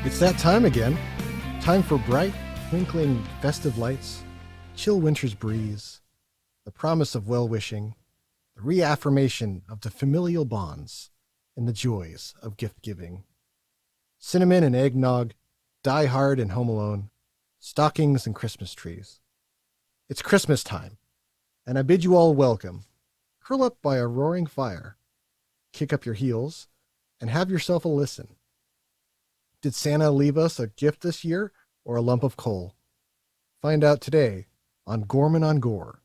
It's that time again. Time for bright, twinkling, festive lights, chill winter's breeze, the promise of well-wishing, the reaffirmation of the familial bonds, and the joys of gift-giving. Cinnamon and eggnog, Die Hard and Home Alone, stockings and Christmas trees. It's Christmas time, and I bid you all welcome. Curl up by a roaring fire, kick up your heels, and have yourself a listen. Did Santa leave us a gift this year or a lump of coal? Find out today on Gorman on Gore,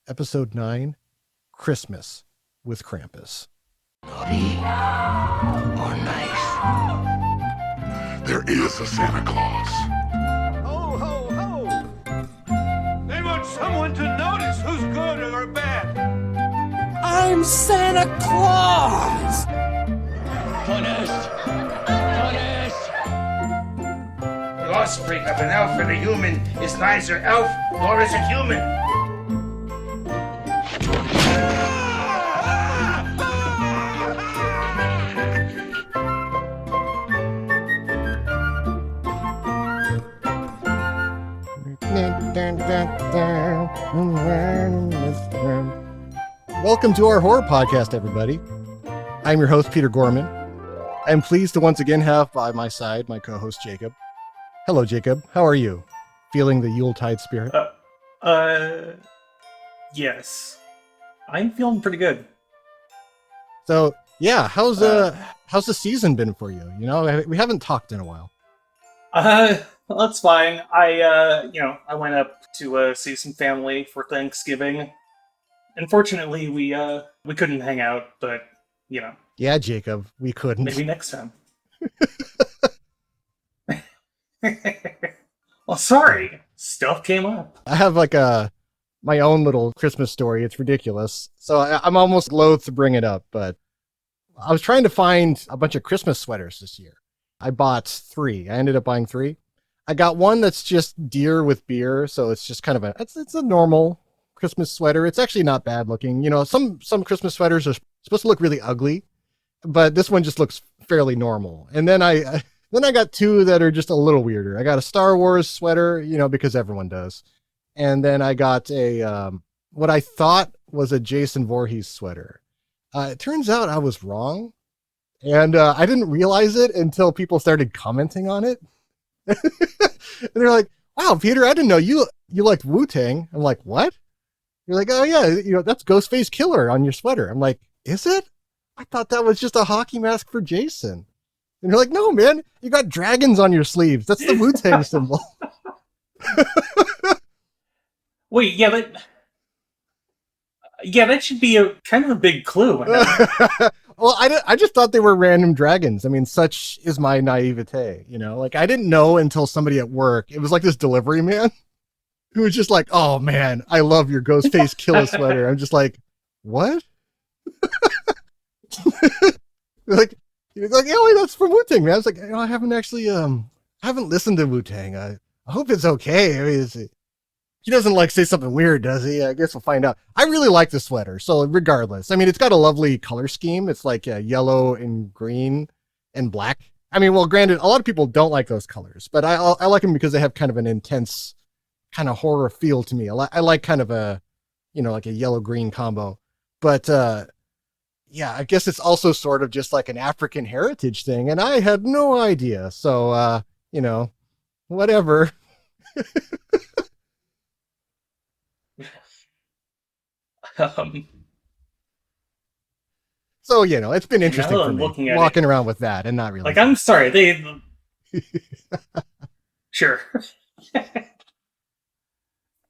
Episode 9, Christmas with Krampus. Naughty or nice? There is a Santa Claus. Ho, ho, ho! They want someone to notice who's good or bad. I'm Santa Claus! Punished! The offspring of an elf and a human is neither elf nor is it human. Welcome to our horror podcast, everybody. I'm your host, Peter Gorman. I'm pleased to once again have by my side my co-host, Jacob. Hello, Jacob. How are you? Feeling the Yuletide spirit? Yes. I'm feeling pretty good. So, yeah, how's the season been for you? You know, we haven't talked in a while. Well, that's fine. I went up to see some family for Thanksgiving. Unfortunately, we couldn't hang out, but, you know. Yeah, Jacob, we couldn't. Maybe next time. Well, sorry. Stuff came up. I have like my own little Christmas story. It's ridiculous. So I'm almost loath to bring it up, but I was trying to find a bunch of Christmas sweaters this year. I bought 3. I ended up buying 3. I got one that's just deer with beer, so it's just kind of it's a normal Christmas sweater. It's actually not bad looking. You know, some Christmas sweaters are supposed to look really ugly, but this one just looks fairly normal. And then I got 2 that are just a little weirder. I got a Star Wars sweater, you know, because everyone does. And then I got a what I thought was a Jason Voorhees sweater. It turns out I was wrong. And I didn't realize it until people started commenting on it. And they're like, wow, Peter, I didn't know you liked Wu-Tang. I'm like, what? You're like, oh yeah, you know, that's Ghostface Killer on your sweater. I'm like, is it? I thought that was just a hockey mask for Jason. And you're like, no, man, you got dragons on your sleeves. That's the Wu-Tang symbol. Wait, that should be a kind of a big clue. Well, I just thought they were random dragons. I mean, such is my naivete, you know? Like, I didn't know until somebody at work, it was like this delivery man who was just like, oh, man, I love your Ghostface Killer sweater. I'm just like, what? He was like, yeah, wait, that's from Wu-Tang, man. I was like, you know, I haven't actually, I haven't listened to Wu-Tang. I hope it's okay. I mean, he doesn't like say something weird, does he? I guess we'll find out. I really like the sweater. So regardless, I mean, it's got a lovely color scheme. It's like yellow and green and black. I mean, well, granted, a lot of people don't like those colors, but I like them because they have kind of an intense kind of horror feel to me. I like kind of a, you know, like a yellow-green combo. But, yeah, I guess it's also sort of just like an African heritage thing, and I had no idea. So, you know, whatever. So, you know, it's been interesting for me walking around with that and not really. Like, I'm sorry, Sure.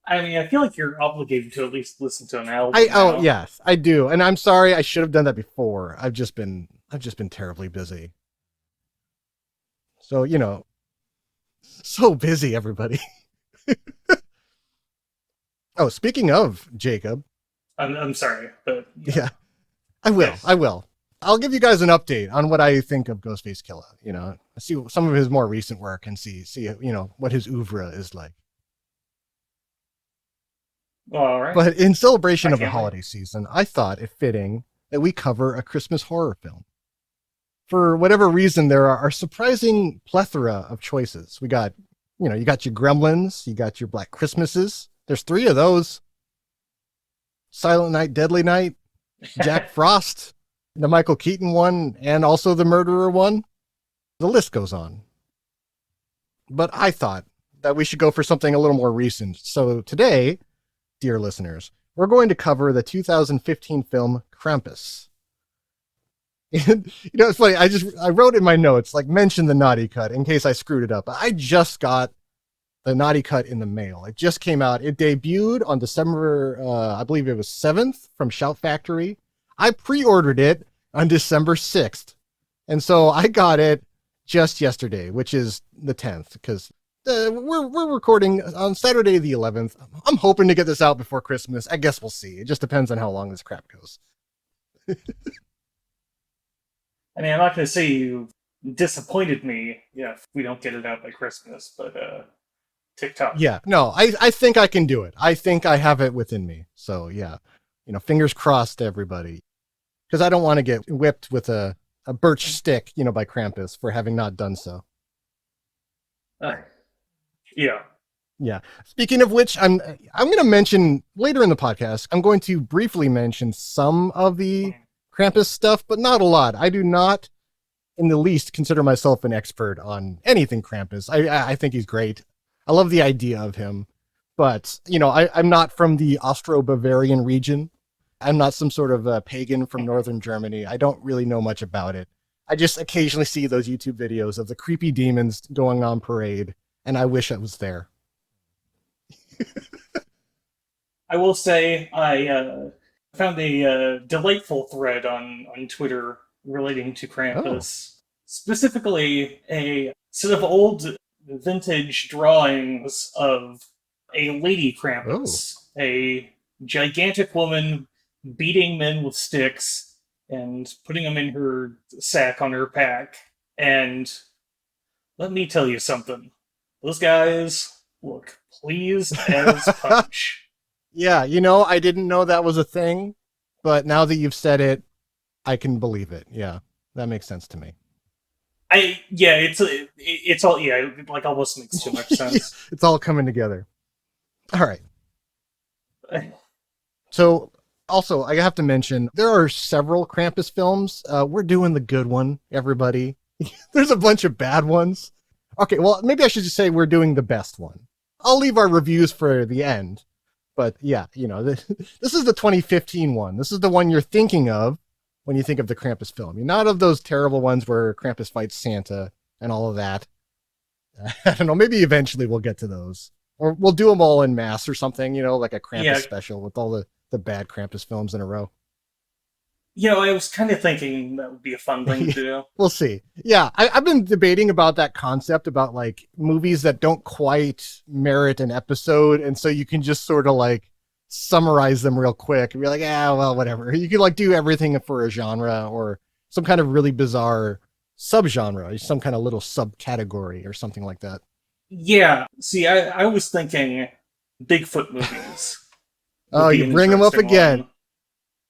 I mean, I feel like you're obligated to at least listen to an album. Oh, yes, I do. And I'm sorry, I should have done that before. I've just been terribly busy. So, you know, so busy, everybody. Oh, speaking of Jacob. I'm sorry, but... Yeah, I will. Yes. I will. I'll give you guys an update on what I think of Ghostface Killer. You know, see some of his more recent work and see, you know, what his oeuvre is like. All right. But in celebration of the holiday season, I thought it fitting that we cover a Christmas horror film. for whatever reason, there are a surprising plethora of choices. We got, you got your Gremlins, you got your Black Christmases. There's 3 of those. Silent Night, Deadly Night, Jack Frost, the Michael Keaton one, and also the Murderer one. The list goes on. But I thought that we should go for something a little more recent. So today, dear listeners, we're going to cover the 2015 film Krampus. And, it's funny. I wrote in my notes, mention the naughty cut in case I screwed it up. I just got the naughty cut in the mail. It just came out. It debuted on December, I believe it was 7th from Shout Factory. I pre-ordered it on December 6th. And so I got it just yesterday, which is the 10th, because we're recording on Saturday the 11th. I'm hoping to get this out before Christmas. I guess we'll see. It just depends on how long this crap goes. I mean, I'm not going to say you disappointed me if we don't get it out by Christmas, but TikTok. Yeah, no, I think I can do it. I think I have it within me. So yeah, fingers crossed to everybody. Because I don't want to get whipped with a birch stick, by Krampus for having not done so. Yeah. Yeah. Speaking of which, I'm going to mention later in the podcast, I'm going to briefly mention some of the Krampus stuff, but not a lot. I do not in the least consider myself an expert on anything Krampus. I think he's great. I love the idea of him, but I'm not from the Austro-Bavarian region. I'm not some sort of pagan from northern Germany. I don't really know much about it. I just occasionally see those YouTube videos of the creepy demons going on parade, and I wish I was there. I will say I found a delightful thread on Twitter relating to Krampus. Specifically, a set of old vintage drawings of a lady Krampus, a gigantic woman beating men with sticks and putting them in her sack on her pack. And let me tell you something. Those guys look pleased as punch. Yeah, I didn't know that was a thing, but now that you've said it, I can believe it. Yeah, that makes sense to me. It's all almost makes too much sense. It's all coming together. All right. So, also, I have to mention, there are several Krampus films. We're doing the good one, everybody. There's a bunch of bad ones. Okay, well, maybe I should just say we're doing the best one. I'll leave our reviews for the end. But yeah, this is the 2015 one. This is the one you're thinking of when you think of the Krampus film. You're not of those terrible ones where Krampus fights Santa and all of that. I don't know, maybe eventually we'll get to those. Or we'll do them all in mass or something, like a Krampus special with all the bad Krampus films in a row. I was kind of thinking that would be a fun thing to do. We'll see. Yeah, I've been debating about that concept about movies that don't quite merit an episode, and so you can just sort of summarize them real quick and be like, well, whatever. You can do everything for a genre or some kind of really bizarre subgenre, some kind of little subcategory or something like that. Yeah. See, I was thinking Bigfoot movies. Oh, you bring them up again. One.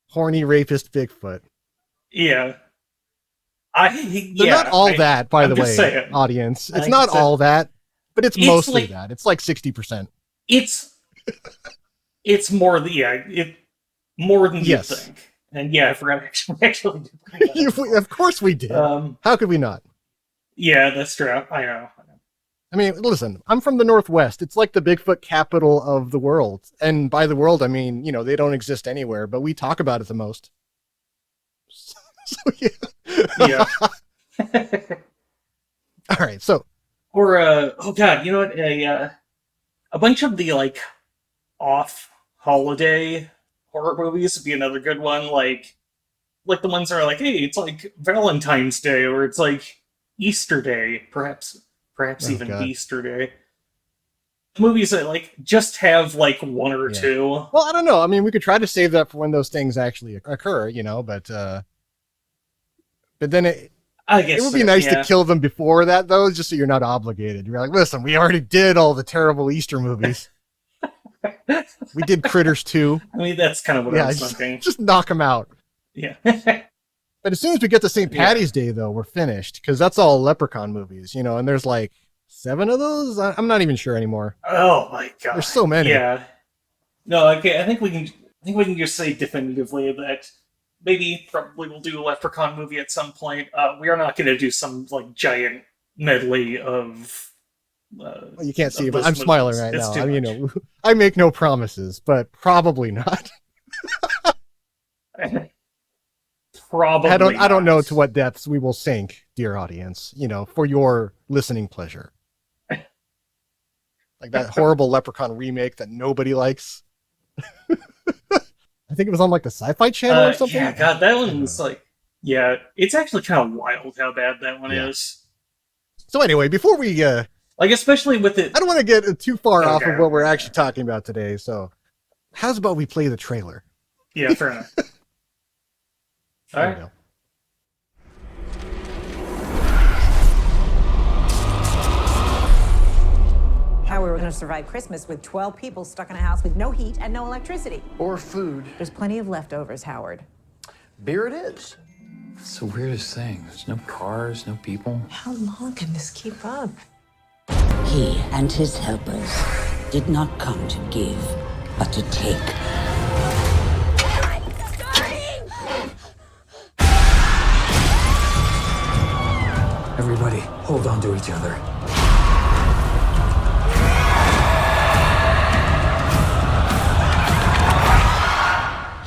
Horny rapist Bigfoot. Yeah. They're not all that, by the way, audience. It's not all that, but it's mostly that. It's 60%. It's more more than you think. And I forgot actually. Of course we did. How could we not? Yeah, that's true. I know. I mean, listen, I'm from the Northwest. It's like the Bigfoot capital of the world. And by the world, I mean, they don't exist anywhere, but we talk about it the most. So, yeah. All right, so. Or, oh god, you know what? A bunch of the, off-holiday horror movies would be another good one. Like the ones that are hey, it's Valentine's Day, or it's Easter Day, perhaps even Easter Day. Movies that just have one or two. Well, I don't know. I mean, we could try to save that for when those things actually occur, but then it would be nice to kill them before that, though, just so you're not obligated. You're listen, we already did all the terrible Easter movies. We did Critters 2. I mean, that's kind of what I was thinking. Just knock them out. Yeah. But as soon as we get to St. Patty's Day, though, we're finished because that's all Leprechaun movies, you know, and there's like 7 of those. I'm not even sure anymore. Oh my god, there's so many. Yeah. No, okay. I think we can just say definitively that probably we'll do a Leprechaun movie at some point. We are not going to do some like giant medley of. Well, you can't see, but I'm smiling right now. I mean, you know, I make no promises, but probably not. Probably. I don't know to what depths we will sink, dear audience, you know, for your listening pleasure. Like that horrible Leprechaun remake that nobody likes. I think it was on like the Sci-Fi Channel or something. Yeah, God, that one was like, yeah, it's actually kind of wild how bad that one is. So anyway, before we, like, especially with it, I don't want to get too far off of what we're actually talking about today. So how's about we play the trailer? Yeah, fair enough. All right. How we were going to survive Christmas with 12 people stuck in a house with no heat and no electricity. Or food. There's plenty of leftovers, Howard. Beer it is. It's the weirdest thing. There's no cars, no people. How long can this keep up? He and his helpers did not come to give, but to take. Everybody, hold on to each other.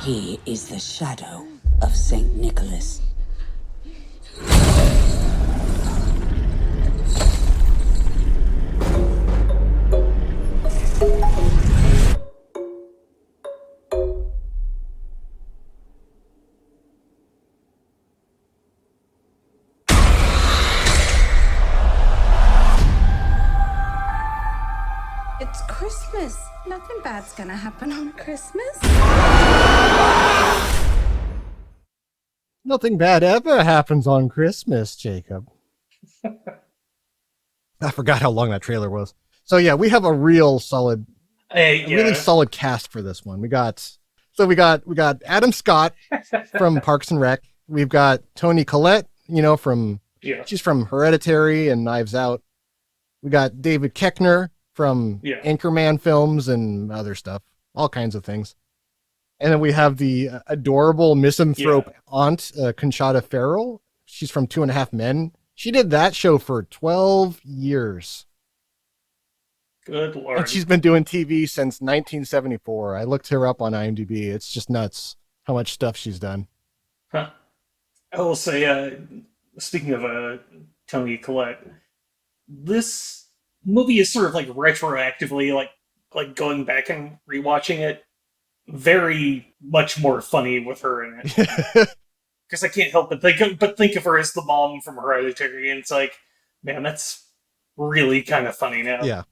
He is the shadow of Saint Nicholas. It's Christmas. Nothing bad's gonna happen on Christmas. Nothing bad ever happens on Christmas, Jacob. I forgot how long that trailer was. So yeah, we have a real solid, really solid cast for this one. We got Adam Scott from Parks and Rec. We've got Toni Collette, you know, she's from Hereditary and Knives Out. We got David Koechner from Anchorman films and other stuff, all kinds of things. And then we have the adorable misanthrope aunt, Conchata Ferrell. She's from 2.5 Men. She did that show for 12 years. Good Lord. And she's been doing TV since 1974. I looked her up on IMDb. It's just nuts how much stuff she's done. Huh. I will say, speaking of Toni Collette, this movie is sort of like retroactively, like going back and rewatching it, very much more funny with her in it. Because I can't help but think of her as the mom from Hereditary, and it's like, man, that's really kind of funny now. Yeah.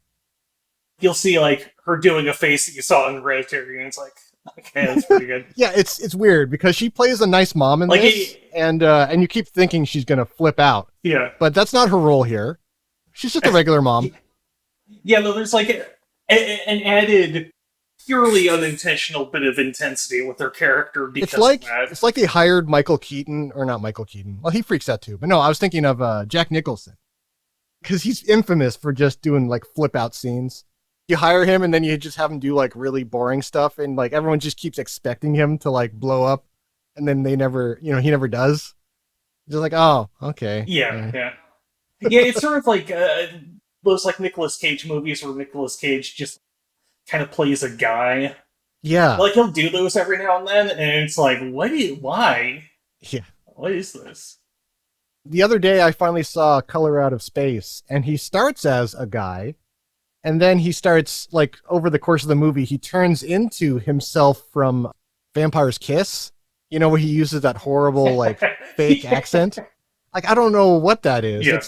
You'll see like her doing a face that you saw in Hereditary, and it's like, okay, that's pretty good. Yeah, it's weird because she plays a nice mom in this, and you keep thinking she's gonna flip out. Yeah. But that's not her role here. She's just a regular mom. Yeah, no, there's like an added, purely unintentional bit of intensity with her character because of that. It's like they hired Michael Keaton, or not Michael Keaton. Well, he freaks out too. But no, I was thinking of Jack Nicholson. Because he's infamous for just doing like flip out scenes. You hire him and then you just have him do like really boring stuff, and like everyone just keeps expecting him to like blow up, and then he never does. Just like, oh, okay. Yeah. It's sort of like those like Nicolas Cage movies where Nicolas Cage just kind of plays a guy. Yeah. Like he'll do those every now and then, and it's like, why? Yeah. What is this? The other day I finally saw Color Out of Space, and he starts as a guy, and then he starts, like, over the course of the movie, he turns into himself from Vampire's Kiss, you know, where he uses that horrible, like, fake accent. Like, I don't know what that is. Yeah.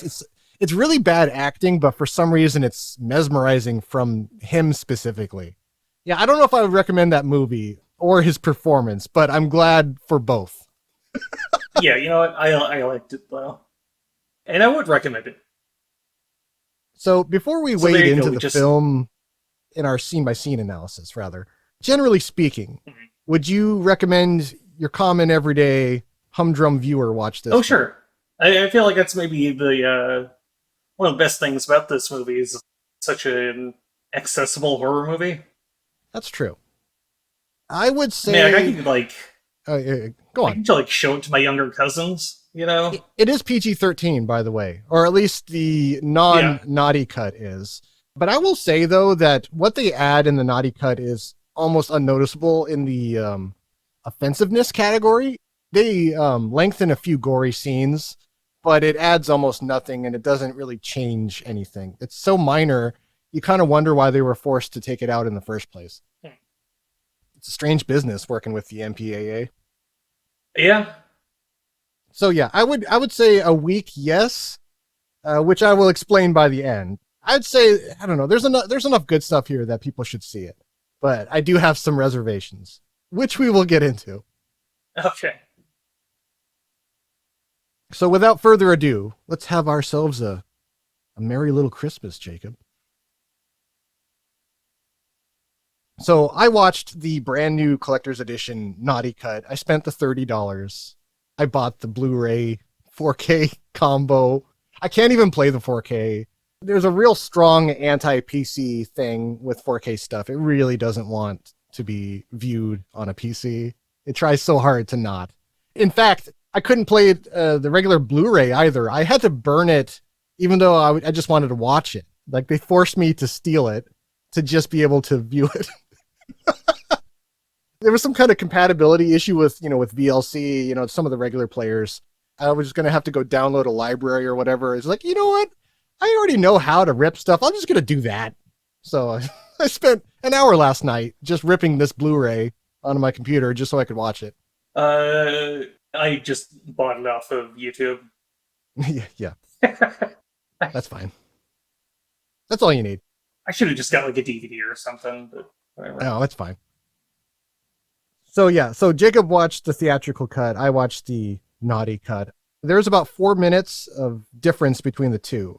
It's really bad acting, but for some reason it's mesmerizing from him specifically. Yeah, I don't know if I would recommend that movie or his performance, but I'm glad for both. Yeah, you know what? I liked it, though. And I would recommend it. So before we wade into the film in our scene-by-scene analysis, rather, generally speaking, would you recommend your common everyday humdrum viewer watch this. Oh, sure. I feel like that's maybe the one of the best things about this movie is such an accessible horror movie. That's true. I would say... I mean, I could, like... go on. I could, like, show it to my younger cousins, you know? It is PG-13, by the way. Or at least the non-naughty cut is. But I will say, though, that what they add in the naughty cut is almost unnoticeable in the offensiveness category. They lengthen a few gory scenes, but it adds almost nothing, and it doesn't really change anything. It's so minor, you kind of wonder why they were forced to take it out in the first place. It's a strange business working with the MPAA. Yeah. So yeah, I would say a week, yes, which I will explain by the end. I'd say, I don't know, there's enough good stuff here that people should see it, but I do have some reservations, which we will get into. Okay. So without further ado, let's have ourselves a merry little Christmas, Jacob. So I watched the brand new collector's edition Naughty Cut. I spent the $30. I bought the Blu-ray 4K combo. I can't even play the 4K. There's a real strong anti-PC thing with 4K stuff. It really doesn't want to be viewed on a PC. It tries so hard to not. In fact, I couldn't play the regular Blu-ray either. I had to burn it, even though I just wanted to watch it. Like, they forced me to steal it to just be able to view it. There was some kind of compatibility issue with VLC, some of the regular players. I was just going to have to go download a library or whatever. It's like, you know what? I already know how to rip stuff. I'm just going to do that. So I spent an hour last night just ripping this Blu-ray onto my computer just so I could watch it. I just bought it off of YouTube. Yeah. That's fine. That's all you need. I should have just got like a DVD or something, but whatever. Oh, that's fine. So yeah, so Jacob watched the theatrical cut. I watched the naughty cut. There's about 4 minutes of difference between the two.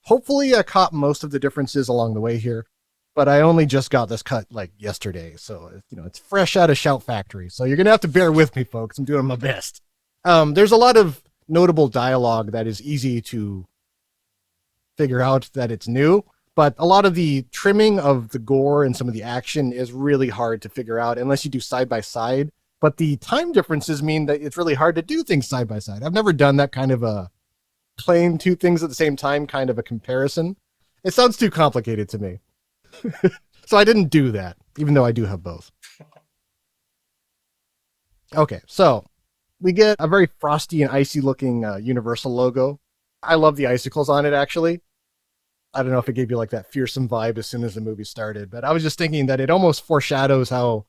Hopefully I caught most of the differences along the way here, but I only just got this cut like yesterday. So, it's fresh out of Shout Factory. So you're going to have to bear with me, folks. I'm doing my best. There's a lot of notable dialogue that is easy to figure out that it's new, but a lot of the trimming of the gore and some of the action is really hard to figure out unless you do side by side. But the time differences mean that it's really hard to do things side by side. I've never done that kind of a playing two things at the same time kind of a comparison. It sounds too complicated to me. So I didn't do that, even though I do have both. Okay, so we get a very frosty and icy looking Universal logo. I love the icicles on it, actually. I don't know if it gave you like that fearsome vibe as soon as the movie started, but I was just thinking that it almost foreshadows how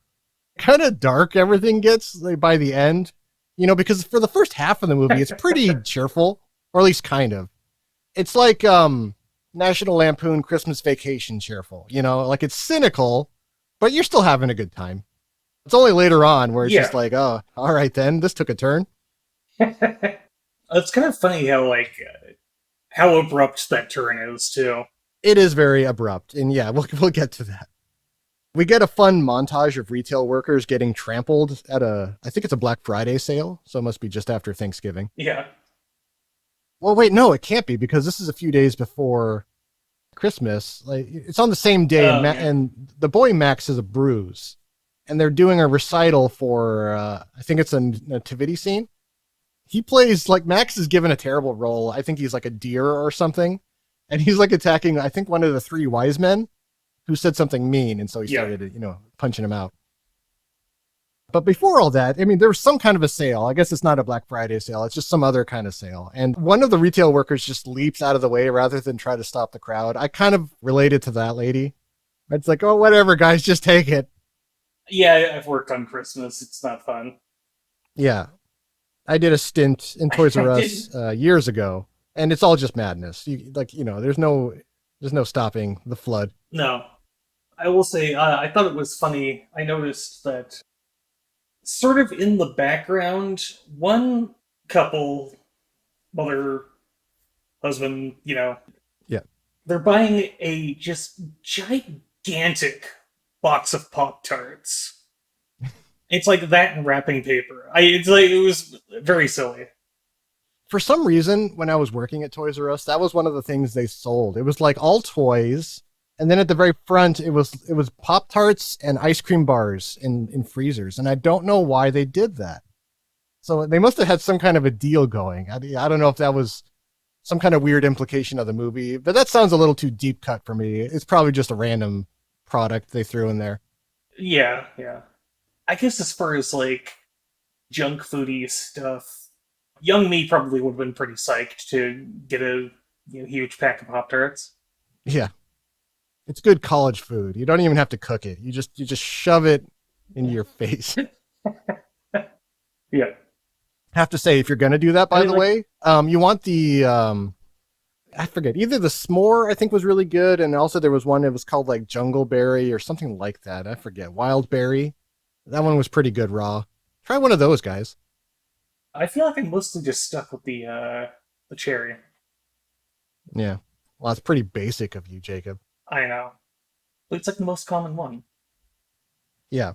kind of dark everything gets by the end, because for the first half of the movie, it's pretty cheerful, or at least kind of. It's like National Lampoon Christmas Vacation cheerful, like it's cynical, but you're still having a good time. It's only later on where it's just like, oh, all right then, this took a turn. It's kind of funny how abrupt that turn is too. It is very abrupt, and yeah, we'll get to that. We get a fun montage of retail workers getting trampled at I think it's a Black Friday sale, so it must be just after Thanksgiving. Yeah. Well, wait, no, it can't be, because this is a few days before Christmas. Like, it's on the same day, and the boy Max has a bruise, and they're doing a recital for, I think it's a nativity scene. He plays, Max is given a terrible role. I think he's like a deer or something, and he's attacking, I think, one of the three wise men who said something mean, and so he started, punching him out. But before all that, there was some kind of a sale. I guess it's not a Black Friday sale. It's just some other kind of sale. And one of the retail workers just leaps out of the way rather than try to stop the crowd. I kind of related to that lady. It's like, oh, whatever, guys, just take it. Yeah, I've worked on Christmas. It's not fun. Yeah. I did a stint in Toys R Us years ago, and it's all just madness. There's no stopping the flood. No. I will say, I thought it was funny. I noticed that sort of in the background, one couple, mother, husband, Yeah. they're buying a just gigantic box of Pop-Tarts. It's like that and wrapping paper. It was very silly. For some reason, when I was working at Toys R Us, that was one of the things they sold. It was like all toys, and then at the very front, it was Pop-Tarts and ice cream bars in freezers, and I don't know why they did that. So they must have had some kind of a deal going. I don't know if that was some kind of weird implication of the movie, but that sounds a little too deep cut for me. It's probably just a random product they threw in there. Yeah. I guess as far as like junk foodie stuff, young me probably would have been pretty psyched to get a huge pack of Pop-Tarts. Yeah. It's good college food. You don't even have to cook it. You just shove it into your face. Yeah. Have to say, if you're going to do that, by the way, you want the, I forget, either the s'more, I think, was really good. And also there was one that was called like Jungle Berry or something like that. I forget. Wild Berry. That one was pretty good raw. Try one of those, guys. I feel like I mostly just stuck with the cherry. Yeah. Well, that's pretty basic of you, Jacob. I know. But it's like the most common one. Yeah.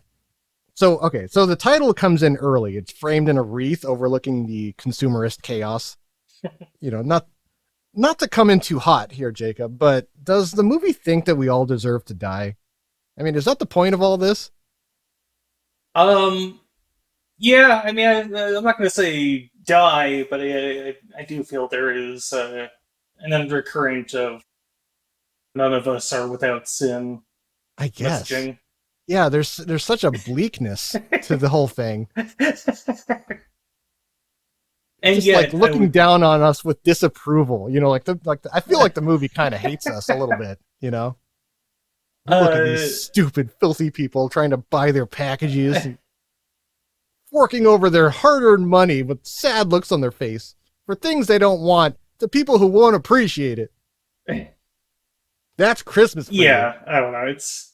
So the title comes in early. It's framed in a wreath overlooking the consumerist chaos. Not to come in too hot here, Jacob, but does the movie think that we all deserve to die? I mean, is that the point of all this? Yeah, I mean, I'm not going to say die, but I do feel there is an undercurrent of none of us are without sin. I guess. Messaging. Yeah, there's such a bleakness to the whole thing. And just yet, like looking down on us with disapproval, I feel like the movie kind of hates us a little bit, Look at these stupid, filthy people trying to buy their packages and forking over their hard-earned money with sad looks on their face for things they don't want to people who won't appreciate it. That's Christmas for you. I don't know. It's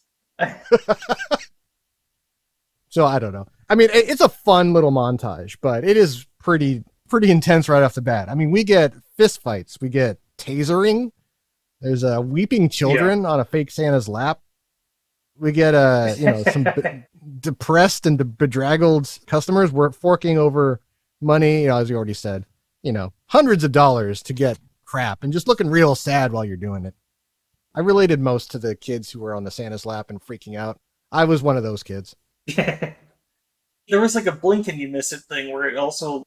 So I don't know. I mean, it's a fun little montage, but it is pretty intense right off the bat. I mean, we get fist fights, we get tasering. There's weeping children on a fake Santa's lap. We get some depressed and bedraggled customers. We're forking over money, as you already said. Hundreds of dollars to get crap and just looking real sad while you're doing it. I related most to the kids who were on the Santa's lap and freaking out. I was one of those kids. There was like a blink and you miss it thing where it also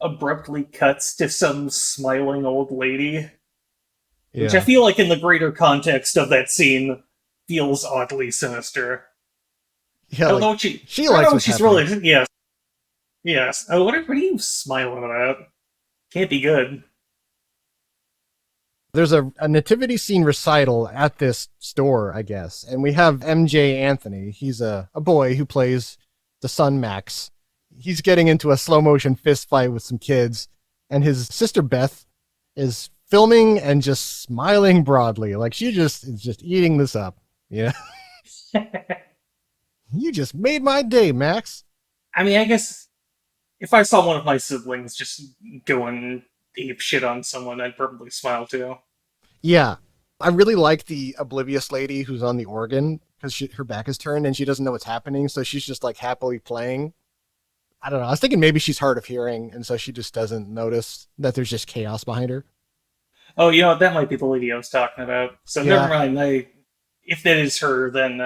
abruptly cuts to some smiling old lady. Yeah. Which I feel like in the greater context of that scene feels oddly sinister. Yeah, I don't know what she likes what she's happening. Really, yes. Yes. What are you smiling about? Can't be good. There's a nativity scene recital at this store, I guess. And we have MJ Anthony. He's a boy who plays the son Max. He's getting into a slow motion fist fight with some kids. And his sister Beth is filming and just smiling broadly. Like she is just eating this up. Yeah. You just made my day, Max. I mean, I guess if I saw one of my siblings just going ape shit on someone, I'd probably smile too. Yeah. I really like the oblivious lady who's on the organ because her back is turned and she doesn't know what's happening. So she's just like happily playing. I don't know. I was thinking maybe she's hard of hearing and so she just doesn't notice that there's just chaos behind her. Oh, that might be the lady I was talking about. So never mind. If that is her, then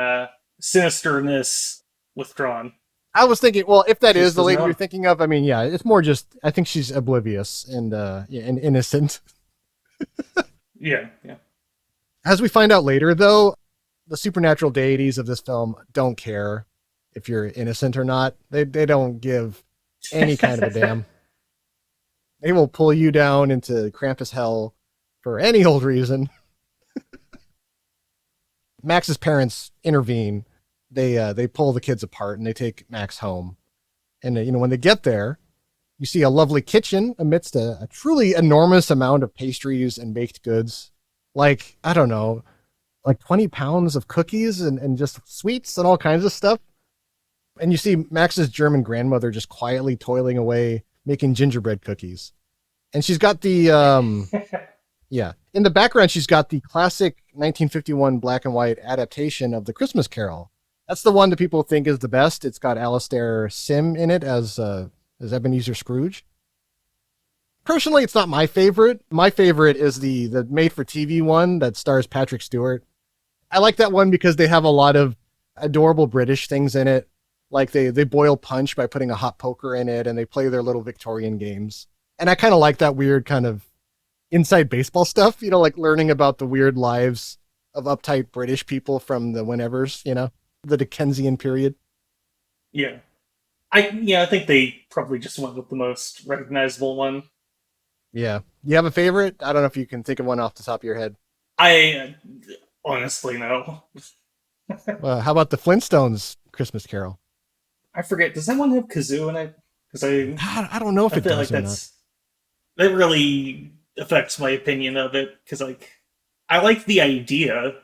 sinisterness withdrawn. I was thinking, well, if that is the lady you're thinking of, I mean, yeah, it's more just, I think she's oblivious and innocent. Yeah. As we find out later, though, the supernatural deities of this film don't care if you're innocent or not. They don't give any kind of a damn. They will pull you down into Krampus hell for any old reason. Max's parents intervene. They pull the kids apart and they take Max home. And when they get there, you see a lovely kitchen amidst a truly enormous amount of pastries and baked goods. Like, I don't know, like 20 pounds of cookies and just sweets and all kinds of stuff. And you see Max's German grandmother just quietly toiling away, making gingerbread cookies. And she's got the, in the background, she's got the classic 1951 black and white adaptation of the Christmas Carol That's the one that people think is the best. It's got Alastair Sim in it as Ebenezer Scrooge. Personally, it's not my favorite. My favorite is the made-for-TV one that stars Patrick Stewart. I like that one because they have a lot of adorable British things in it. Like they boil punch by putting a hot poker in it, and they play their little Victorian games. And I kind of like that weird kind of inside baseball stuff, like learning about the weird lives of uptight British people from the whenevers, the Dickensian period. Yeah. I think they probably just went with the most recognizable one. Yeah. You have a favorite? I don't know if you can think of one off the top of your head. I honestly no. How about the Flintstones Christmas Carol? I forget. Does that one have kazoo in it? Because I don't know if it does or not. That really affects my opinion of it. Because I like the idea.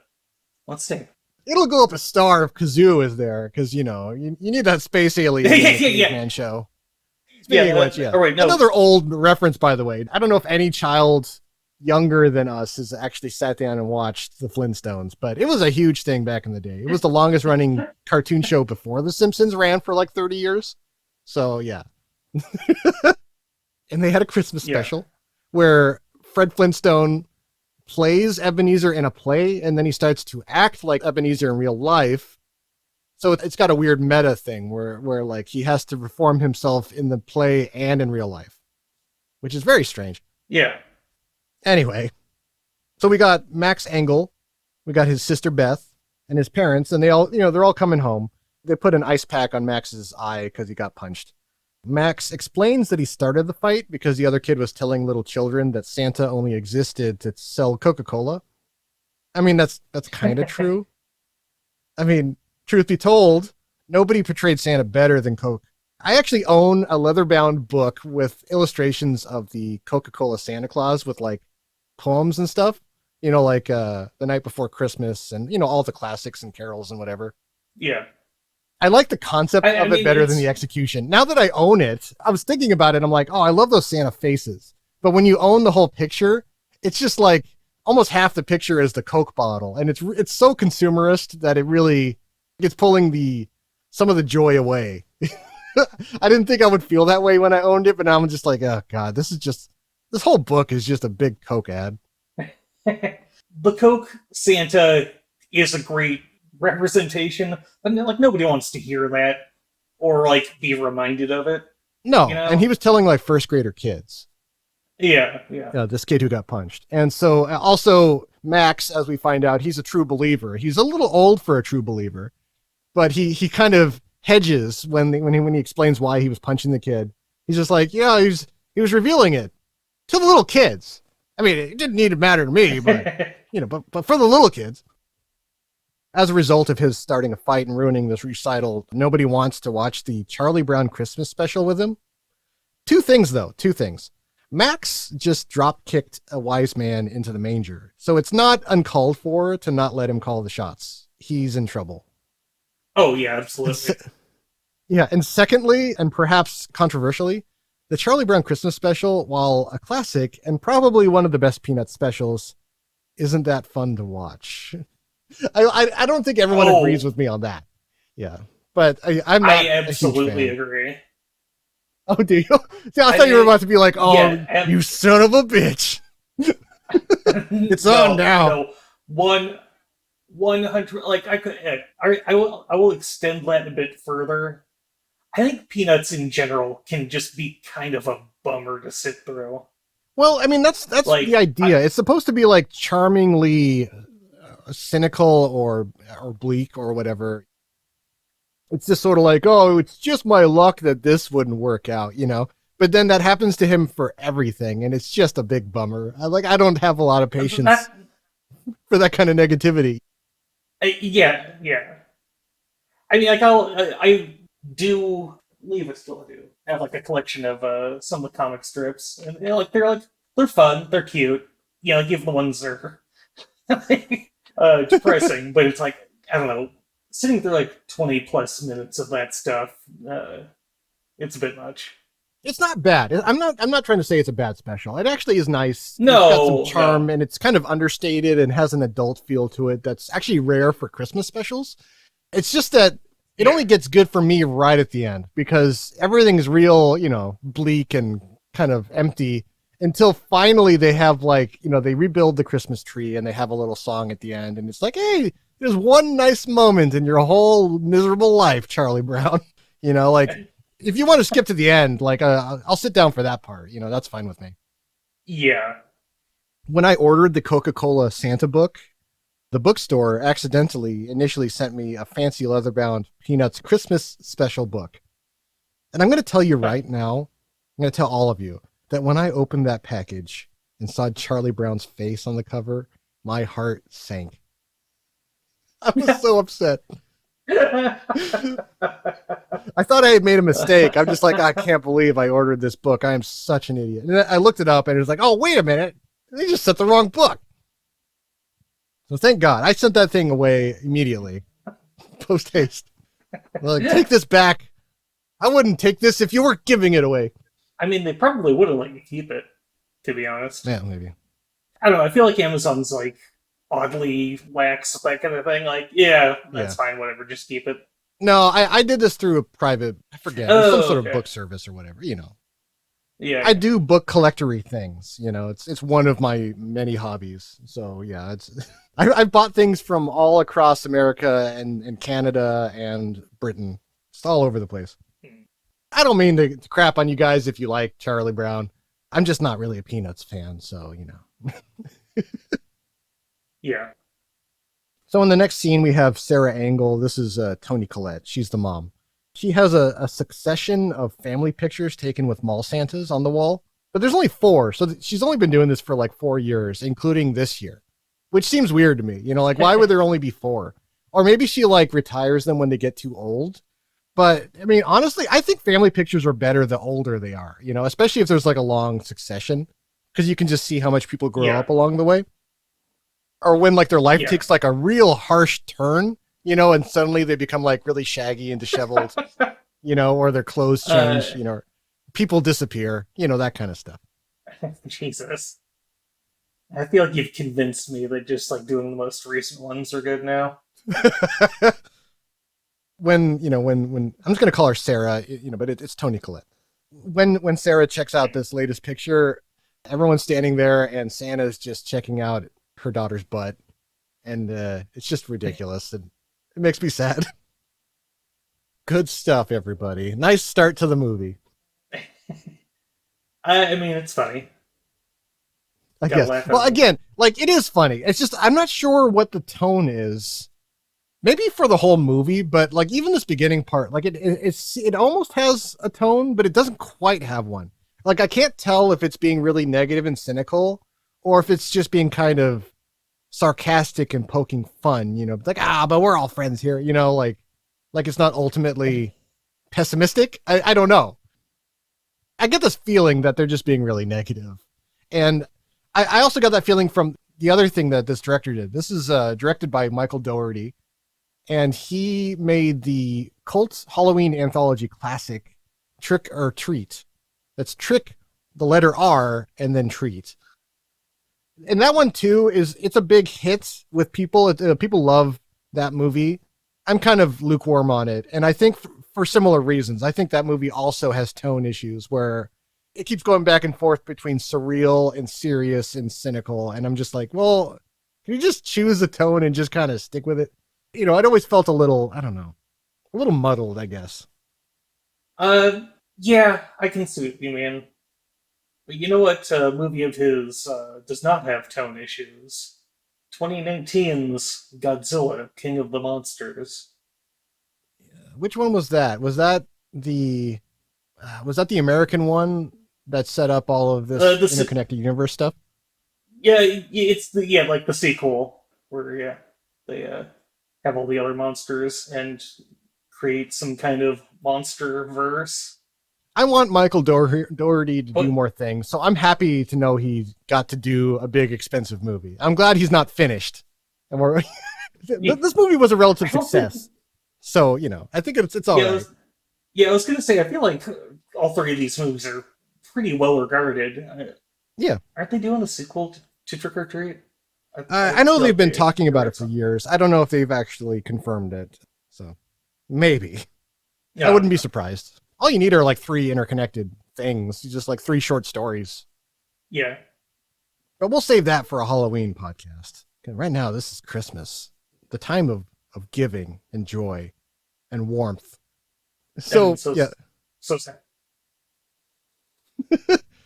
Let's see. It'll go up a star if kazoo is there, because you need that space alien man show. Speaking of which, yeah. Right, no. Another old reference, by the way. I don't know if any child younger than us has actually sat down and watched the Flintstones, but it was a huge thing back in the day. It was the longest running cartoon show before The Simpsons ran for like 30 years. So yeah. And they had a Christmas special where Fred Flintstone plays Ebenezer in a play, and then he starts to act like Ebenezer in real life. So it's got a weird meta thing where like he has to reform himself in the play and in real life, which is very strange. Yeah. Anyway, so we got Max Engel, we got his sister Beth, and his parents, and they all, they're all coming home. They put an ice pack on Max's eye because he got punched. Max explains that he started the fight because the other kid was telling little children that Santa only existed to sell Coca-Cola. I mean, that's kind of true. I mean, truth be told, nobody portrayed Santa better than Coke. I actually own a leather-bound book with illustrations of the Coca-Cola Santa Claus with like poems and stuff, like The Night Before Christmas and, all the classics and carols and whatever. Yeah. I like the concept of it better than the execution. Now that I own it, I was thinking about it. I'm like, oh, I love those Santa faces. But when you own the whole picture, it's just like almost half the picture is the Coke bottle. And it's so consumerist that it's pulling some of the joy away. I didn't think I would feel that way when I owned it, but now I'm just like, oh God, this whole book is just a big Coke ad. The Coke Santa is a great representation, but like nobody wants to hear that or like be reminded of it. No, and he was telling like first grader kids. Yeah. This kid who got punched. And so also Max, as we find out, he's a true believer. He's a little old for a true believer, but he kind of hedges when he explains why he was punching the kid. He's just like, he was revealing it to the little kids. I mean, it didn't need to matter to me, but but for the little kids. As a result of his starting a fight and ruining this recital, nobody wants to watch the Charlie Brown Christmas special with him. Two things. Max just drop-kicked a wise man into the manger, so it's not uncalled for to not let him call the shots. He's in trouble. Oh, yeah, absolutely. And secondly, and perhaps controversially, the Charlie Brown Christmas special, while a classic and probably one of the best Peanuts specials, isn't that fun to watch. I don't think everyone agrees with me on that. Yeah, but I'm not. I absolutely agree. Oh, do you? See, I thought you were about to be like, "Oh, you son of a bitch!" It's on now. No, 100. Like I will extend that a bit further. I think Peanuts in general can just be kind of a bummer to sit through. Well, I mean that's like, the idea. It's supposed to be like charmingly cynical or bleak or whatever. It's just sort of like, oh, it's just my luck that this wouldn't work out, But then that happens to him for everything, and it's just a big bummer. I don't have a lot of patience for that kind of negativity. Yeah. I mean, like I do believe I still do have like a collection of some of the comic strips, and they're fun, they're cute. Even the ones that are depressing, but it's like, I don't know, sitting through like 20 plus minutes of that stuff, it's a bit much. It's not bad. I'm not trying to say it's a bad special. It actually is nice. No, it's got some charm, and it's kind of understated and has an adult feel to it that's actually rare for Christmas specials. It's just that it only gets good for me right at the end because everything's real, bleak and kind of empty until finally they have they rebuild the Christmas tree and they have a little song at the end. And it's like, hey, there's one nice moment in your whole miserable life, Charlie Brown. If you want to skip to the end, I'll sit down for that part. That's fine with me. Yeah. When I ordered the Coca-Cola Santa book, the bookstore accidentally initially sent me a fancy leather-bound Peanuts Christmas special book. And I'm going to tell you right now, I'm going to tell all of you that when I opened that package and saw Charlie Brown's face on the cover, my heart sank. I was so upset. I thought I had made a mistake. I'm just like, I can't believe I ordered this book. I am such an idiot. And then I looked it up and it was like, oh, wait a minute. They just sent the wrong book. So thank God. I sent that thing away immediately. Post haste. Take this back. I wouldn't take this if you were giving it away. I mean, they probably wouldn't let you keep it, to be honest. Yeah, maybe. I don't know. I feel like Amazon's oddly lax, that kind of thing. That's fine, whatever. Just keep it. No, I did this through a private, I forget, some sort of book service or whatever, Yeah. I do book collectory things, it's one of my many hobbies. So yeah, I've bought things from all across America and Canada and Britain. It's all over the place. I don't mean to crap on you guys if you like Charlie Brown. I'm just not really a Peanuts fan, so Yeah. So in the next scene, we have Sarah Engel. This is Toni Collette. She's the mom. She has a succession of family pictures taken with mall Santas on the wall, but there's only 4. So she's only been doing this for 4 years, including this year, which seems weird to me. Why would there only be 4? Or maybe she retires them when they get too old. But I mean, honestly, I think family pictures are better the older they are, especially if there's a long succession, because you can just see how much people grow up along the way. Or when their life takes a real harsh turn, and suddenly they become really shaggy and disheveled, or their clothes change, people disappear, that kind of stuff. Jesus. I feel like you've convinced me that just doing the most recent ones are good now. when I'm just going to call her Sarah, but it's Toni Collette. When Sarah checks out this latest picture, everyone's standing there and Santa's just checking out her daughter's butt. And it's just ridiculous. And it makes me sad. Good stuff, everybody. Nice start to the movie. I mean, it's funny. I guess. Well, again, it is funny. It's just, I'm not sure what the tone is. Maybe for the whole movie, but even this beginning part, it almost has a tone, but it doesn't quite have one. I can't tell if it's being really negative and cynical, or if it's just being kind of sarcastic and poking fun, but we're all friends here, it's not ultimately pessimistic. I don't know. I get this feeling that they're just being really negative. And I also got that feeling from the other thing that this director did. This is directed by Michael Dougherty, and he made the cult Halloween anthology classic Trick or Treat. That's Trick, the letter R, and then Treat. And that one too it's a big hit with people. People love that movie. I'm kind of lukewarm on it, and I think for similar reasons. I think that movie also has tone issues where it keeps going back and forth between surreal and serious and cynical, and I'm just like, well, can you just choose a tone and just kind of stick with it? It always felt a little, I don't know, a little muddled, I guess. Yeah, I can see what you mean. But you know what movie of his does not have tone issues? 2019's Godzilla, King of the Monsters. Which one was that? Was that the American one that set up all of this interconnected universe stuff? Yeah, it's the sequel where they have all the other monsters and create some kind of monster verse. I want Michael Dougherty to do more things, so I'm happy to know he got to do a big, expensive movie. I'm glad he's not finished. And this movie was a relative success, so I think it's all right. I was gonna say, I feel like all 3 of these movies are pretty well regarded. Yeah, aren't they doing a sequel to Trick or Treat? I know they've been talking about it for years. I don't know if they've actually confirmed it. So maybe. Yeah. I wouldn't be surprised. All you need are like 3 interconnected things, just like 3 short stories. Yeah. But we'll save that for a Halloween podcast. 'Cause right now, this is Christmas, the time of giving and joy and warmth. So yeah. So sad.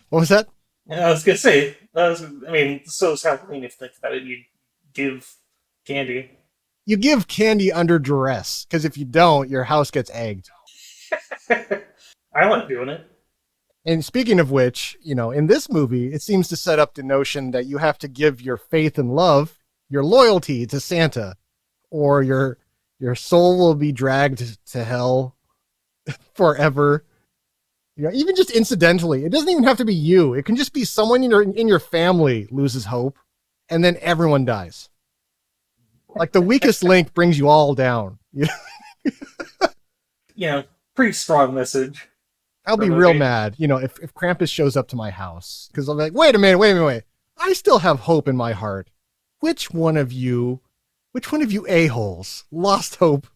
What was that? I was gonna say, so is Halloween if you think about it. You give candy. You give candy under duress, because if you don't, your house gets egged. I like doing it. And speaking of which, in this movie, it seems to set up the notion that you have to give your faith and love, your loyalty to Santa, or your soul will be dragged to hell forever. Even just incidentally, it doesn't even have to be you. It can just be someone in your family loses hope, and then everyone dies. Like the weakest link brings you all down. Pretty strong message. I'll be real mad, if Krampus shows up to my house, because I'm like, wait a minute. I still have hope in my heart. Which one of you a-holes lost hope?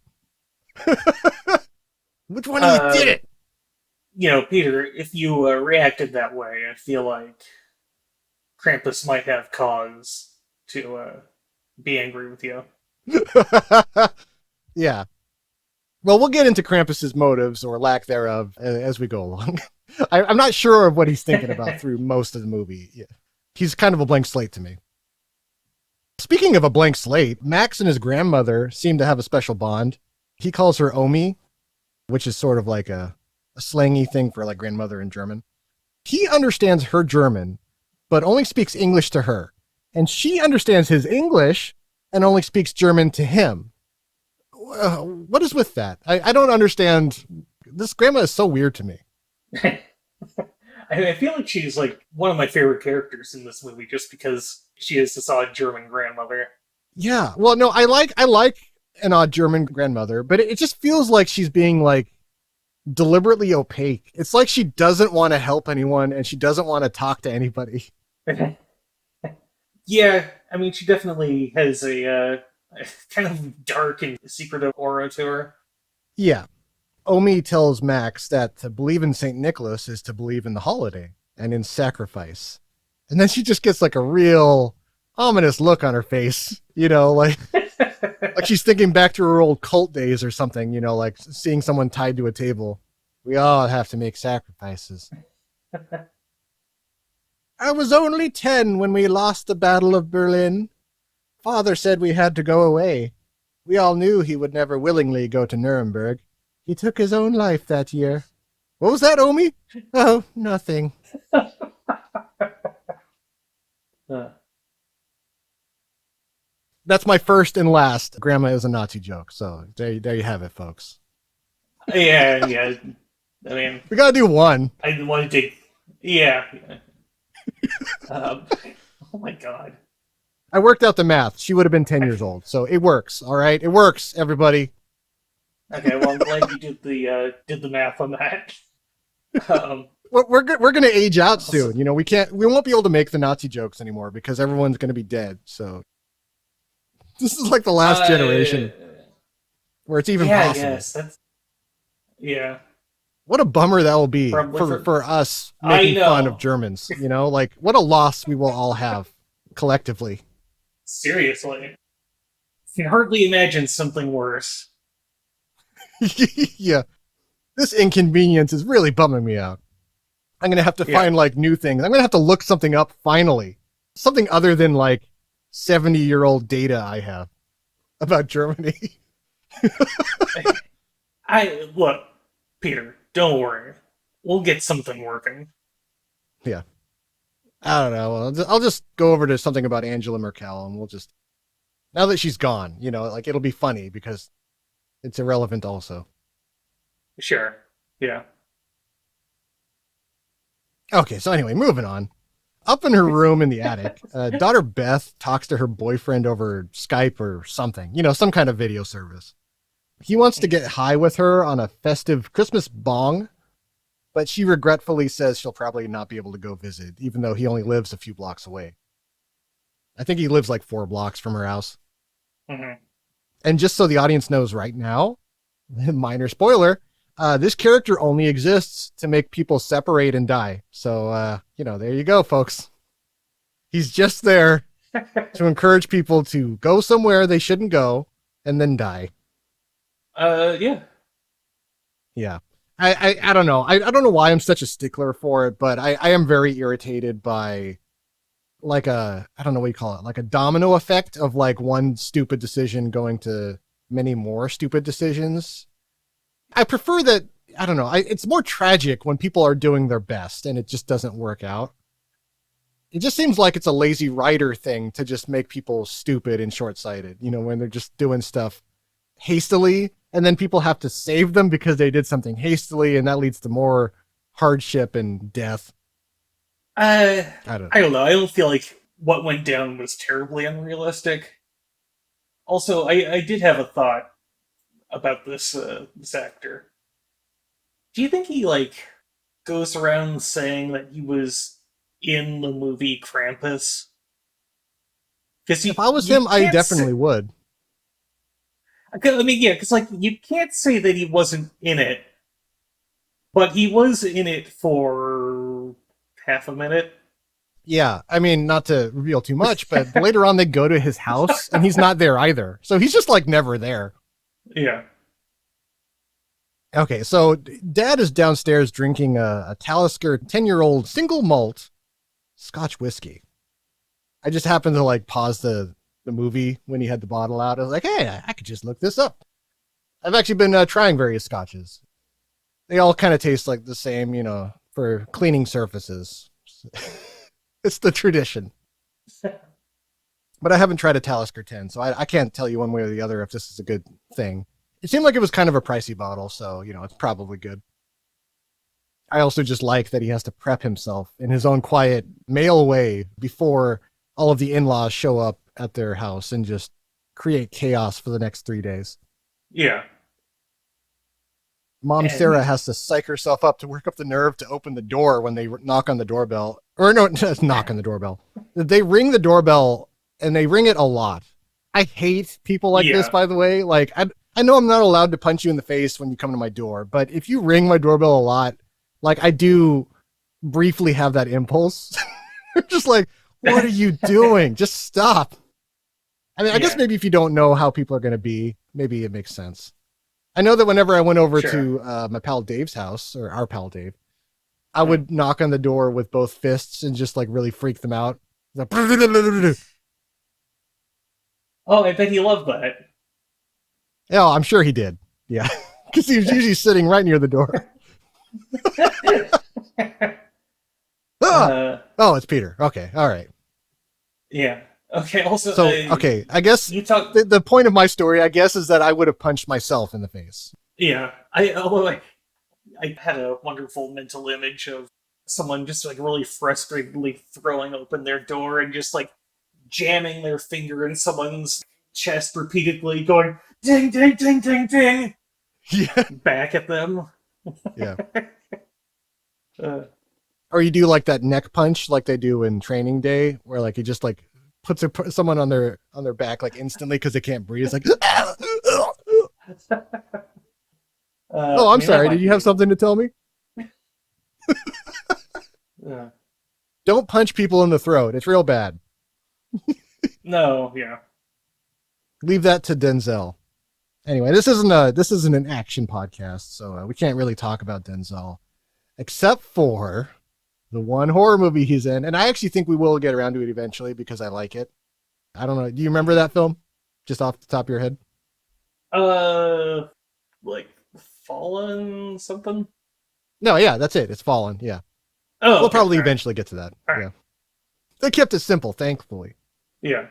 Which one of you did it? Peter, if you reacted that way, I feel like Krampus might have cause to be angry with you. Yeah. Well, we'll get into Krampus's motives or lack thereof as we go along. I'm not sure of what he's thinking about through most of the movie. Yeah. He's kind of a blank slate to me. Speaking of a blank slate, Max and his grandmother seem to have a special bond. He calls her Omi, which is sort of like a slangy thing for like grandmother in German. He understands her German, but only speaks English to her. And she understands his English and only speaks German to him. What is with that? I don't understand. This grandma is so weird to me. I feel like she's like one of my favorite characters in this movie just because she is this odd German grandmother. Yeah. Well, no, I like an odd German grandmother, but it just feels like she's being like deliberately opaque. It's like she doesn't want to help anyone and she doesn't want to talk to anybody. Yeah, she definitely has a kind of dark and secretive aura to her. Yeah. Omi tells Max that to believe in St. Nicholas is to believe in the holiday and in sacrifice. And then she just gets like a real ominous look on her face, like she's thinking back to her old cult days or something, like seeing someone tied to a table. We all have to make sacrifices. I was only 10 when we lost the Battle of Berlin. Father said we had to go away. We all knew he would never willingly go to Nuremberg. He took his own life that year. What was that, Omi? Oh, nothing. That's my first and last Grandma is a Nazi joke. So there you have it, folks. Yeah. We gotta do one. I didn't want to take... Yeah. Oh my god. I worked out the math. She would have been 10 years old. So it works. All right. It works, everybody. Okay, well, I'm glad you did the math on that. We're going to age out soon. We won't be able to make the Nazi jokes anymore because everyone's going to be dead. So this is like the last generation where it's even possible. Yes, yeah. What a bummer that will be for us making fun of Germans. Like what a loss we will all have collectively. Seriously. I can hardly imagine something worse. Yeah. This inconvenience is really bumming me out. I'm going to have to find like new things. I'm going to have to look something up finally. Something other than like 70-year-old data I have about Germany. Look, Peter, don't worry. We'll get something working. Yeah. I don't know. I'll just go over to something about Angela Merkel and we'll just, now that she's gone, like it'll be funny because it's irrelevant also. Sure. Yeah. Okay. So anyway, moving on. Up in her room in the attic, daughter Beth talks to her boyfriend over Skype or something, some kind of video service. He wants to get high with her on a festive Christmas bong, but she regretfully says she'll probably not be able to go visit, even though he only lives a few blocks away. I think he lives like 4 blocks from her house. Mm-hmm. And just so the audience knows right now, minor spoiler, this character only exists to make people separate and die. So, there you go, folks. He's just there to encourage people to go somewhere they shouldn't go and then die. Yeah. Yeah. I don't know. I don't know why I'm such a stickler for it, but I am very irritated by like I don't know what you call it, like a domino effect of like one stupid decision going to many more stupid decisions. I prefer that, I don't know, it's more tragic when people are doing their best and it just doesn't work out. It just seems like it's a lazy writer thing to just make people stupid and short-sighted, when they're just doing stuff hastily and then people have to save them because they did something hastily and that leads to more hardship and death. I don't know. I don't feel like what went down was terribly unrealistic. Also, I did have a thought about this actor. Do you think he goes around saying that he was in the movie Krampus? Because if I was him, I definitely would. I mean, yeah, because you can't say that he wasn't in it, but he was in it for half a minute. Yeah, I mean, not to reveal too much, but later on they go to his house and he's not there either. So he's just never there. Yeah. Okay, so Dad is downstairs drinking a Talisker 10-year-old single malt Scotch whiskey. I just happened to pause the movie when he had the bottle out. I was like, hey, I could just look this up. I've actually been trying various scotches. They all kind of taste like the same, for cleaning surfaces. It's the tradition. But I haven't tried a Talisker 10, so I can't tell you one way or the other if this is a good thing. It seemed like it was kind of a pricey bottle, so, it's probably good. I also just like that he has to prep himself in his own quiet male way before all of the in-laws show up at their house and just create chaos for the next 3 days. Yeah. Mom Sarah has to psych herself up to work up the nerve to open the door when they knock on the doorbell. Or no, knock on the doorbell. They ring the doorbell, and they ring it a lot. I hate people like this, by the way. I know I'm not allowed to punch you in the face when you come to my door, but if you ring my doorbell a lot, I do briefly have that impulse. Just what are you doing? Just stop. I mean, I guess maybe if you don't know how people are going to be, maybe it makes sense. I know that whenever I went over to my pal Dave's house, or our pal Dave, I would knock on the door with both fists and just really freak them out. Oh, I bet he loved that. Oh, I'm sure he did. Yeah. Because he was usually sitting right near the door. Oh, it's Peter. Okay. All right. Yeah. Okay. Also, so, okay. I guess the point of my story, I guess, is that I would have punched myself in the face. Yeah. Although I had a wonderful mental image of someone just really frustratedly throwing open their door and just jamming their finger in someone's chest repeatedly, going ding, ding, ding, ding, ding. Yeah. Back at them. Yeah. Or you do that neck punch like they do in Training Day, where he just puts someone on their back instantly because they can't breathe. It's oh, I'm sorry. Did you have something to tell me? Don't punch people in the throat. It's real bad. No, yeah. Leave that to Denzel. Anyway, this isn't an action podcast, so we can't really talk about Denzel, except for the one horror movie he's in, and I actually think we will get around to it eventually because I like it. I don't know. Do you remember that film? Just off the top of your head? Fallen something? No, yeah, that's it. It's Fallen. Yeah. Oh, we'll probably eventually get to that. All yeah. right. They kept it simple, thankfully. Yeah.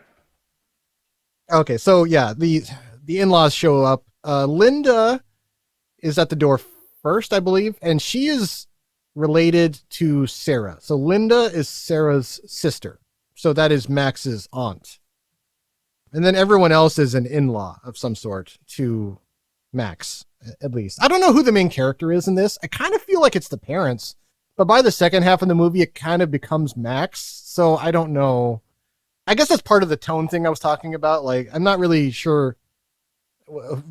Okay, so yeah, the in-laws show up. Linda is at the door first, I believe, and she is related to Sarah. So Linda is Sarah's sister. So that is Max's aunt. And then everyone else is an in-law of some sort to Max, at least. I don't know who the main character is in this. I kind of feel like it's the parents, but by the second half of the movie, it kind of becomes Max. So I don't know. I guess that's part of the tone thing I was talking about. I'm not really sure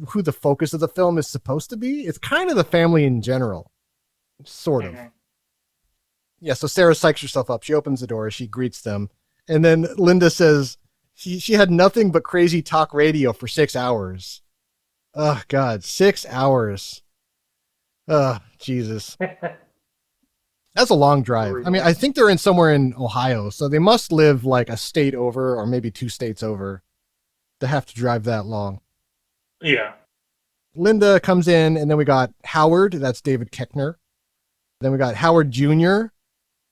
who the focus of the film is supposed to be. It's kind of the family in general, sort of. Yeah, so Sarah psychs herself up. She opens the door. She greets them. And then Linda says she had nothing but crazy talk radio for 6 hours. Oh, God, 6 hours. Oh, Jesus. That's a long drive. I mean, I think they're in somewhere in Ohio, so they must live like a state over or maybe 2 states over to have to drive that long. Yeah. Linda comes in, and then we got Howard. That's David Koechner. Then we got Howard Jr.,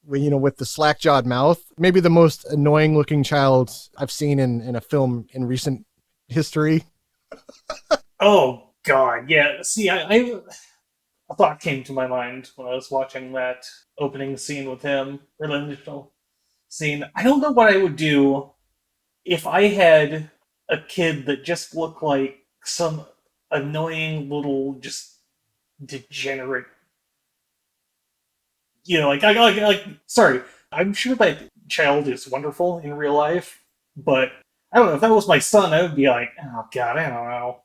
with the slack-jawed mouth. Maybe the most annoying-looking child I've seen in a film in recent history. Oh, God, yeah. See, a thought came to my mind when I was watching that opening scene with him, or the initial scene. I don't know what I would do if I had a kid that just looked like some annoying little, just degenerate. Sorry, I'm sure that child is wonderful in real life, but I don't know, if that was my son, I would be like, oh, God, I don't know.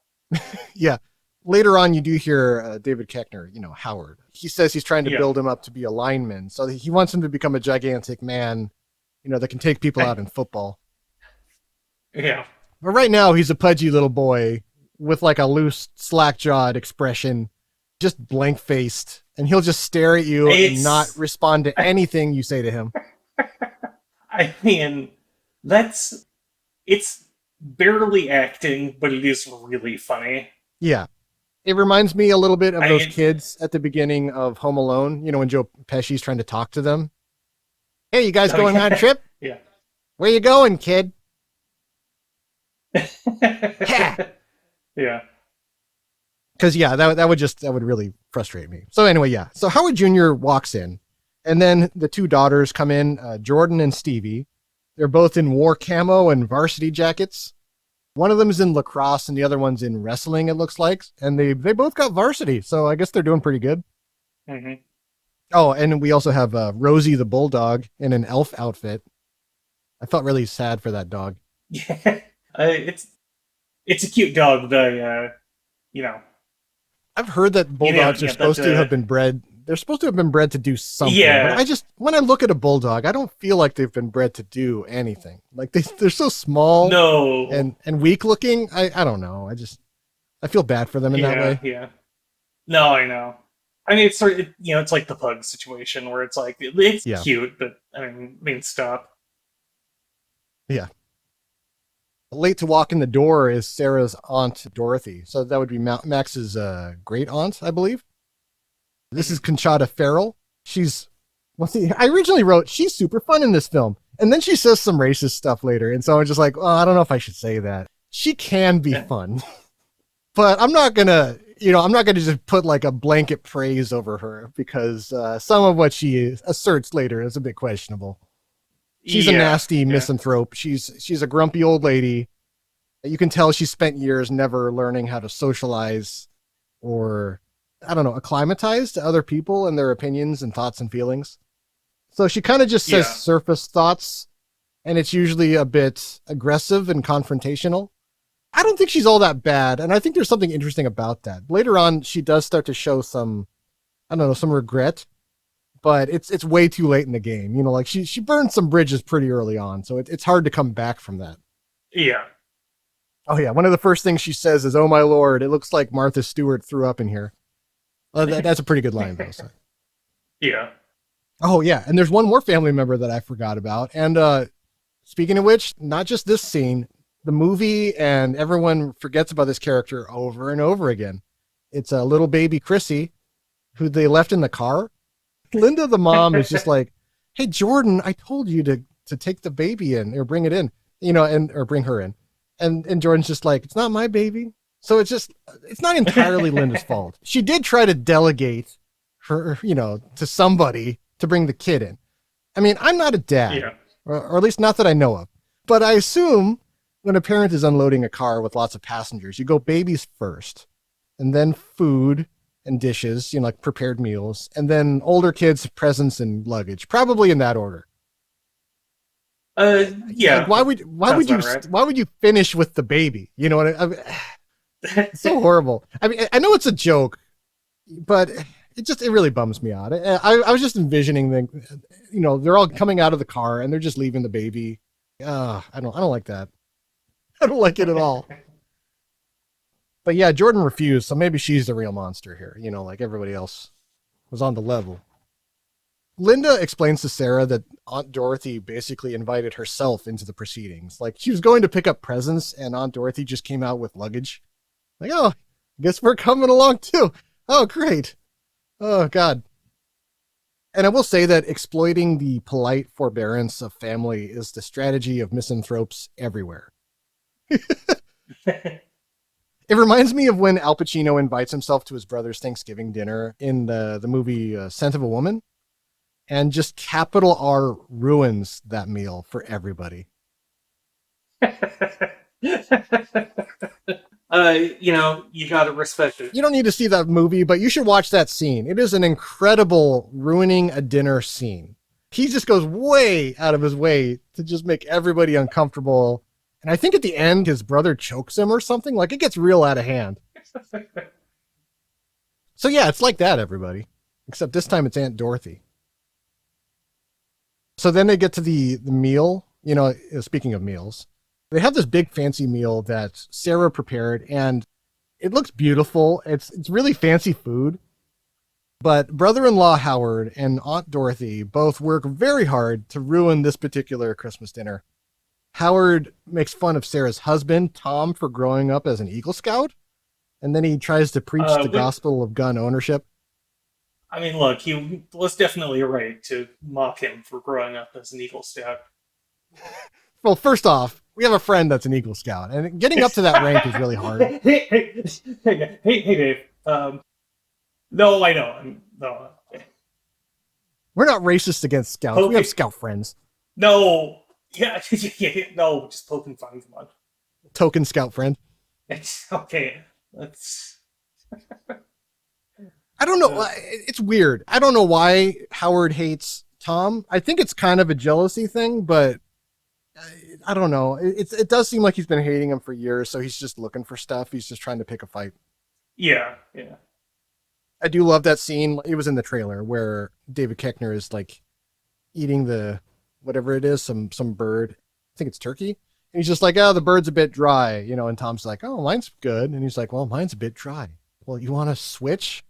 Yeah. Later on, you do hear David Koechner, Howard. He says he's trying to build him up to be a lineman. So he wants him to become a gigantic man, that can take people out in football. Yeah. But right now, he's a pudgy little boy with like a loose, slack-jawed expression, just blank-faced. And he'll just stare at you and not respond to anything you say to him. I mean, it's barely acting, but it is really funny. Yeah. It reminds me a little bit of those kids at the beginning of Home Alone, when Joe Pesci's trying to talk to them. Hey, you guys going on a trip? Yeah. Where you going, kid? Yeah. Because, that would really frustrate me. So anyway, yeah. So Howard Jr. walks in, and then the 2 daughters come in, Jordan and Stevie. They're both in war camo and varsity jackets. One of them is in lacrosse, and the other one's in wrestling, it looks like. And they both got varsity, so I guess they're doing pretty good. Mm-hmm. Oh, and we also have Rosie the bulldog in an elf outfit. I felt really sad for that dog. Yeah, it's a cute dog, but I've heard that bulldogs are supposed to have been bred. They're supposed to have been bred to do something. Yeah. But when I look at a bulldog, I don't feel like they've been bred to do anything. Like they're so small. No. And weak looking. I don't know. I feel bad for them in that way. Yeah. No, I know. I mean, it's sort of, it's like the pug situation where it's like, it's cute, but I mean, stop. Yeah. Late to walk in the door is Sarah's aunt, Dorothy. So that would be Max's great aunt, I believe. This is Conchata Farrell. I originally wrote, she's super fun in this film. And then she says some racist stuff later. And so I'm just like, I don't know if I should say that. She can be fun. But I'm not going to just put like a blanket praise over her because some of what she asserts later is a bit questionable. She's a nasty misanthrope. She's a grumpy old lady. You can tell she spent years never learning how to socialize or, I don't know, acclimatize to other people and their opinions and thoughts and feelings. So she kind of just says surface thoughts, and it's usually a bit aggressive and confrontational. I don't think she's all that bad, and I think there's something interesting about that. Later on, she does start to show some regret. But it's way too late in the game. Like she burned some bridges pretty early on, so it's hard to come back from that. Yeah. Oh, yeah. One of the first things she says is, "Oh, my Lord, it looks like Martha Stewart threw up in here." That's a pretty good line, though. So. Yeah. Oh, yeah. And there's one more family member that I forgot about. And speaking of which, not just this scene, the movie and everyone forgets about this character over and over again. It's a little baby Chrissy who they left in the car. Linda, the mom, is just like, "Hey, Jordan, I told you to take the baby in or bring it in, or bring her in." And Jordan's just like, "It's not my baby." So it's not entirely Linda's fault. She did try to delegate her, to somebody to bring the kid in. I mean, I'm not a dad, or at least not that I know of. But I assume when a parent is unloading a car with lots of passengers, you go babies first, and then food and dishes, like prepared meals, and then older kids, presents, and luggage, probably in that order. Yeah. Like why would you finish with the baby? It's so horrible. I mean, I know it's a joke, but it really bums me out. I was just envisioning they're all coming out of the car and they're just leaving the baby. I don't like that. I don't like it at all. But yeah, Jordan refused, so maybe she's the real monster here. Like everybody else was on the level. Linda explains to Sarah that Aunt Dorothy basically invited herself into the proceedings. Like she was going to pick up presents and Aunt Dorothy just came out with luggage. Like, oh, I guess we're coming along too. Oh, great. Oh, God. And I will say that exploiting the polite forbearance of family is the strategy of misanthropes everywhere. It reminds me of when Al Pacino invites himself to his brother's Thanksgiving dinner in the movie Scent of a Woman, and just capital R ruins that meal for everybody. You gotta respect it. You don't need to see that movie, but you should watch that scene. It is an incredible ruining a dinner scene. He just goes way out of his way to just make everybody uncomfortable. And I think at the end, his brother chokes him or something. Like, it gets real out of hand. So yeah, it's like that, everybody. Except this time it's Aunt Dorothy. So then they get to the meal. Speaking of meals, they have this big fancy meal that Sarah prepared, and it looks beautiful. It's really fancy food. But brother-in-law Howard and Aunt Dorothy both work very hard to ruin this particular Christmas dinner. Howard makes fun of Sarah's husband, Tom, for growing up as an Eagle Scout, and then he tries to preach the gospel of gun ownership. I mean, look, he was definitely right to mock him for growing up as an Eagle Scout. Well, first off, we have a friend that's an Eagle Scout, and getting up to that rank is really hard. Hey, Dave. No, I know. No. We're not racist against Scouts. We have Scout friends. No. Yeah, no, just poking fun. Come on. Token Scout friend. It's okay. Let's... I don't know. It's weird. I don't know why Howard hates Tom. I think it's kind of a jealousy thing, but I don't know. It does seem like he's been hating him for years, so he's just looking for stuff. He's just trying to pick a fight. Yeah. I do love that scene. It was in the trailer where David Koechner is like eating the whatever it is, some bird. I think it's turkey. And he's just like, oh, the bird's a bit dry, and Tom's like, oh, mine's good. And he's like, well, mine's a bit dry. Well, you want to switch?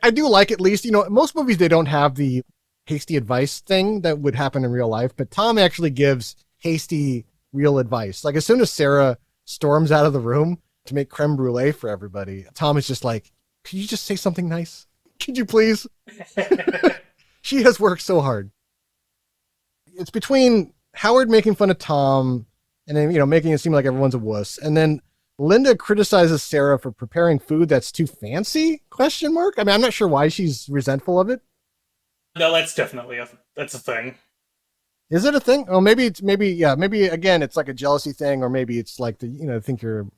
I do like, at least, most movies, they don't have the hasty advice thing that would happen in real life, but Tom actually gives hasty real advice. Like as soon as Sarah storms out of the room to make creme brulee for everybody, Tom is just like, could you just say something nice? Could you please? She has worked so hard. It's between Howard making fun of Tom and then, making it seem like everyone's a wuss. And then Linda criticizes Sarah for preparing food that's too fancy? ? I mean, I'm not sure why she's resentful of it. No, that's definitely that's a thing. Is it a thing? Oh, maybe again, it's like a jealousy thing, or maybe it's like think you're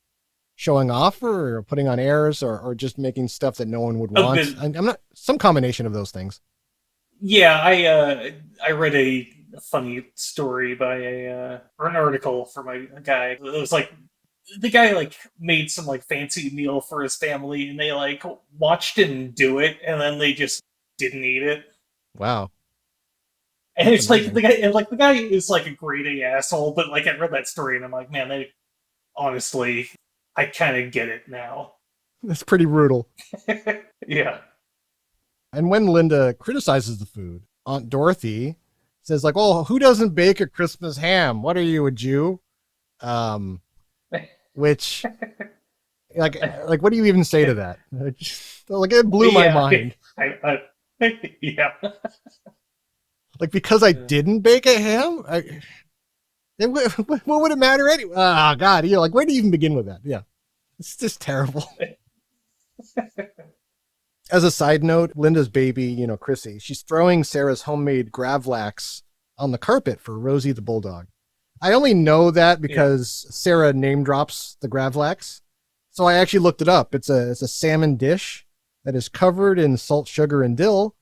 showing off or putting on airs or just making stuff that no one would want. I'm not, some combination of those things. Yeah, I read a funny story by or an article from a guy. It was like, the guy made some fancy meal for his family, and they watched him do it, and then they just didn't eat it. Wow. And it's amazing. The guy is a grade A asshole, but I read that story and I'm like, man, honestly, I kind of get it now. That's pretty brutal. Yeah. And when Linda criticizes the food, Aunt Dorothy says well, who doesn't bake a Christmas ham? What are you, a Jew? Which, what do you even say to that? It blew my mind. Yeah. Because I didn't bake a ham? What would it matter anyway? Oh, God. Where do you even begin with that? Yeah. It's just terrible. As a side note, Linda's baby, Chrissy, she's throwing Sarah's homemade Gravlax on the carpet for Rosie the Bulldog. I only know that because Sarah name drops the Gravlax. So I actually looked it up. It's a salmon dish that is covered in salt, sugar, and dill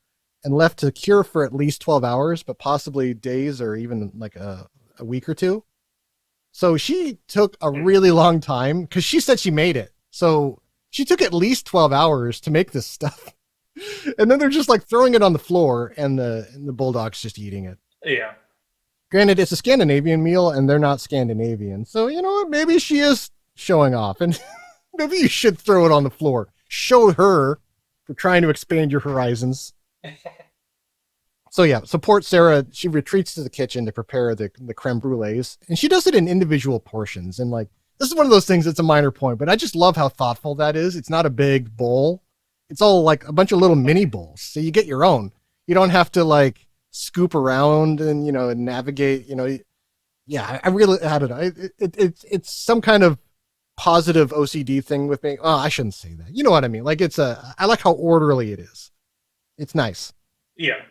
and left to cure for at least 12 hours, but possibly days or even a week or two. So she took a really long time because she said she made it. So she took at least 12 hours to make this stuff. And then they're just like throwing it on the floor and the bulldog's just eating it. Yeah. Granted, it's a Scandinavian meal and they're not Scandinavian. So, you know what? Maybe she is showing off and maybe you should throw it on the floor. Show her for trying to expand your horizons. So yeah, support Sarah. She retreats to the kitchen to prepare the creme brulees, and she does it in individual portions. And like, this is one of those things that's a minor point, but I just love how thoughtful that is. It's not a big bowl. It's all like a bunch of little mini bowls. So you get your own. You don't have to like scoop around and, and navigate, Yeah, I really, I don't know. It's some kind of positive OCD thing with me. Oh, I shouldn't say that. You know what I mean? Like I like how orderly it is. It's nice. Yeah.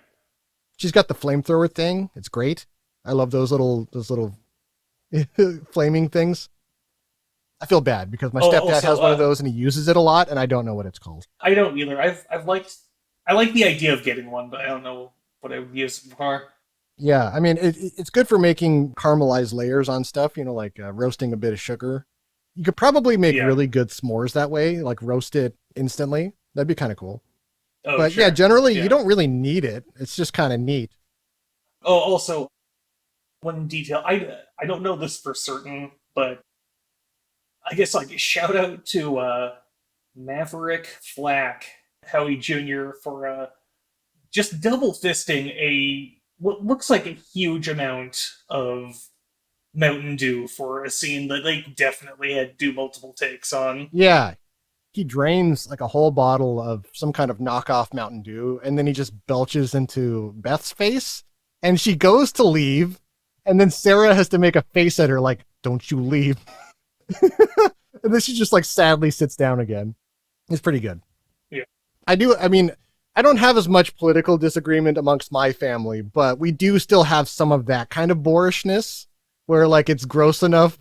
She's got the flamethrower thing. It's great. I love those little flaming things. I feel bad because my stepdad has one of those and he uses it a lot and I don't know what it's called. I don't either. I like the idea of getting one, but I don't know what I would use it for. Yeah, I mean, it's good for making caramelized layers on stuff, like roasting a bit of sugar. You could probably make really good s'mores that way, like roast it instantly. That'd be kind of cool. Oh, but sure. yeah, generally you don't really need it. It's just kind of neat. Oh, also, one detail. I don't know this for certain, but I guess like a shout out to Maverick Flack, Howie Jr. for just double fisting what looks like a huge amount of Mountain Dew for a scene that they definitely had to do multiple takes on. Yeah. He drains like a whole bottle of some kind of knockoff Mountain Dew, and then he just belches into Beth's face, and she goes to leave, and then Sarah has to make a face at her like, don't you leave. And then she just like sadly sits down again. It's pretty good. Yeah. I don't have as much political disagreement amongst my family, but we do still have some of that kind of boorishness where like it's gross enough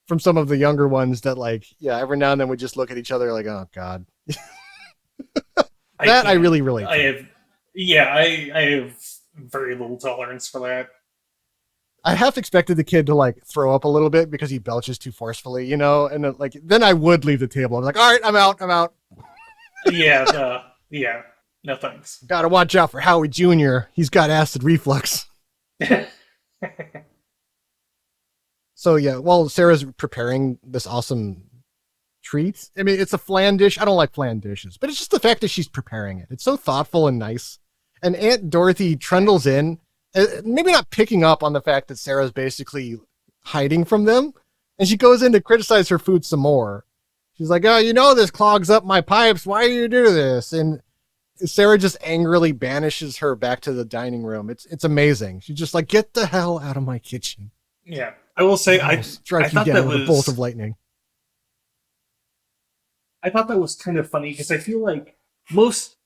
from some of the younger ones that like, yeah, every now and then we just look at each other like, oh God. I really relate to. I have very little tolerance for that. I half expected the kid to like throw up a little bit because he belches too forcefully, and then I would leave the table. I was like, all right, I'm out. Yeah, no thanks. Gotta watch out for Howie Jr. He's got acid reflux. So yeah, while Sarah's preparing this awesome treat, I mean, it's a flan dish. I don't like flan dishes, but it's just the fact that she's preparing it. It's so thoughtful and nice. And Aunt Dorothy trundles in, maybe not picking up on the fact that Sarah's basically hiding from them. And she goes in to criticize her food some more. She's like, oh, this clogs up my pipes. Why do you do this? And Sarah just angrily banishes her back to the dining room. It's amazing. She's just like, get the hell out of my kitchen. Yeah. I will say, I strike thought you down that with was a bolt of lightning. I thought that was kind of funny because I feel like most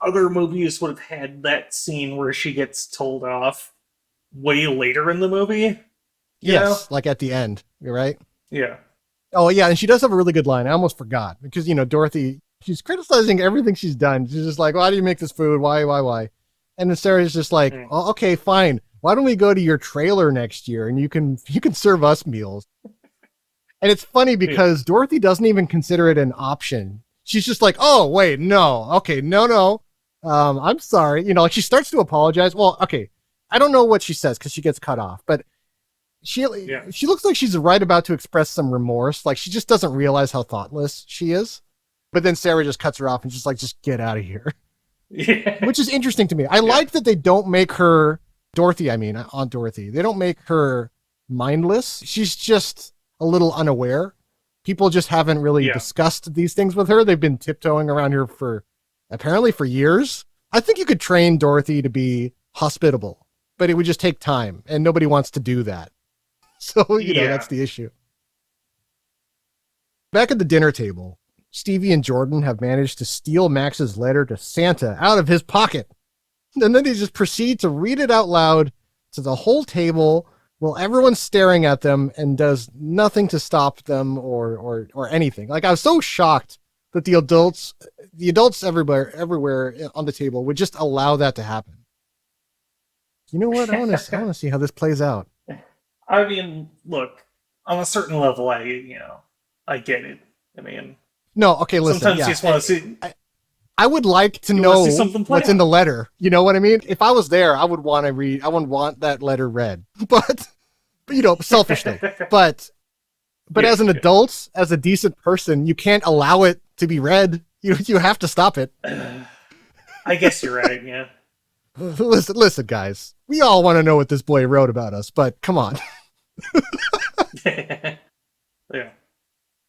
other movies would have had that scene where she gets told off way later in the movie. Yes, like at the end. You're right. Yeah. Oh yeah, and she does have a really good line. I almost forgot because Dorothy, she's criticizing everything she's done. She's just like, why do you make this food? Why? And then Sarah's just like, oh, okay, fine. Why don't we go to your trailer next year and you can serve us meals? And it's funny because Dorothy doesn't even consider it an option. She's just like, oh, wait, no. Okay, no. I'm sorry. Like she starts to apologize. Well, okay. I don't know what she says because she gets cut off, but she looks like she's right about to express some remorse. Like she just doesn't realize how thoughtless she is. But then Sarah just cuts her off and just like, just get out of here. Yeah. Which is interesting to me. I like that they don't make her Aunt Dorothy. They don't make her mindless. She's just a little unaware. People just haven't really discussed these things with her. They've been tiptoeing around here for years. I think you could train Dorothy to be hospitable, but it would just take time and nobody wants to do that. So, that's the issue. Back at the dinner table, Stevie and Jordan have managed to steal Max's letter to Santa out of his pocket. And then they just proceed to read it out loud to the whole table while everyone's staring at them and does nothing to stop them or anything. Like I was so shocked that the adults everywhere on the table would just allow that to happen. You know what? I want to see how this plays out. I mean, look, on a certain level, I get it. I mean, No, okay, listen. Sometimes yeah, you just want to see. I would like to You know wanna see something play what's in out. the letter. You know what I mean? If I was there, I would want to read. I would want that letter read. But you know, selfishly. But Yeah, as an yeah. adult, as a decent person, you can't allow it to be read. You have to stop it. I guess you're right. Yeah. Listen, guys. We all want to know what this boy wrote about us, but come on. Yeah.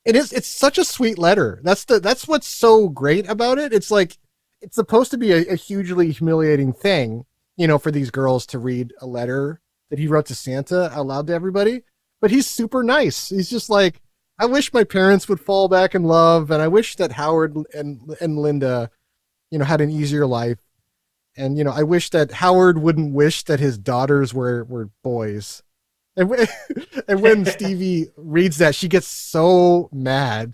It's such a sweet letter. That's what's so great about it. It's like it's supposed to be a hugely humiliating thing, you know, for these girls to read a letter that he wrote to Santa out loud to everybody. But he's super nice. He's just like, I wish my parents would fall back in love, and I wish that Howard and Linda, you know, had an easier life. And you know, I wish that Howard wouldn't wish that his daughters were boys. And when Stevie reads that, she gets so mad.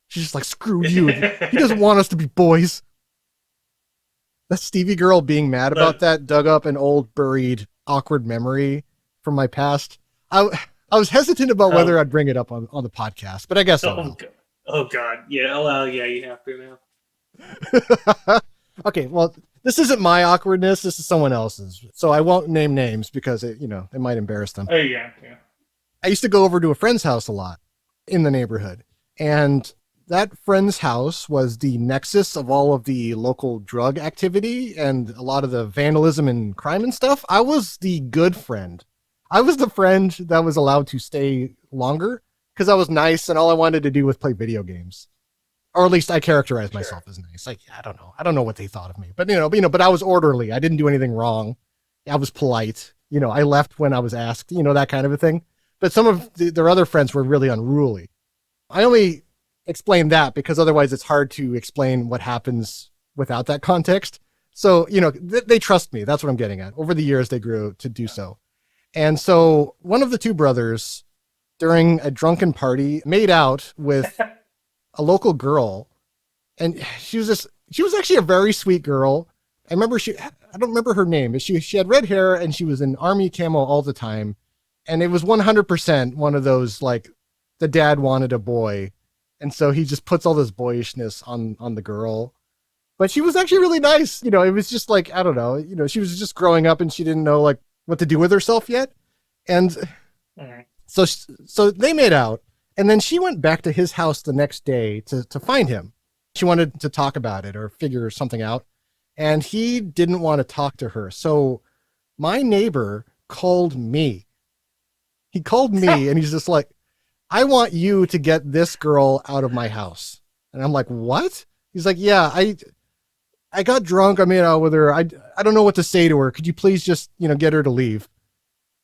She's just like, screw you. He doesn't want us to be boys. That Stevie girl being mad about that dug up an old, buried, awkward memory from my past. I was hesitant about whether I'd bring it up on the podcast, but I guess I will. Oh, God. Yeah, well, yeah, you have to now. Okay, well, this isn't my awkwardness. This is someone else's. So I won't name names because it might embarrass them. Oh, yeah. I used to go over to a friend's house a lot in the neighborhood. And that friend's house was the nexus of all of the local drug activity and a lot of the vandalism and crime and stuff. I was the good friend. I was the friend that was allowed to stay longer because I was nice and all I wanted to do was play video games. Or at least I characterized myself as nice. Like, I don't know. I don't know what they thought of me. But but I was orderly. I didn't do anything wrong. I was polite. I left when I was asked, that kind of a thing. But some of their other friends were really unruly. I only explain that because otherwise it's hard to explain what happens without that context. So, they trust me. That's what I'm getting at. Over the years, they grew to do so. And so one of the two brothers during a drunken party made out with a local girl. And she was actually a very sweet girl. I don't remember her name, but she had red hair and she was in army camo all the time. And it was 100% one of those, like, the dad wanted a boy. And so he just puts all this boyishness on the girl. But she was actually really nice. It was just like, I don't know, she was just growing up and she didn't know like what to do with herself yet. And so they made out. And then she went back to his house the next day to find him. She wanted to talk about it or figure something out. And he didn't want to talk to her. So my neighbor called me. He called me and he's just like, I want you to get this girl out of my house. And I'm like, what? He's like, yeah, I got drunk. I made out with her. I don't know what to say to her. Could you please just, get her to leave?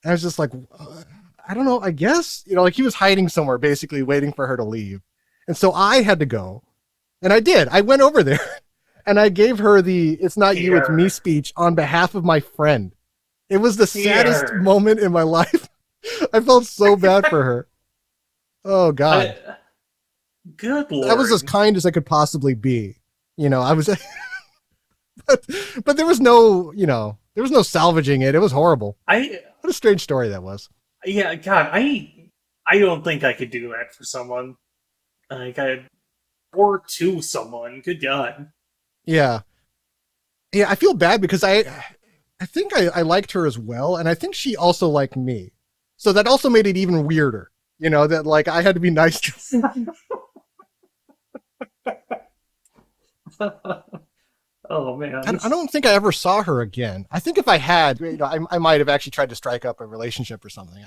And I was just like, I don't know, I guess, like he was hiding somewhere, basically waiting for her to leave. And so I had to go. And I did. I went over there and I gave her the "it's not you, it's me" speech on behalf of my friend. It was the saddest moment in my life. I felt so bad for her. Oh, God. Good Lord. I was as kind as I could possibly be. I was, but there was no, there was no salvaging it. It was horrible. What a strange story that was. Yeah, God, I don't think I could do that for someone. Or to someone. Good God. Yeah. Yeah, I feel bad because I think I liked her as well, and I think she also liked me. So that also made it even weirder. That like I had to be nice to Oh, man. I don't think I ever saw her again. I think if I had, I might have actually tried to strike up a relationship or something.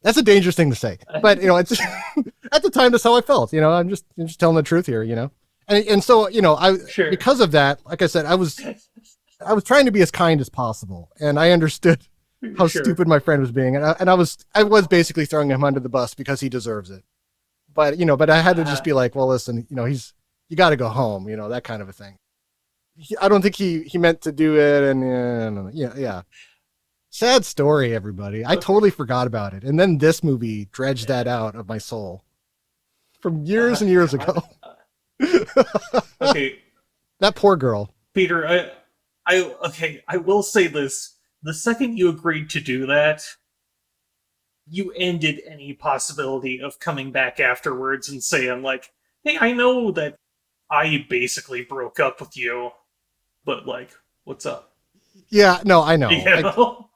That's a dangerous thing to say. But, it's at the time, that's how I felt. I'm just telling the truth here, And so, Sure. because of that, like I said, I was trying to be as kind as possible. And I understood how stupid my friend was being. And I was basically throwing him under the bus because he deserves it. But, but I had to just be like, well, listen, you got to go home, that kind of a thing. I don't think he meant to do it. And yeah. Sad story, everybody. I totally forgot about it. And then this movie dredged that out of my soul from years and years ago. Okay. That poor girl. Peter, I will say this. The second you agreed to do that, you ended any possibility of coming back afterwards and saying, like, Hey, I know that I basically broke up with you, but, like, what's up? Yeah, no, I know. You know?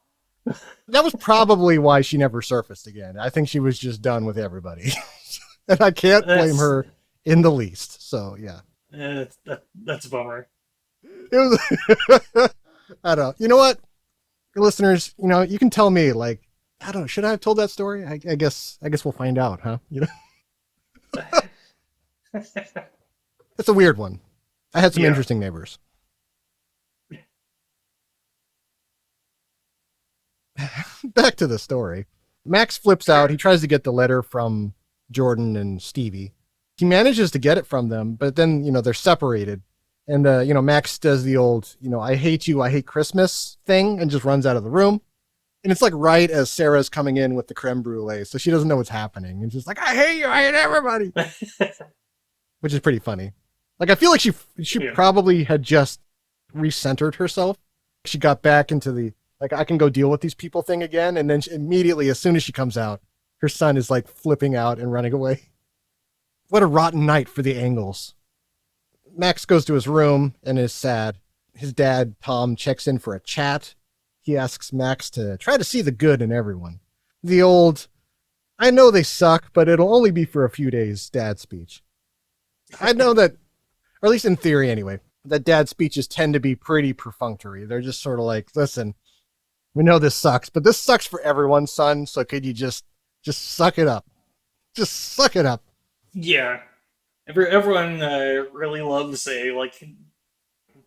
That was probably why she never surfaced again. I think she was just done with everybody. And I can't blame her in the least. So, yeah. That's a bummer. It was, I don't know. You know what? Listeners, you can tell me, like, I don't know, should I have told that story? I guess we'll find out, huh? It's a weird one. I had some interesting neighbors. Back to the story. Max flips out. He tries to get the letter from Jordan and Stevie. He manages to get it from them, but then, they're separated. And, Max does the old, I hate you, I hate Christmas thing and just runs out of the room. And it's like right as Sarah's coming in with the creme brulee. So she doesn't know what's happening. And she's like, I hate you, I hate everybody. Which is pretty funny. Like, I feel like she probably had just recentered herself. She got back into the, like, I can go deal with these people thing again. And then immediately, as soon as she comes out, her son is like flipping out and running away. What a rotten night for the Angles. Max goes to his room and is sad. His dad, Tom, checks in for a chat. He asks Max to try to see the good in everyone. The old, I know they suck, but it'll only be for a few days dad speech. I know that, or at least in theory anyway, that dad speeches tend to be pretty perfunctory. They're just sort of like, listen, we know this sucks, but this sucks for everyone, son. So could you just suck it up? Just suck it up. Yeah. Everyone really loves a, like,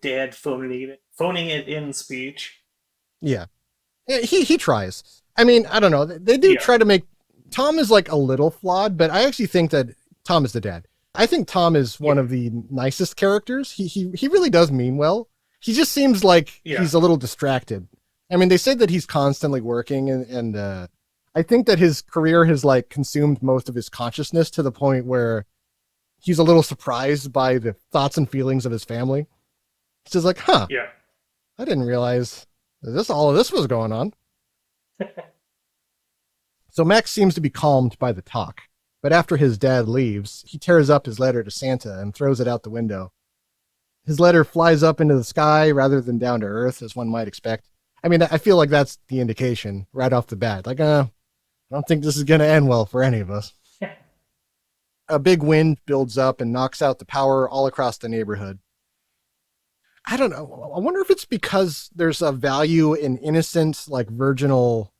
dad phoning it in speech. Yeah. He tries. I mean, I don't know. They do try to make... Tom is, like, a little flawed, but I actually think that Tom is the dad. I think Tom is one of the nicest characters. He really does mean well. He just seems like he's a little distracted. I mean, they say that he's constantly working, and I think that his career has, like, consumed most of his consciousness to the point where he's a little surprised by the thoughts and feelings of his family. He's just like, I didn't realize all of this was going on. So Max seems to be calmed by the talk, but after his dad leaves, he tears up his letter to Santa and throws it out the window. His letter flies up into the sky rather than down to earth, as one might expect. I mean, I feel like that's the indication right off the bat. Like, I don't think this is going to end well for any of us. A big wind builds up and knocks out the power all across the neighborhood. I don't know. I wonder if it's because there's a value in innocent, like, virginal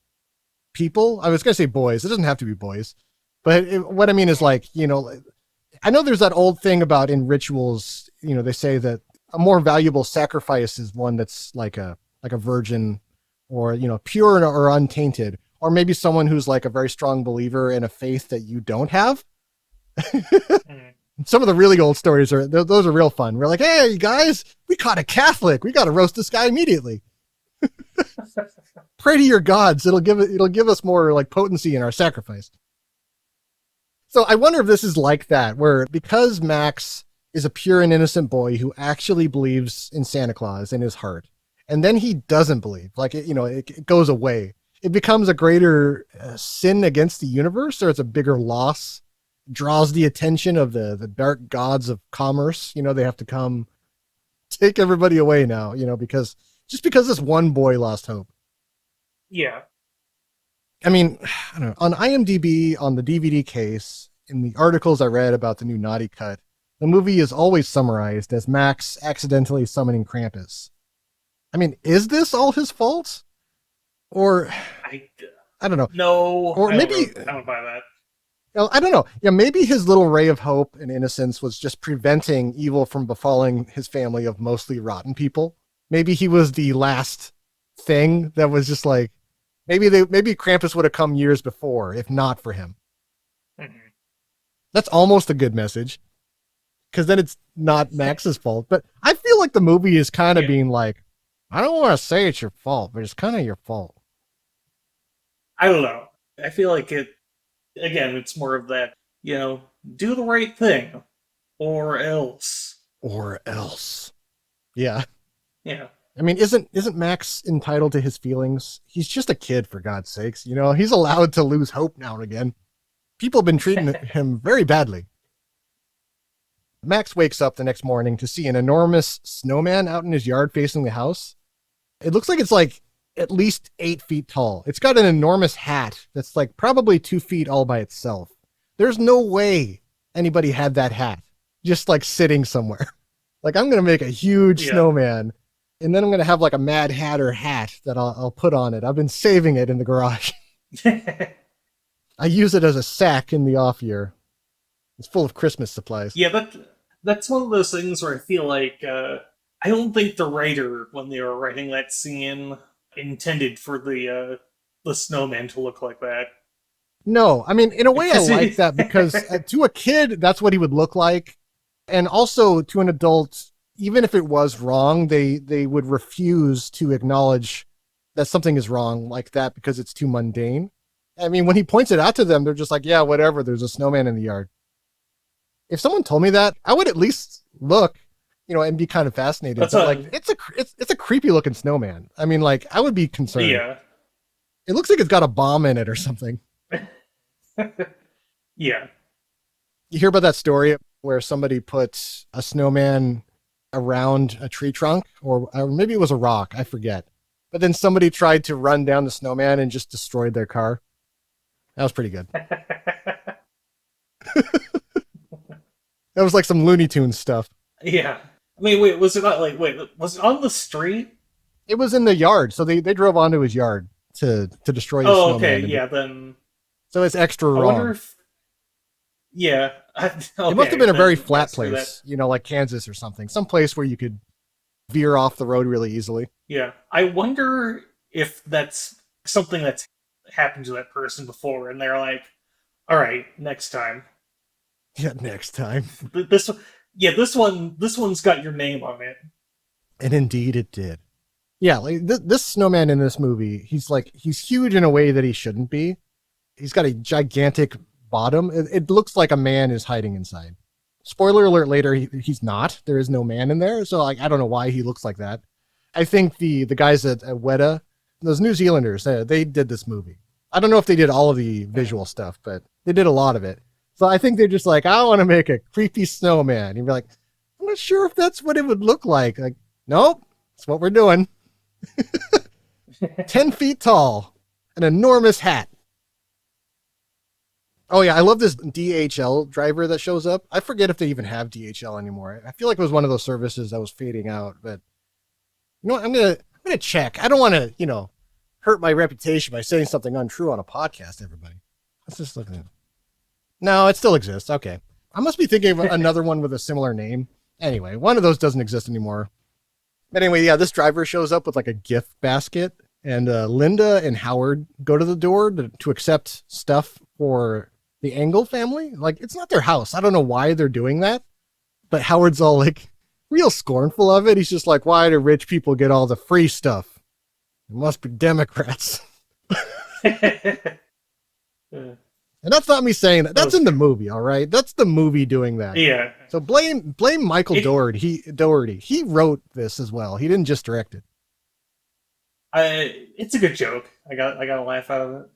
people. I was going to say boys. It doesn't have to be boys. But what I mean is, like, I know there's that old thing about in rituals, they say that a more valuable sacrifice is one that's like a virgin or, pure or untainted, or maybe someone who's like a very strong believer in a faith that you don't have. Some of the really old stories those are real fun. We're like, hey guys, we caught a Catholic. We got to roast this guy immediately. Pray to your gods. It'll give us more, like, potency in our sacrifice. So I wonder if this is like that, where because Max is a pure and innocent boy who actually believes in Santa Claus in his heart, and then he doesn't believe, like, it goes away. It becomes a greater sin against the universe, or it's a bigger loss. Draws the attention of the dark gods of commerce. They have to come take everybody away now, because this one boy lost hope. Yeah. I mean, I don't know. On IMDb, on the DVD case, in the articles I read about the new Naughty Cut, the movie is always summarized as Max accidentally summoning Krampus. I mean, is this all his fault? Or, I don't know. No, or maybe I don't buy that. I don't know. Yeah, maybe his little ray of hope and innocence was just preventing evil from befalling his family of mostly rotten people. Maybe he was the last thing that was just like, maybe Krampus would have come years before, if not for him. Mm-hmm. That's almost a good message, because then it's not Max's fault. But I feel like the movie is kind of being like, I don't want to say it's your fault, but it's kind of your fault. I don't know. I feel like it's more of that, do the right thing, or else. Or else. Yeah. Yeah. I mean, isn't Max entitled to his feelings? He's just a kid, for God's sakes. He's allowed to lose hope now and again. People have been treating him very badly. Max wakes up the next morning to see an enormous snowman out in his yard facing the house. It looks like it's like at least 8 feet tall. It's got an enormous hat that's like probably 2 feet all by itself. There's no way anybody had that hat just like sitting somewhere. Like, I'm going to make a huge snowman, and then I'm going to have like a Mad Hatter hat that I'll put on it. I've been saving it in the garage. I use it as a sack in the off year. It's full of Christmas supplies. Yeah, that's one of those things where I feel like I don't think the writer, when they were writing that scene, intended for the snowman to look like that. No, I mean, in a way I like that because to a kid, that's what he would look like. And also to an adult, even if it was wrong, they would refuse to acknowledge that something is wrong like that because it's too mundane. I mean, when he points it out to them, they're just like, yeah, whatever, there's a snowman in the yard. If someone told me that, I would at least look, and be kind of fascinated. It's a creepy looking snowman. I mean, like, I would be concerned. Yeah. It looks like it's got a bomb in it or something. Yeah. You hear about that story where somebody put a snowman around a tree trunk, or maybe it was a rock, I forget. But then somebody tried to run down the snowman and just destroyed their car. That was pretty good. That was like some Looney Tunes stuff. Yeah. I mean, was it on the street? It was in the yard, so they drove onto his yard to destroy the snowman. Okay, yeah, then... So it's extra wrong. I wonder if... Yeah. It must have been a very flat place, like Kansas or something. Some place where you could veer off the road really easily. Yeah. I wonder if that's something that's happened to that person before, and they're like, all right, next time. Yeah, next time. This one's got your name on it. And indeed it did. Yeah, like this snowman in this movie, he's huge in a way that he shouldn't be. He's got a gigantic bottom. It looks like a man is hiding inside. Spoiler alert later, he's not. There is no man in there, so I don't know why he looks like that. I think the guys at Weta, those New Zealanders, they did this movie. I don't know if they did all of the visual stuff, but they did a lot of it. So I think they're just like, I want to make a creepy snowman. You'd be like, I'm not sure if that's what it would look like. Like, nope, that's what we're doing. 10 feet tall, an enormous hat. Oh yeah, I love this DHL driver that shows up. I forget if they even have DHL anymore. I feel like it was one of those services that was fading out, but you know what? I'm gonna check. I don't want to, hurt my reputation by saying something untrue on a podcast, everybody. Let's just look at it. No, it still exists. Okay. I must be thinking of another one with a similar name. Anyway, one of those doesn't exist anymore. But anyway, yeah, this driver shows up with like a gift basket, and Linda and Howard go to the door to accept stuff for the Engel family. Like, it's not their house. I don't know why they're doing that, but Howard's all like real scornful of it. He's just like, why do rich people get all the free stuff? It must be Democrats. And that's not me saying that. That's in the movie, all right? That's the movie doing that. Yeah. So blame Michael Dougherty. He wrote this as well. He didn't just direct it. It's a good joke. I got a laugh out of it.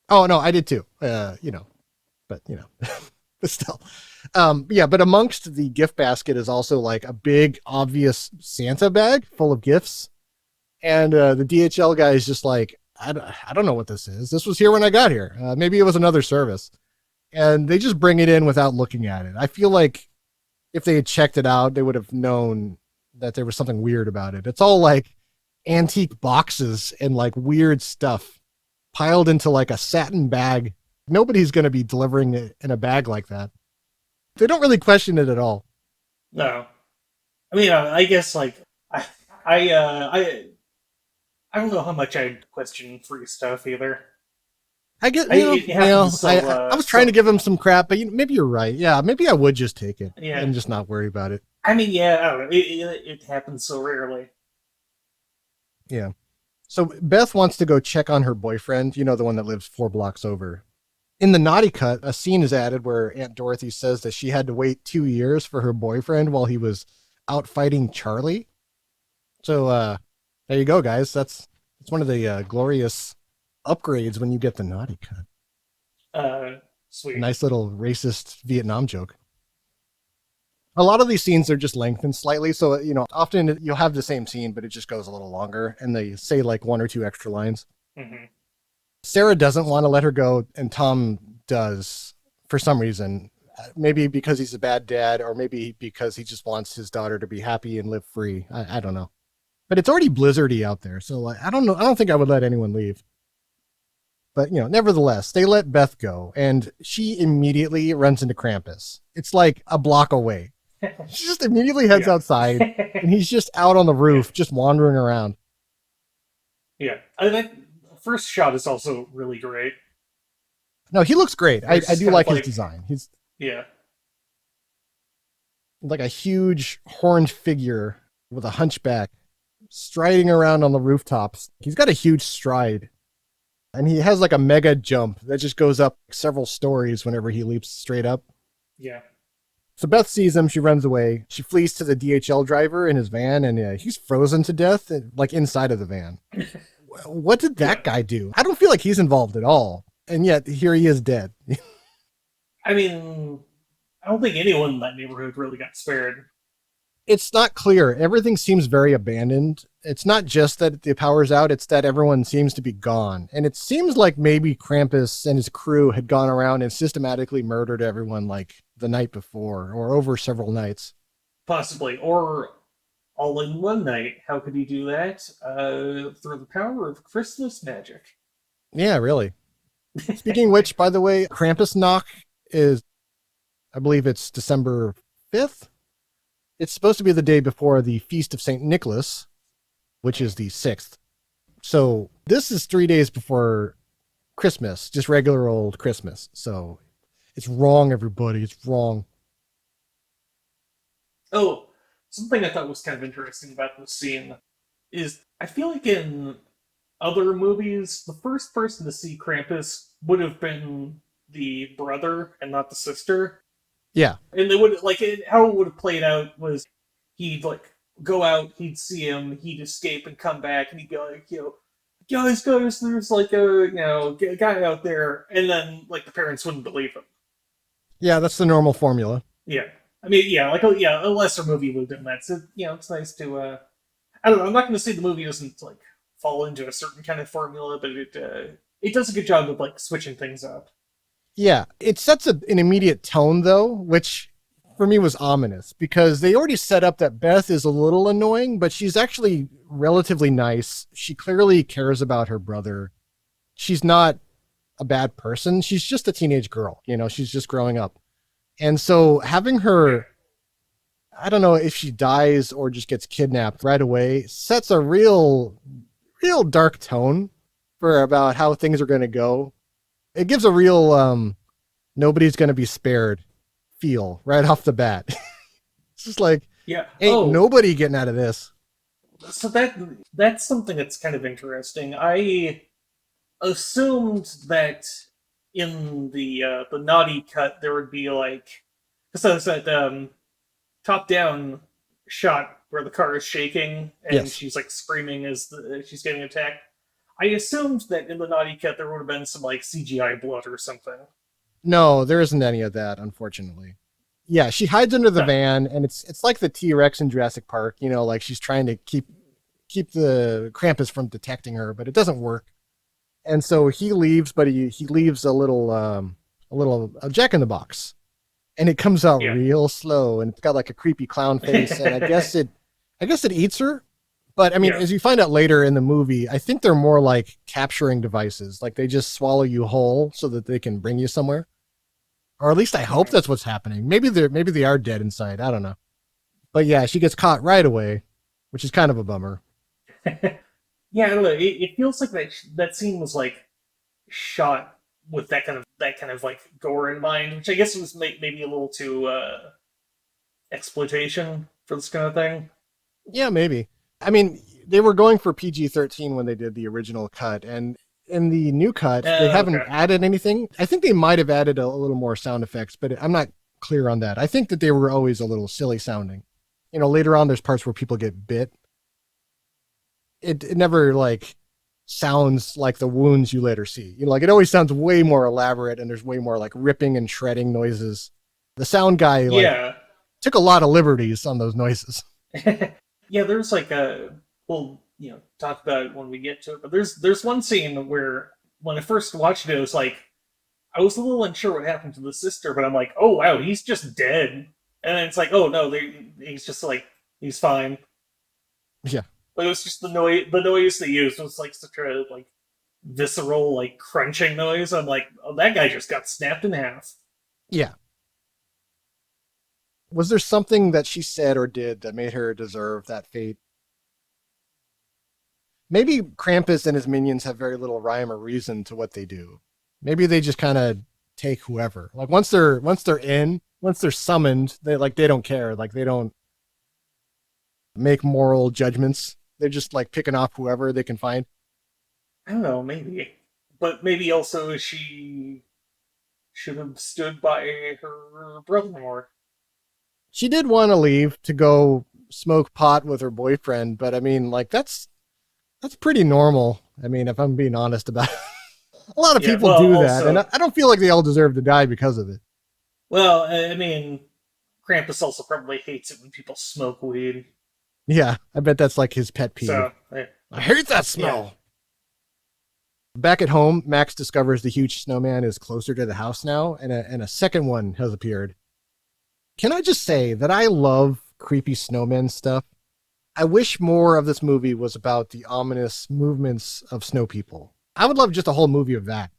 Oh no, I did too. But but still. Yeah, but amongst the gift basket is also like a big obvious Santa bag full of gifts. And the DHL guy is just like, I don't know what this is. This was here when I got here. Maybe it was another service. And they just bring it in without looking at it. I feel like if they had checked it out, they would have known that there was something weird about it. It's all like antique boxes and like weird stuff piled into like a satin bag. Nobody's going to be delivering it in a bag like that. They don't really question it at all. No. I mean, I guess like, I don't know how much I'd question free stuff either. I get, I was trying to give him some crap, but maybe you're right. Yeah, maybe I would just take it and just not worry about it. I mean, yeah, I don't know. It happens so rarely. Yeah. So Beth wants to go check on her boyfriend, the one that lives 4 blocks over. In the naughty cut, a scene is added where Aunt Dorothy says that she had to wait 2 years for her boyfriend while he was out fighting Charlie. So, there you go, guys. That's one of the glorious upgrades when you get the naughty cut. Sweet. Nice little racist Vietnam joke. A lot of these scenes are just lengthened slightly. So, often you'll have the same scene, but it just goes a little longer and they say like one or two extra lines. Mm-hmm. Sarah doesn't want to let her go, and Tom does for some reason. Maybe because he's a bad dad, or maybe because he just wants his daughter to be happy and live free. I don't know. But it's already blizzardy out there, so I don't know. I don't think I would let anyone leave. But, nevertheless, they let Beth go, and she immediately runs into Krampus. It's like a block away. She just immediately heads outside, and he's just out on the roof, just wandering around. Yeah. I think the first shot is also really great. No, he looks great. I do like his design. He's like a huge horned figure with a hunchback striding around on the rooftops. He's got a huge stride, and he has like a mega jump that just goes up several stories whenever he leaps straight up. Yeah. So Beth sees him. She runs away. She flees to the DHL driver in his van, and he's frozen to death, like inside of the van. What did that guy do? I don't feel like he's involved at all. And yet here he is dead. I mean, I don't think anyone in that neighborhood really got spared. It's not clear. Everything seems very abandoned. It's not just that the power's out, it's that everyone seems to be gone. And it seems like maybe Krampus and his crew had gone around and systematically murdered everyone like the night before or over several nights. Possibly. Or all in one night. How could he do that? Through the power of Christmas magic. Yeah, really. Speaking of which, by the way, Krampus knock is, I believe it's December 5th. It's supposed to be the day before the Feast of St. Nicholas, which is the 6th. So this is 3 days before Christmas, just regular old Christmas. So it's wrong, everybody. It's wrong. Oh, something I thought was kind of interesting about this scene is I feel like in other movies, the first person to see Krampus would have been the brother and not the sister. Yeah. And they would, how it would have played out was he'd, go out, he'd see him, he'd escape and come back, and he'd be like, guys, there's, a guy out there, and then, the parents wouldn't believe him. Yeah, that's the normal formula. Yeah. I mean, a lesser movie would have done that, so, it's nice to, I don't know, I'm not going to say the movie doesn't, fall into a certain kind of formula, but it does a good job of, switching things up. Yeah, it sets an immediate tone, though, which for me was ominous, because they already set up that Beth is a little annoying, but she's actually relatively nice. She clearly cares about her brother. She's not a bad person. She's just a teenage girl. She's just growing up. And so having her, I don't know if she dies or just gets kidnapped right away, sets a real dark tone for about how things are going to go. It gives a real nobody's going to be spared feel right off the bat. It's just like, ain't nobody getting out of this. So that's something that's kind of interesting. I assumed that in the naughty cut there would be because that top-down shot where the car is shaking and she's screaming as she's getting attacked. I assumed that in the naughty cut there would have been some CGI blood or something. No, there isn't any of that, unfortunately. Yeah, she hides under the van, and it's like the T-Rex in Jurassic Park. She's trying to keep the Krampus from detecting her, but it doesn't work. And so he leaves, but he leaves a little Jack-in-the-Box, and it comes out real slow, and it's got a creepy clown face, and I guess it eats her. But, I mean, as you find out later in the movie, I think they're more like capturing devices. They just swallow you whole so that they can bring you somewhere. Or at least I hope that's what's happening. Maybe they are dead inside. I don't know. But yeah, she gets caught right away, which is kind of a bummer. Yeah, I don't know. It feels like that scene was shot with that kind of gore in mind, which I guess was maybe a little too exploitation for this kind of thing. Yeah, maybe. I mean, they were going for PG-13 when they did the original cut, and in the new cut, they haven't added anything. I think they might have added a little more sound effects, but I'm not clear on that. I think that they were always a little silly sounding. Later on, there's parts where people get bit. It never sounds like the wounds you later see. It always sounds way more elaborate, and there's way more ripping and shredding noises. The sound guy took a lot of liberties on those noises. Yeah, there's like we'll talk about it when we get to it, but there's one scene where when I first watched it, it was like I was a little unsure what happened to the sister, but I'm like, oh wow, he's just dead. And then it's like, oh no, he's just like he's fine. Yeah. But it was just the noise they used was like such a like visceral, like crunching noise. I'm like, oh, that guy just got snapped in half. Yeah. Was there something that she said or did that made her deserve that fate? Maybe Krampus and his minions have very little rhyme or reason to what they do. Maybe they just kind of take whoever. Like once they're summoned, they don't care. Like they don't make moral judgments. They're just like picking off whoever they can find. I don't know, maybe. But maybe also she should have stood by her brother more. She did want to leave to go smoke pot with her boyfriend, but I mean, like that's pretty normal. I mean, if I'm being honest about it. A lot of people do that, and I don't feel like they all deserve to die because of it. Well, I mean, Krampus also probably hates it when people smoke weed. Yeah, I bet that's like his pet peeve. So, I hate that smell. Yeah. Back at home, Max discovers the huge snowman is closer to the house now, and a second one has appeared. Can I just say that I love creepy snowman stuff? I wish more of this movie was about the ominous movements of snow people. I would love just a whole movie of that.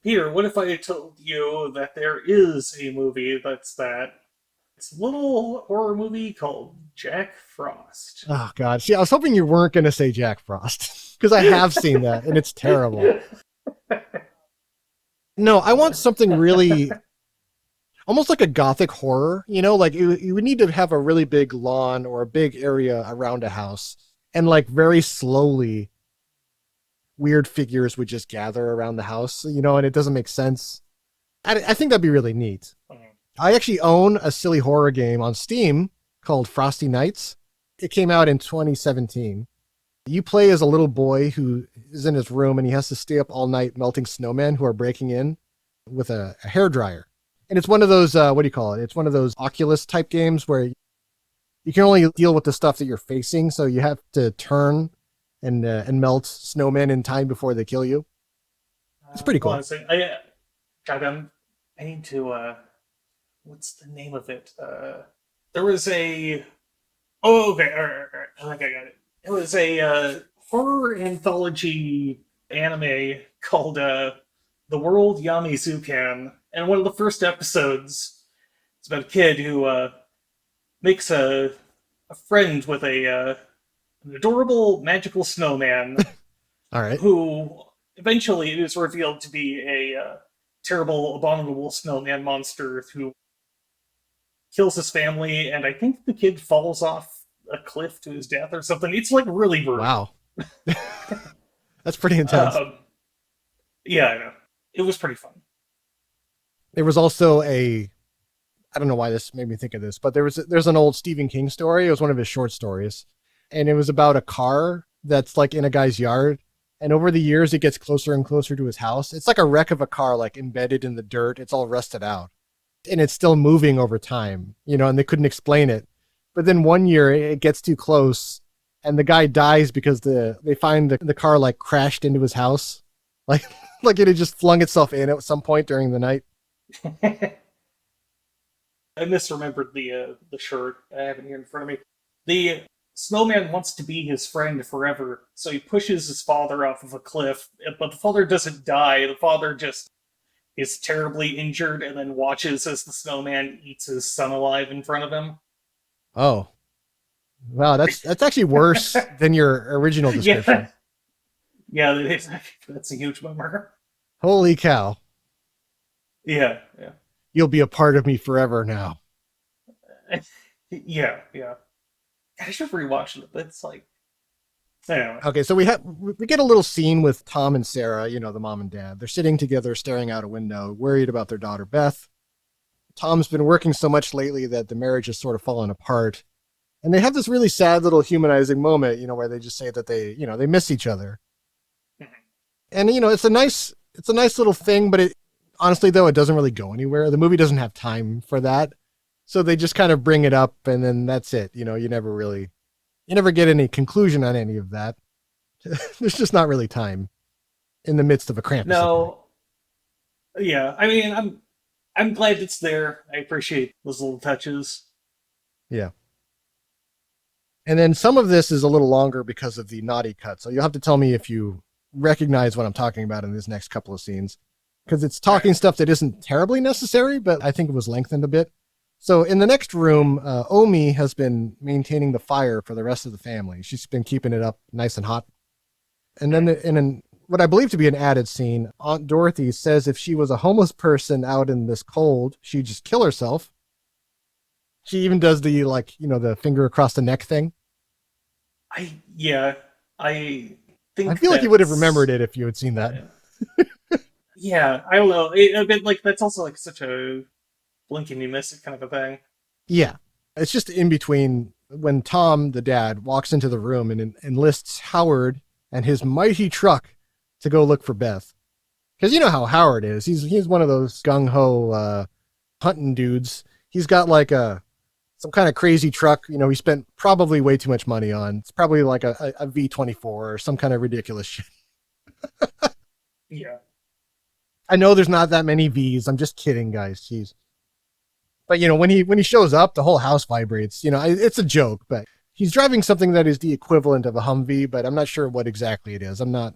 Peter, what if I told you that there is a movie that's that? It's a little horror movie called Jack Frost. Oh, God. See, I was hoping you weren't going to say Jack Frost, because I have seen that, and it's terrible. No, I want something really... almost like a gothic horror, like you would need to have a really big lawn or a big area around a house, and like very slowly weird figures would just gather around the house, and it doesn't make sense. I think that'd be really neat. I actually own a silly horror game on Steam called Frosty Nights. It came out in 2017. You play as a little boy who is in his room and he has to stay up all night melting snowmen who are breaking in with a hairdryer. And it's one of those, what do you call it? It's one of those Oculus type games where you can only deal with the stuff that you're facing. So you have to turn and melt snowmen in time before they kill you. It's pretty cool. I need to, what's the name of it? There was a, oh, okay, all right, I think I got it. It was a horror anthology anime called The World Yamizukan. And one of the first episodes, it's about a kid who makes a friend with an adorable magical snowman. All right. Who eventually it is revealed to be a terrible, abominable snowman monster who kills his family, and I think the kid falls off a cliff to his death or something. It's like really brutal. Wow. That's pretty intense. Yeah, I know. It was pretty fun. There was also I don't know why this made me think of this, but there's an old Stephen King story. It was one of his short stories. And it was about a car that's like in a guy's yard. And over the years, it gets closer and closer to his house. It's like a wreck of a car, like embedded in the dirt. It's all rusted out. And it's still moving over time, and they couldn't explain it. But then one year it gets too close and the guy dies because they find the car like crashed into his house. Like it had just flung itself in at some point during the night. I misremembered the shirt. I have it here in front of me. The snowman wants to be his friend forever, so he pushes his father off of a cliff, but the father doesn't die. The father just is terribly injured and then watches as the snowman eats his son alive in front of him. Oh. Wow, that's actually worse than your original description. Yeah, that's a huge bummer. Holy cow. Yeah. You'll be a part of me forever now. Yeah. I should rewatch it, but it's like... Anyway. Okay, so we get a little scene with Tom and Sarah, the mom and dad. They're sitting together, staring out a window, worried about their daughter, Beth. Tom's been working so much lately that the marriage has sort of fallen apart. And they have this really sad little humanizing moment, where they just say that they miss each other. Mm-hmm. And, it's a nice little thing, but honestly, though, it doesn't really go anywhere. The movie doesn't have time for that. So they just kind of bring it up and then that's it. You never get any conclusion on any of that. There's just not really time in the midst of a Krampus. No. Yeah, I mean, I'm glad it's there. I appreciate those little touches. Yeah. And then some of this is a little longer because of the naughty cut. So you'll have to tell me if you recognize what I'm talking about in these next couple of scenes. Because it's talking stuff that isn't terribly necessary, but I think it was lengthened a bit. So in the next room, Omi has been maintaining the fire for the rest of the family. She's been keeping it up nice and hot. And then in what I believe to be an added scene, Aunt Dorothy says if she was a homeless person out in this cold, she'd just kill herself. She even does the, the finger across the neck thing. I think I feel like you would have remembered it if you had seen that. Yeah, I don't know. A bit like that's also like such a blink and you miss it kind of a thing. Yeah. It's just in between when Tom, the dad, walks into the room and enlists Howard and his mighty truck to go look for Beth. Because you know how Howard is. He's one of those gung-ho hunting dudes. He's got like some kind of crazy truck, he spent probably way too much money on. It's probably like a V24 or some kind of ridiculous shit. Yeah. I know there's not that many V's. I'm just kidding, guys. Jeez. But when he shows up, the whole house vibrates. It's a joke, but he's driving something that is the equivalent of a Humvee, but I'm not sure what exactly it is. I'm not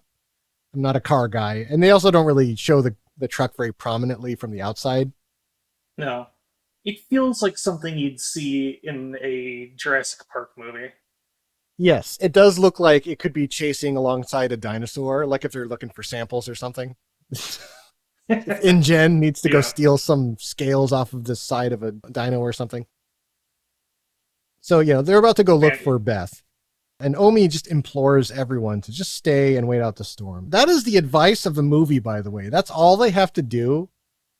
a car guy. And they also don't really show the truck very prominently from the outside. No. It feels like something you'd see in a Jurassic Park movie. Yes, it does look like it could be chasing alongside a dinosaur, like if they're looking for samples or something. If InGen needs to go steal some scales off of the side of a dino or something. So, they're about to go look for Beth. And Omi just implores everyone to just stay and wait out the storm. That is the advice of the movie, by the way. That's all they have to do.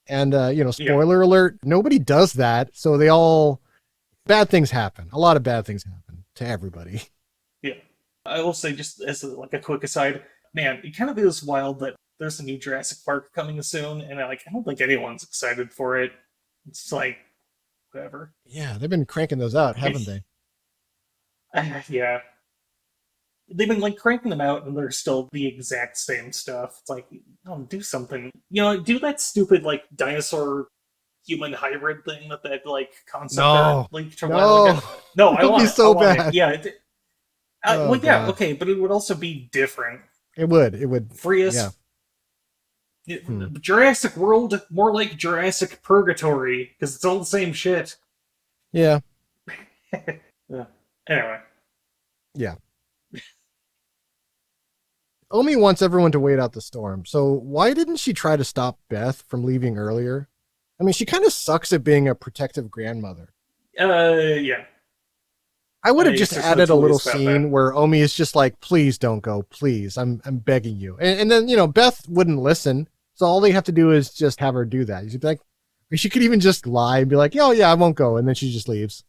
And, spoiler alert, nobody does that. So bad things happen. A lot of bad things happen to everybody. Yeah. I will say, just as a quick aside, man, it kind of is wild that there's a new Jurassic Park coming soon, and I don't think anyone's excited for it. It's like, whatever. Yeah, they've been cranking those out, haven't they? Yeah. They've been cranking them out, and they're still the exact same stuff. It's like, do something. Do that stupid dinosaur human hybrid thing that concept art linked a while ago. No, I want it. So bad. Yeah. Okay, but it would also be different. It would free us. Yeah. Jurassic World, more like Jurassic Purgatory, because it's all the same shit. Yeah. Anyway. Yeah. Omi wants everyone to wait out the storm. So why didn't she try to stop Beth from leaving earlier? I mean, she kind of sucks at being a protective grandmother. Yeah. I would have just added a little scene where Omi is just like, please don't go, please. I'm begging you. And then, Beth wouldn't listen. So all they have to do is just have her do that. She'd be like, or she could even just lie and be like, oh yeah, I won't go. And then she just leaves.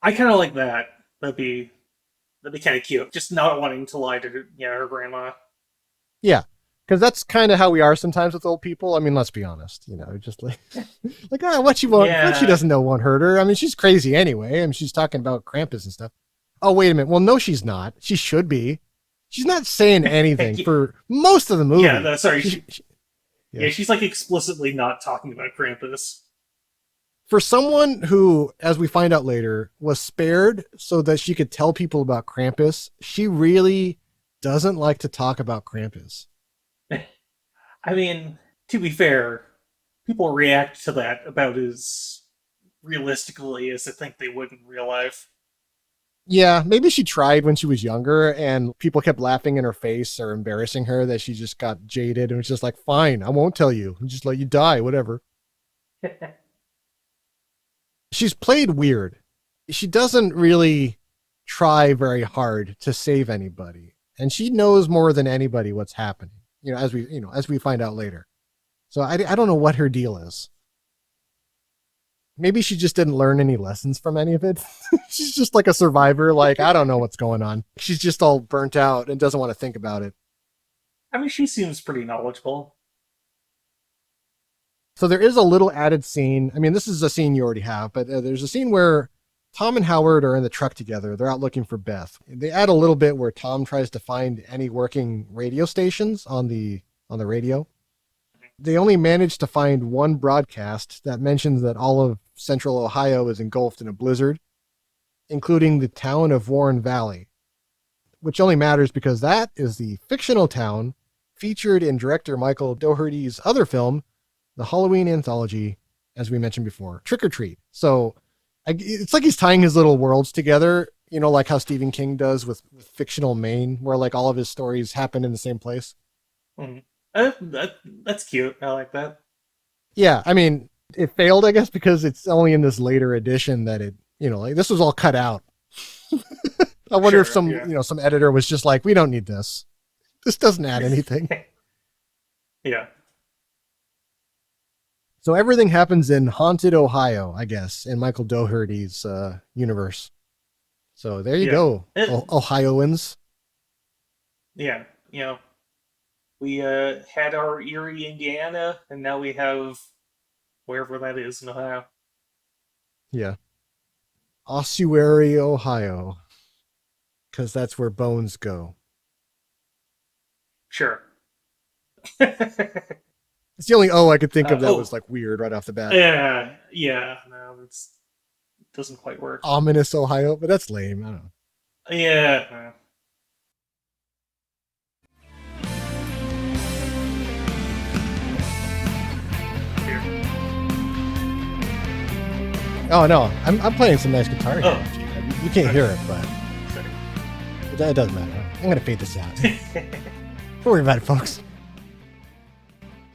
I kind of like that. That'd be kind of cute. Just not wanting to lie to her grandma. Yeah. Because that's kind of how we are sometimes with old people. I mean, let's be honest. Just what she won't, what she doesn't know won't hurt her. I mean, she's crazy anyway. I mean, she's talking about Krampus and stuff. Oh, wait a minute. Well, no, she's not. She should be. She's not saying anything for most of the movie. Yeah, sorry. She's explicitly not talking about Krampus. For someone who, as we find out later, was spared so that she could tell people about Krampus, she really doesn't like to talk about Krampus. I mean, to be fair, people react to that about as realistically as I think they would in real life. Yeah, maybe she tried when she was younger and people kept laughing in her face or embarrassing her that she just got jaded and was just like, fine, I won't tell you. I'll just let you die, whatever. She's played weird. She doesn't really try very hard to save anybody. And she knows more than anybody what's happening, as we find out later. So I don't know what her deal is. Maybe she just didn't learn any lessons from any of it. She's just like a survivor. I don't know what's going on. She's just all burnt out and doesn't want to think about it. I mean, she seems pretty knowledgeable. So there is a little added scene. I mean, this is a scene you already have, but there's a scene where Tom and Howard are in the truck together. They're out looking for Beth. They add a little bit where Tom tries to find any working radio stations on the radio. They only managed to find one broadcast that mentions that all of central Ohio is engulfed in a blizzard, including the town of Warren Valley, which only matters because that is the fictional town featured in director Michael Dougherty's other film, the Halloween anthology, as we mentioned before, Trick or Treat. So it's like he's tying his little worlds together, you know, like how Stephen King does with fictional Maine, where like all of his stories happen in the same place. Mm-hmm. That's cute. I like that. Yeah, I mean, it failed, I guess, because it's only in this later edition that it, you know, like this was all cut out. I wonder if some, you know, some editor was just like, we don't need this. This doesn't add anything. Yeah. So everything happens in haunted Ohio, I guess, in Michael Dougherty's universe. So there you go, Ohioans. Yeah, you know, we had our Erie, Indiana, and now we have wherever that is in Ohio. Yeah. Ossuary, Ohio. Because that's where bones go. Sure. It's the only I could think of that was like weird right off the bat. Yeah, no, it doesn't quite work. Ominous Ohio, but that's lame. I don't know. Yeah. Oh no, I'm playing some nice guitar here. You can't hear it, but it doesn't matter. I'm gonna fade this out. Don't worry about it, folks.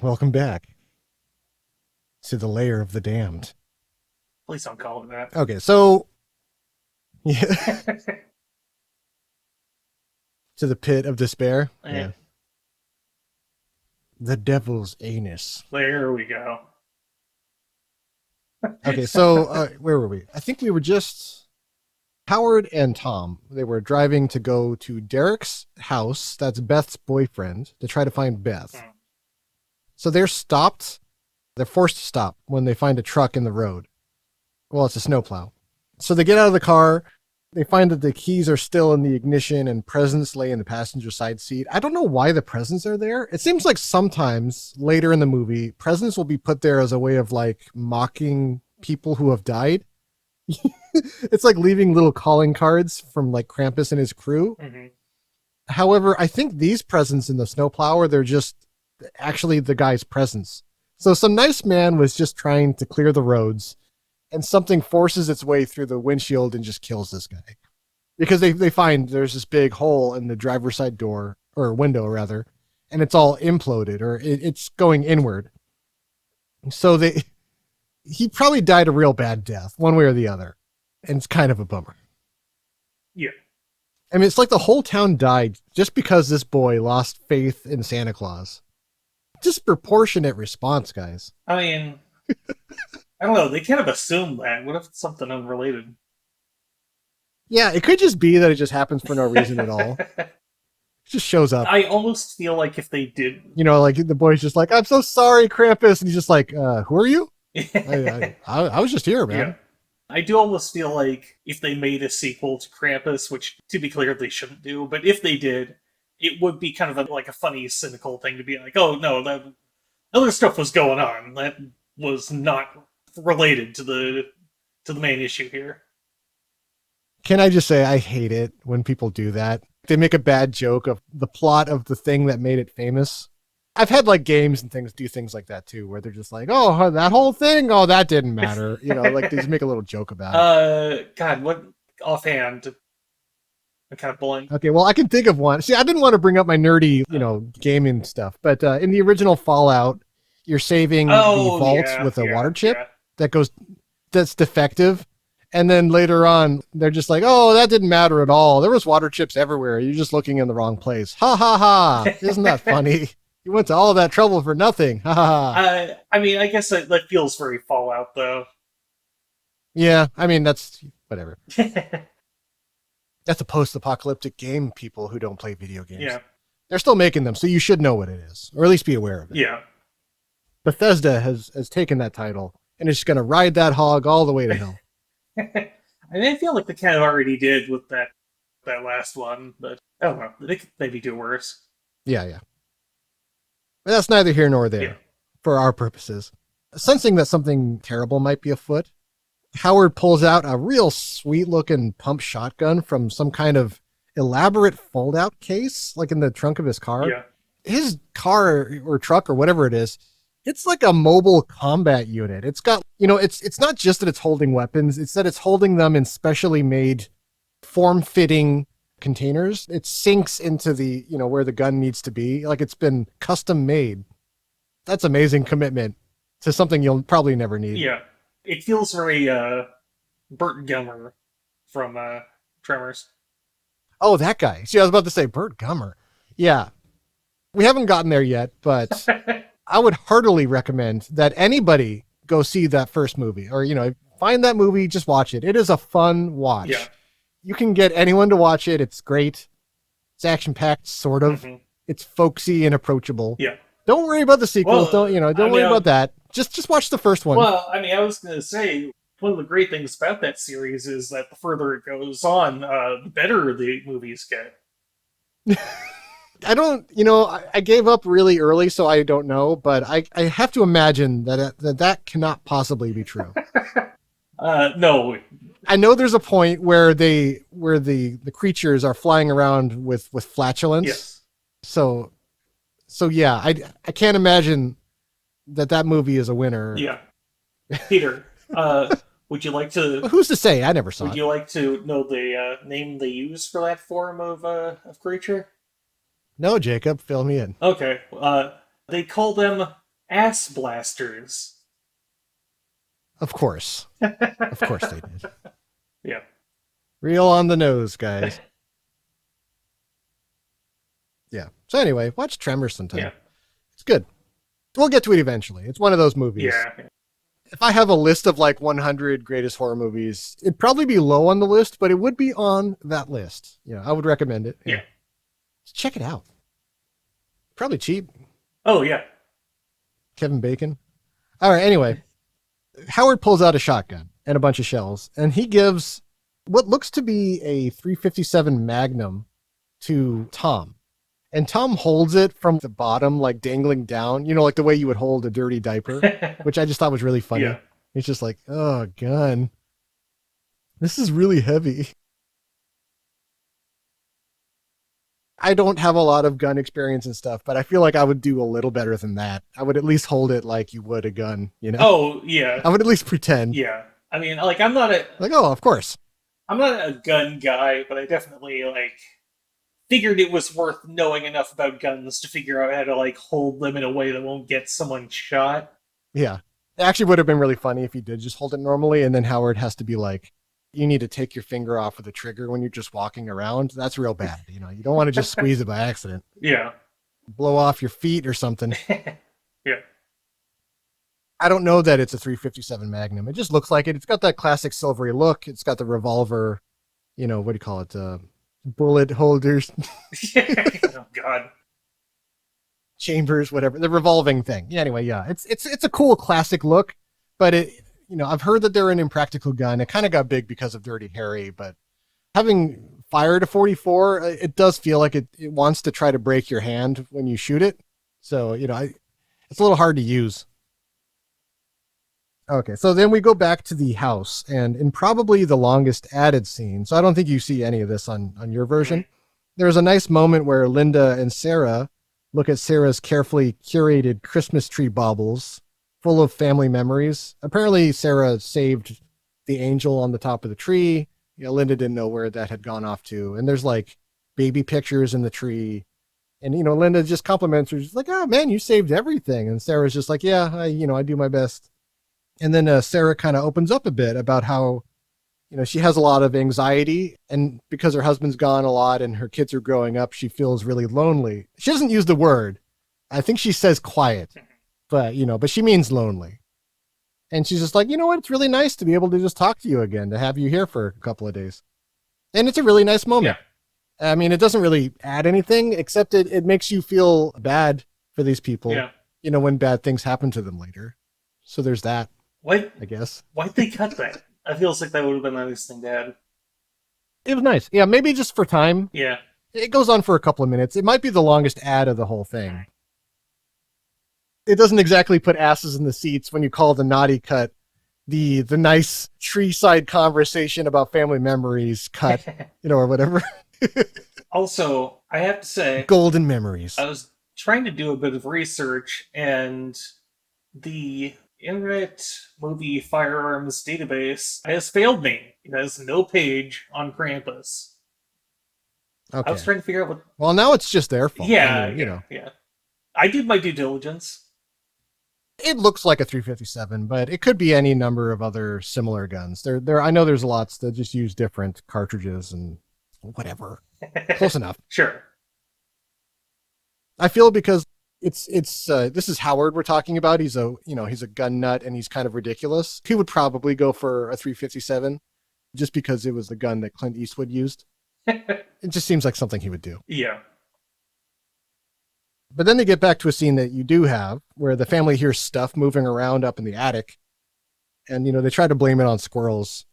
Welcome back to the Lair of the Damned. Please don't call it that. Okay, so yeah, to the pit of despair. Yeah. The devil's anus. There we go. Okay, so where were we? I think we were just Howard and Tom. They were driving to go to Derek's house. That's Beth's boyfriend, to try to find Beth. So they're stopped. They're forced to stop when they find a truck in the road. Well, it's a snowplow. So they get out of the car. They find that the keys are still in the ignition and presents lay in the passenger side seat. I don't know why the presents are there. It seems like sometimes later in the movie, presents will be put there as a way of like mocking people who have died. It's like leaving little calling cards from like Krampus and his crew. Mm-hmm. However, I think these presents in the snowplower, they're just actually the guy's presence. So some nice man was just trying to clear the roads, and something forces its way through the windshield and just kills this guy. Because they find there's this big hole in the driver's side door, or window rather, and it's all imploded, or it's going inward. So he probably died a real bad death, one way or the other. And it's kind of a bummer. Yeah. I mean, it's like the whole town died just because this boy lost faith in Santa Claus. Disproportionate response, guys. I mean, I don't know. They kind of assume that. What if it's something unrelated? Yeah, it could just be that it just happens for no reason at all. It just shows up. I almost feel like if they did... You know, like the boy's just like, I'm so sorry, Krampus. And he's just like, who are you? I was just here, man. Yeah. I do almost feel like if they made a sequel to Krampus, which, to be clear, they shouldn't do, but if they did, it would be kind of like a funny, cynical thing to be like, oh, no, that other stuff was going on. That was not related to the main issue here. Can I just say I hate it when people do that? They make a bad joke of the plot of the thing that made it famous. I've had like games and things do things like that too, where they're just like, oh, that whole thing, oh, that didn't matter. You know, like they just make a little joke about it. God, what offhand? I'm kind of blank. Okay, well, I can think of one. See, I didn't want to bring up my nerdy, gaming stuff, but in the original Fallout, you're saving the vault with a water chip that's defective. And then later on, they're just like, oh, that didn't matter at all. There was water chips everywhere. You're just looking in the wrong place. Ha ha ha. Isn't that funny? You went to all of that trouble for nothing. Ha ha ha. I mean, I guess that feels very Fallout, though. Yeah, I mean, that's whatever. That's a post-apocalyptic game, people who don't play video games. Yeah. They're still making them, so you should know what it is, or at least be aware of it. Yeah. Bethesda has taken that title and is just going to ride that hog all the way to hell. I feel like they kind of already did with that last one, but I don't know. They could maybe do worse. Yeah. But that's neither here nor there for our purposes. Sensing that something terrible might be afoot, Howard pulls out a real sweet-looking pump shotgun from some kind of elaborate fold-out case, like in the trunk of his car. Yeah. His car or truck or whatever it is, it's like a mobile combat unit. It's got, it's not just that it's holding weapons, it's that it's holding them in specially made, form-fitting containers. It sinks into the, where the gun needs to be. Like it's been custom made. That's amazing commitment to something you'll probably never need. Yeah. It feels very Burt Gummer from Tremors. Oh, that guy. See, I was about to say Burt Gummer. Yeah. We haven't gotten there yet, but I would heartily recommend that anybody go see that first movie or, find that movie, just watch it. It is a fun watch. Yeah. You can get anyone to watch it. It's great. It's action-packed, sort of. Mm-hmm. It's folksy and approachable. Yeah. Don't worry about the sequels. Don't worry about that. Just watch the first one. Well, I was going to say, one of the great things about that series is that the further it goes on, the better the movies get. I gave up really early, so I don't know, but I have to imagine that cannot possibly be true. No. I know there's a point where the creatures are flying around with flatulence. Yes. So yeah, I can't imagine that movie is a winner. Yeah. Peter, would you like to... Well, who's to say? I never saw it. Would you like to know the name they use for that form of creature? No, Jacob, fill me in. Okay. They call them ass blasters. Of course. Of course they did. Yeah. Real on the nose, guys. Yeah. So anyway, watch Tremors sometime. Yeah. It's good. We'll get to it eventually. It's one of those movies. Yeah. If I have a list of 100 greatest horror movies, it'd probably be low on the list, but it would be on that list. I would recommend it. Yeah. Just check it out. Probably cheap. Oh, yeah. Kevin Bacon. All right, anyway. Howard pulls out a shotgun and a bunch of shells, and he gives what looks to be a .357 Magnum to Tom. And Tom holds it from the bottom, dangling down, like the way you would hold a dirty diaper, which I just thought was really funny. Yeah. It's just like, oh, gun. This is really heavy. I don't have a lot of gun experience and stuff, but I feel like I would do a little better than that. I would at least hold it like you would a gun, Oh, yeah. I would at least pretend. Yeah. I'm not a... oh, of course. I'm not a gun guy, but I definitely, figured it was worth knowing enough about guns to figure out how to, hold them in a way that won't get someone shot. Yeah. It actually would have been really funny if you did just hold it normally, and then Howard has to be like, you need to take your finger off of the trigger when you're just walking around. That's real bad. You don't want to just squeeze it by accident. Yeah. Blow off your feet or something. Yeah. I don't know that it's a .357 Magnum. It just looks like it. It's got that classic silvery look. It's got the revolver, what do you call it? Bullet holders. Oh, God. Chambers, whatever. The revolving thing. Yeah, anyway, yeah. It's a cool classic look, but I've heard that they're an impractical gun. It kind of got big because of Dirty Harry, but having fired a .44, it does feel like it wants to try to break your hand when you shoot it. So, it's a little hard to use. Okay, so then we go back to the house, and in probably the longest added scene, so I don't think you see any of this on your version, there's a nice moment where Linda and Sarah look at Sarah's carefully curated Christmas tree baubles full of family memories. Apparently, Sarah saved the angel on the top of the tree. Linda didn't know where that had gone off to, and there's baby pictures in the tree. And, Linda just compliments her. She's like, oh, man, you saved everything. And Sarah's just like, yeah, I do my best. And then Sarah kind of opens up a bit about how, she has a lot of anxiety, and because her husband's gone a lot and her kids are growing up, she feels really lonely. She doesn't use the word. I think she says quiet, but she means lonely. And she's just like, you know what? It's really nice to be able to just talk to you again, to have you here for a couple of days. And it's a really nice moment. Yeah. It doesn't really add anything, except it makes you feel bad for these people. Yeah. when bad things happen to them later. So there's that, Why? I guess. Why'd they cut that? I feels like that would have been a nice thing to add. It was nice. Yeah, maybe just for time. Yeah. It goes on for a couple of minutes. It might be the longest ad of the whole thing. It doesn't exactly put asses in the seats when you call the naughty cut the nice tree-side conversation about family memories cut, or whatever. Also, I have to say... Golden memories. I was trying to do a bit of research, and the Internet Movie Firearms Database has failed me. It has no page on Krampus. Okay. I was trying to figure out what... Well, now it's just their fault. Yeah, I mean, yeah. I did my due diligence. It looks like a 357, but it could be any number of other similar guns. There. I know there's lots that just use different cartridges and whatever. Close enough. Sure. I feel because it's this is Howard we're talking about. He's a gun nut and he's kind of ridiculous. He would probably go for a 357 just because it was the gun that Clint Eastwood used. It just seems like something he would do. Yeah. But then they get back to a scene that you do have where the family hears stuff moving around up in the attic. And, they try to blame it on squirrels.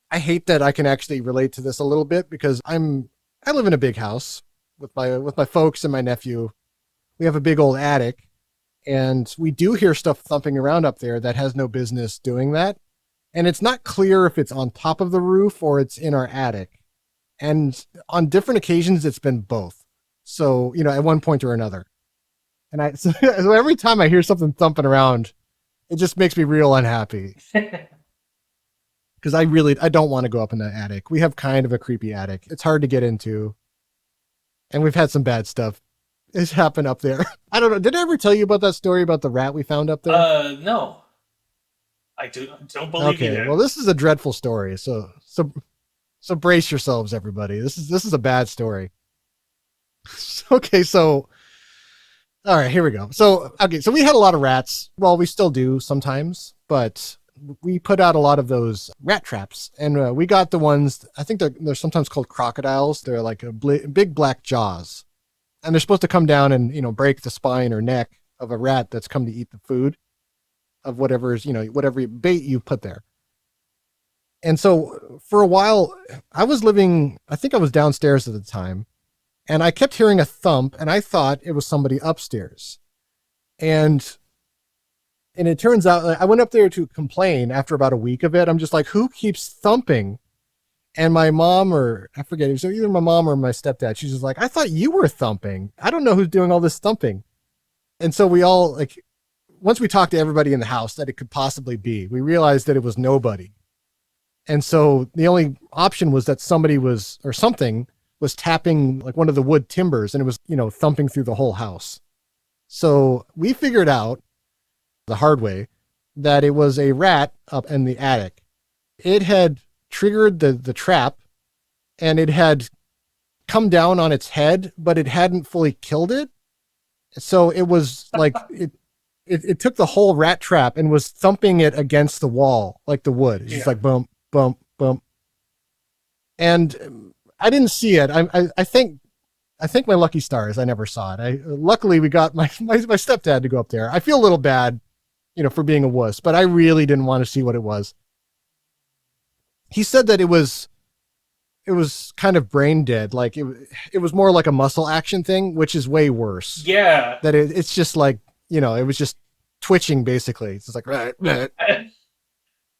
I hate that I can actually relate to this a little bit because I live in a big house with my folks and my nephew. We have a big old attic and we do hear stuff thumping around up there that has no business doing that. And it's not clear if it's on top of the roof or it's in our attic. And on different occasions, it's been both. So, at one point or another. And so every time I hear something thumping around, it just makes me real unhappy. Because I don't want to go up in that attic. We have kind of a creepy attic. It's hard to get into. And we've had some bad stuff. It's happened up there. I don't know. Did I ever tell you about that story about the rat we found up there? No. I don't believe you. Okay, well, this is a dreadful story. So brace yourselves, everybody. This is a bad story. Okay, so all right, here we go. So we had a lot of rats. Well, we still do sometimes, but we put out a lot of those rat traps, and we got the ones. I think they're sometimes called crocodiles. They're like big black jaws, and they're supposed to come down and break the spine or neck of a rat that's come to eat the food of whatever bait you put there. And so for a while, I think I was downstairs at the time. And I kept hearing a thump, and I thought it was somebody upstairs. And it turns out, I went up there to complain after about a week of it. I'm just like, who keeps thumping? And my mom, or I forget, it was either my mom or my stepdad. She's just like, I thought you were thumping. I don't know who's doing all this thumping. And so we all, once we talked to everybody in the house that it could possibly be, we realized that it was nobody. And so the only option was that something was tapping one of the wood timbers, and it was, thumping through the whole house. So we figured out the hard way that it was a rat up in the attic. It had triggered the trap, and it had come down on its head, but it hadn't fully killed it. So it was like, it took the whole rat trap and was thumping it against the wall, like the wood. It's just like bump, bump, bump. And I didn't see it. I think my lucky stars, I never saw it. Luckily we got my stepdad to go up there. I feel a little bad, for being a wuss, but I really didn't want to see what it was. He said that it was kind of brain dead. Like it was more like a muscle action thing, which is way worse. Yeah. That it's just like, it was just twitching basically. It's just like, right.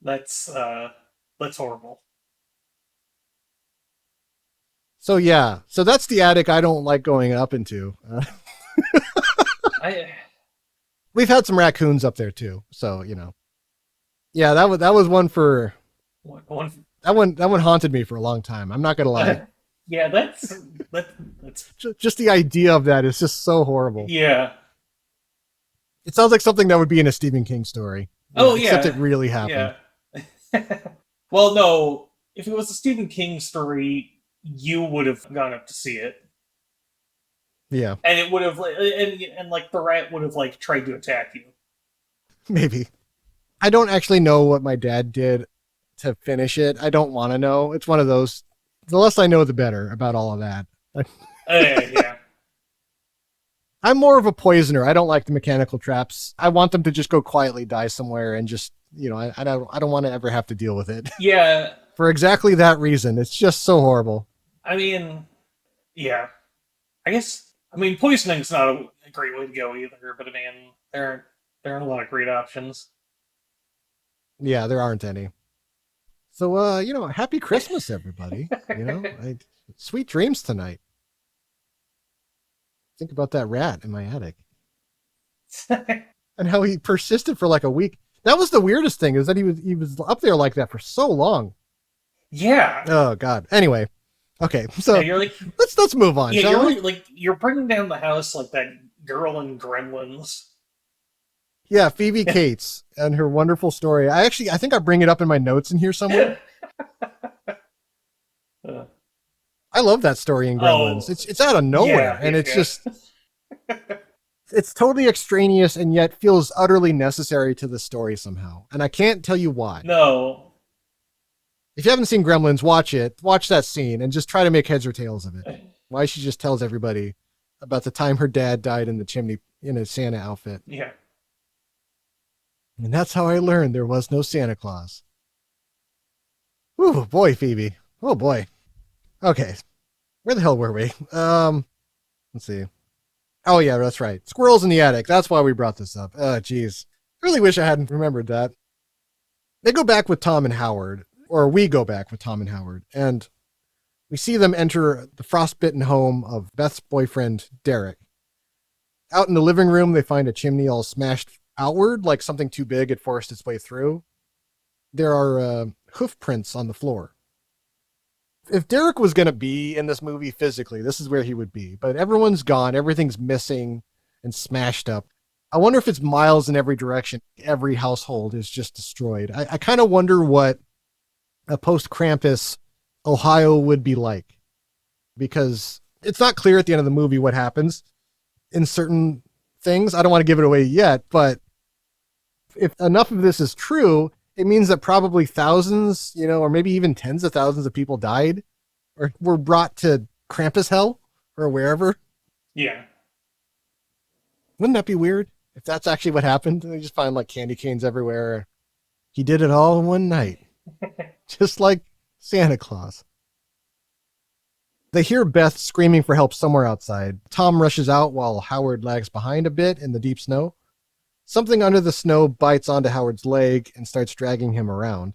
That's horrible. So yeah, so that's the attic I don't like going up into. We've had some raccoons up there too, so yeah, that was one for that one haunted me for a long time. I'm not gonna lie. Yeah, that's just the idea of that is just so horrible. Yeah, it sounds like something that would be in a Stephen King story. Oh yeah, except it really happened. Yeah. Well, no, if it was a Stephen King story, you would have gone up to see it. Yeah. And it would have, and the rat would have tried to attack you. Maybe. I don't actually know what my dad did to finish it. I don't want to know. It's one of those, the less I know, the better about all of that. Yeah. I'm more of a poisoner. I don't like the mechanical traps. I want them to just go quietly die somewhere and just, I don't want to ever have to deal with it. Yeah. For exactly that reason. It's just so horrible. I mean, yeah. Poisoning's not a great way to go either, but I mean, there aren't a lot of great options. Yeah, there aren't any. So, happy Christmas, everybody. Sweet dreams tonight. Think about that rat in my attic. And how he persisted for like a week. That was the weirdest thing, is that he was up there like that for so long. Yeah. Oh God. Anyway. Okay. So yeah, you're like, let's move on. Yeah, shall you're we? you're bringing down the house like that girl in Gremlins. Yeah, Phoebe Cates and her wonderful story. I think I bring it up in my notes in here somewhere. I love that story in Gremlins. It's out of nowhere, and it's just it's totally extraneous and yet feels utterly necessary to the story somehow. And I can't tell you why. No. If you haven't seen Gremlins, watch it. Watch that scene and just try to make heads or tails of it. Why she just tells everybody about the time her dad died in the chimney in a Santa outfit. Yeah. And that's how I learned there was no Santa Claus. Oh boy, Phoebe. Oh boy. Okay. Where the hell were we? Let's see. Oh yeah, that's right. Squirrels in the attic. That's why we brought this up. Geez. I really wish I hadn't remembered that. They go back with Tom and Howard, or we go back with Tom and Howard, and we see them enter the frostbitten home of Beth's boyfriend, Derek. Out in the living room, they find a chimney all smashed outward, like something too big had forced its way through. There are hoof prints on the floor. If Derek was going to be in this movie physically, this is where he would be. But everyone's gone. Everything's missing and smashed up. I wonder if it's miles in every direction. Every household is just destroyed. I kind of wonder what a post-Krampus Ohio would be like. Because it's not clear at the end of the movie what happens in certain things. I don't want to give it away yet, but if enough of this is true, it means that probably thousands, or maybe even tens of thousands of people died or were brought to Krampus hell or wherever. Yeah. Wouldn't that be weird if that's actually what happened? They just find like candy canes everywhere. He did it all in one night, just like Santa Claus. They hear Beth screaming for help somewhere outside. Tom rushes out while Howard lags behind a bit in the deep snow. Something under the snow bites onto Howard's leg and starts dragging him around.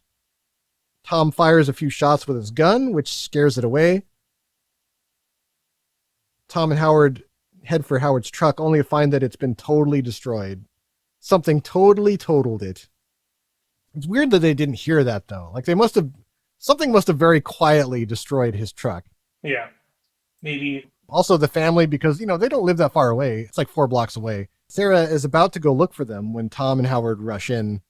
Tom fires a few shots with his gun, which scares it away. Tom and Howard head for Howard's truck, only to find that it's been totally destroyed. Something totally totaled it. It's weird that they didn't hear that, though. Like, something must have very quietly destroyed his truck. Yeah. Maybe. Also, the family, because, they don't live that far away. It's like 4 blocks away. Sarah is about to go look for them when Tom and Howard rush in.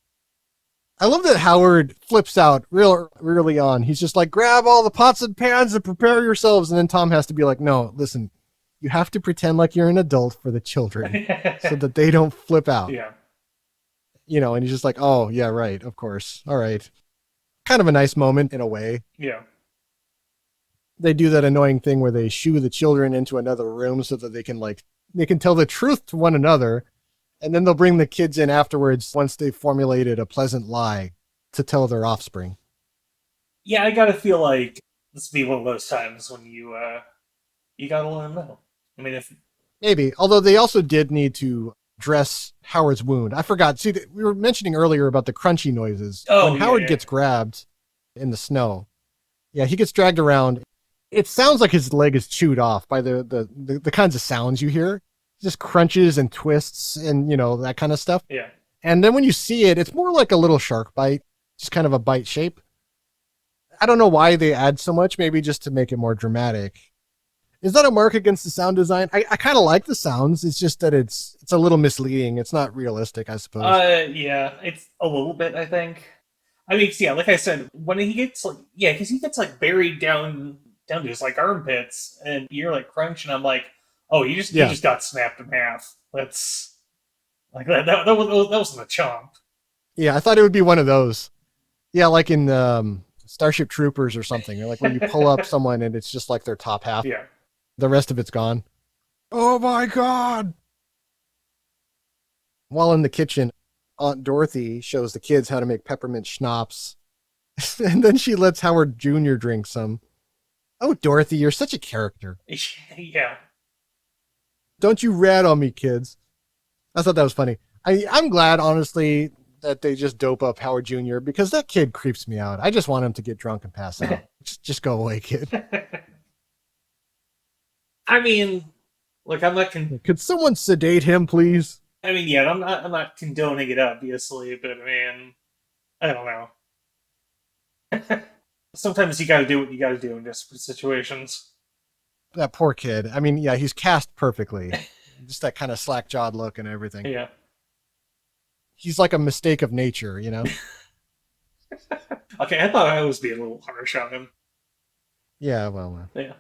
I love that Howard flips out real early on. He's just like, grab all the pots and pans and prepare yourselves. And then Tom has to be like, no, listen, you have to pretend like you're an adult for the children so that they don't flip out. Yeah. And he's just like, oh, yeah, right, of course. All right. Kind of a nice moment in a way. Yeah. They do that annoying thing where they shoo the children into another room so that they can tell the truth to one another, and then they'll bring the kids in afterwards once they've formulated a pleasant lie to tell their offspring. Yeah, I gotta feel like this would be one of those times when you gotta let them know. I mean, if maybe, although they also did need to dress Howard's wound. I forgot. See, we were mentioning earlier about the crunchy noises. When Howard gets grabbed in the snow, he gets dragged around. It sounds like his leg is chewed off by the kinds of sounds you hear. Just crunches and twists and, that kind of stuff. Yeah. And then when you see it, it's more like a little shark bite, just kind of a bite shape. I don't know why they add so much, maybe just to make it more dramatic. Is that a mark against the sound design? I kind of like the sounds. It's just that it's a little misleading. It's not realistic, I suppose. Yeah, it's a little bit, I think. I mean, yeah, like I said, when he gets because he gets buried down to his armpits, and you're crunch, and I'm like, oh, you just got snapped in half. That's that wasn't a chomp. Yeah, I thought it would be one of those. Yeah, like in Starship Troopers or something. Or like when you pull up someone and it's just like their top half. Yeah. The rest of it's gone. Oh my God. While in the kitchen, Aunt Dorothy shows the kids how to make peppermint schnapps. And then she lets Howard Jr. drink some. Oh, Dorothy, you're such a character. Yeah. Don't you rat on me, kids. I thought that was funny. I'm glad, honestly, that they just dope up Howard Jr. because that kid creeps me out. I just want him to get drunk and pass out. just go away, kid. I mean, look, I'm not... Could someone sedate him, please? I mean, yeah, I'm not condoning it, obviously, but man, I don't know. Sometimes you gotta do what you gotta do in desperate situations. That poor kid. I mean, yeah, he's cast perfectly. Just that kind of slack-jawed look and everything. Yeah. He's like a mistake of nature, you know? Okay, I thought I was being a little harsh on him. Yeah, well. Yeah.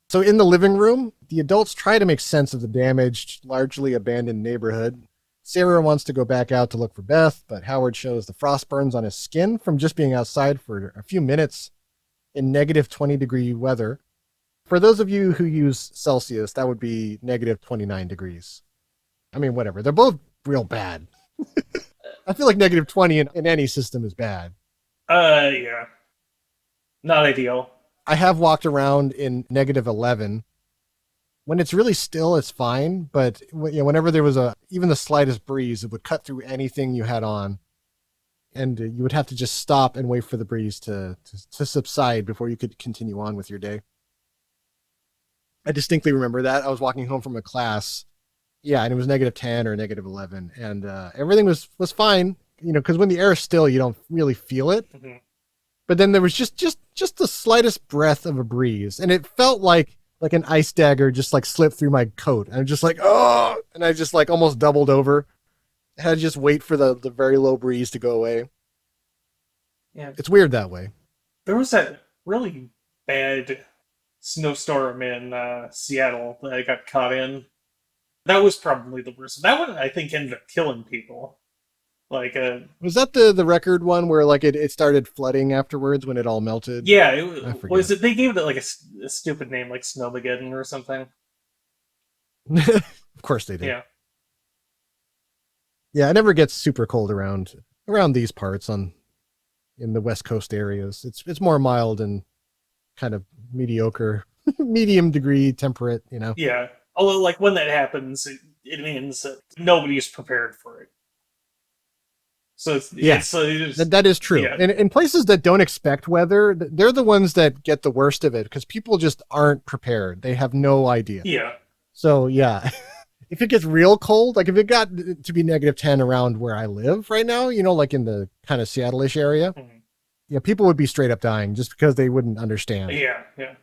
So in the living room, the adults try to make sense of the damaged, largely abandoned neighborhood. Sarah wants to go back out to look for Beth, but Howard shows the frost burns on his skin from just being outside for a few minutes in negative 20-degree weather. For those of you who use Celsius, that would be negative 29 degrees. I mean, whatever. They're both real bad. I feel like negative 20 in any system is bad. Yeah. Not ideal. I have walked around in negative 11. When it's really still, it's fine. But whenever there was even the slightest breeze, it would cut through anything you had on. And you would have to just stop and wait for the breeze to subside before you could continue on with your day. I distinctly remember that. I was walking home from a class. Yeah, and it was negative 10 or negative 11. And everything was fine. Because when the air is still, you don't really feel it. Mm-hmm. But then there was just the slightest breath of a breeze. And it felt like an ice dagger just like slipped through my coat. And I'm just like, oh! And I just like almost doubled over. I had to just wait for the very low breeze to go away. Yeah. It's weird that way. There was that really bad snowstorm in Seattle that I got caught in. That was probably the worst. That one, I think, ended up killing people. Like was that the record one where like it started flooding afterwards when it all melted? Yeah, was it? They gave it like a stupid name, like Snowmageddon or something. Of course they did. Yeah. Yeah, it never gets super cold around these parts in the West Coast areas. It's more mild and kind of mediocre, medium degree temperate, Yeah. Although, like, when that happens, it means that nobody's prepared for it. So that is true. Yeah. And in places that don't expect weather, they're the ones that get the worst of it because people just aren't prepared. They have no idea. Yeah. So yeah, if it gets real cold, like if it got to be negative 10 around where I live right now, like in the kind of Seattle-ish area, yeah, people would be straight up dying just because they wouldn't understand. Yeah.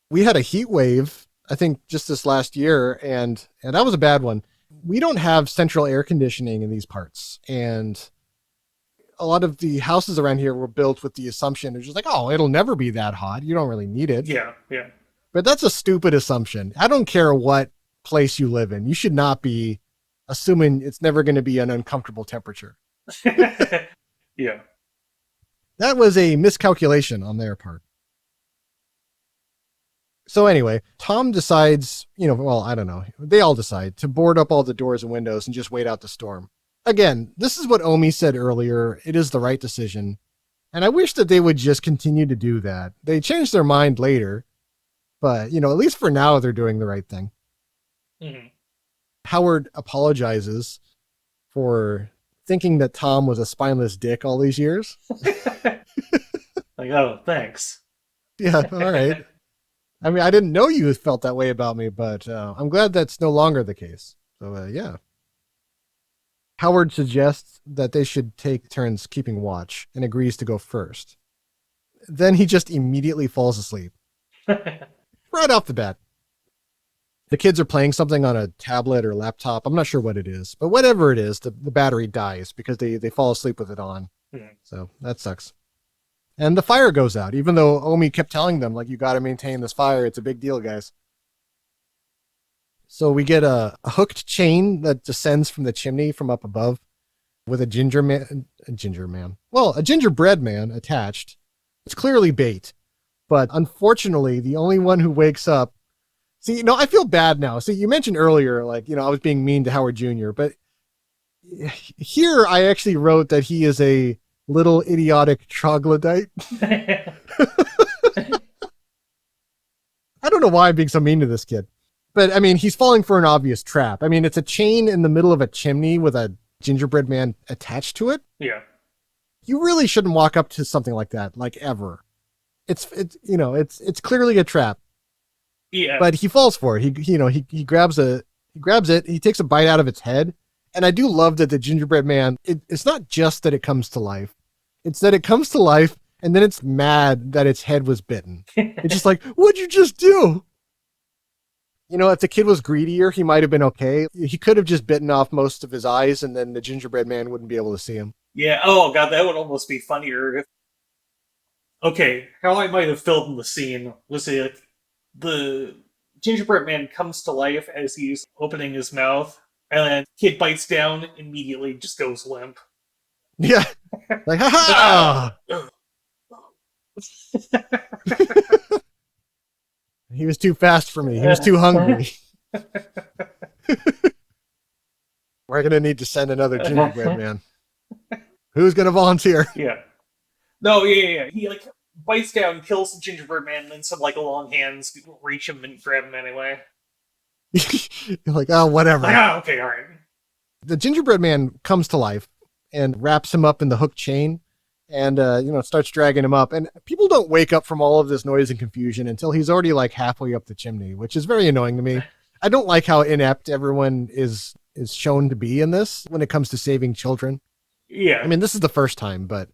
We had a heat wave, I think, just this last year, and that was a bad one. We don't have central air conditioning in these parts, and a lot of the houses around here were built with the assumption it's just like, oh, it'll never be that hot. You don't really need it. Yeah. But that's a stupid assumption. I don't care what place you live in. You should not be assuming it's never going to be an uncomfortable temperature. Yeah. That was a miscalculation on their part. So anyway, Tom decides, I don't know. They all decide to board up all the doors and windows and just wait out the storm. Again, this is what Omi said earlier. It is the right decision. And I wish that they would just continue to do that. They changed their mind later, but, at least for now, they're doing the right thing. Mm-hmm. Howard apologizes for thinking that Tom was a spineless dick all these years. Like, oh, thanks. Yeah, all right. I mean, I didn't know you felt that way about me, but I'm glad that's no longer the case. So, yeah. Howard suggests that they should take turns keeping watch and agrees to go first. Then he just immediately falls asleep. Right off the bat. The kids are playing something on a tablet or laptop. I'm not sure what it is, but whatever it is, the battery dies because they fall asleep with it on. Mm-hmm. So that sucks. And the fire goes out, even though Omi kept telling them, like, you got to maintain this fire. It's a big deal, guys. So we get a hooked chain that descends from the chimney from up above with a gingerbread man attached. It's clearly bait. But unfortunately, the only one who wakes up See, no, I feel bad now. See, you mentioned earlier, like, I was being mean to Howard Jr., but here I actually wrote that he is a little idiotic troglodyte. I don't know why I'm being so mean to this kid. But, I mean, he's falling for an obvious trap. I mean, it's a chain in the middle of a chimney with a gingerbread man attached to it. Yeah. You really shouldn't walk up to something like that, like, ever. It's clearly a trap. Yeah. But he falls for it. He grabs it, he takes a bite out of its head. And I do love that the gingerbread man, it's not just that it comes to life. It's that it comes to life and then it's mad that its head was bitten. It's just like, what'd you just do? If the kid was greedier, he might have been okay. He could have just bitten off most of his eyes and then the gingerbread man wouldn't be able to see him. Yeah, oh god, that would almost be funnier. Okay, how I might have filmed the scene was the gingerbread man comes to life as he's opening his mouth, and then kid bites down, immediately just goes limp. Yeah. Like, ha ha! He was too fast for me. He was too hungry. We're going to need to send another gingerbread man. Who's going to volunteer? Yeah. No, yeah. He, bites down, kills the gingerbread man, and then some, long hands reach him and grab him anyway. You're like, oh, whatever. Okay, alright. The gingerbread man comes to life and wraps him up in the hook chain and, starts dragging him up. And people don't wake up from all of this noise and confusion until he's already, halfway up the chimney, which is very annoying to me. I don't like how inept everyone is shown to be in this when it comes to saving children. Yeah. I mean, this is the first time, but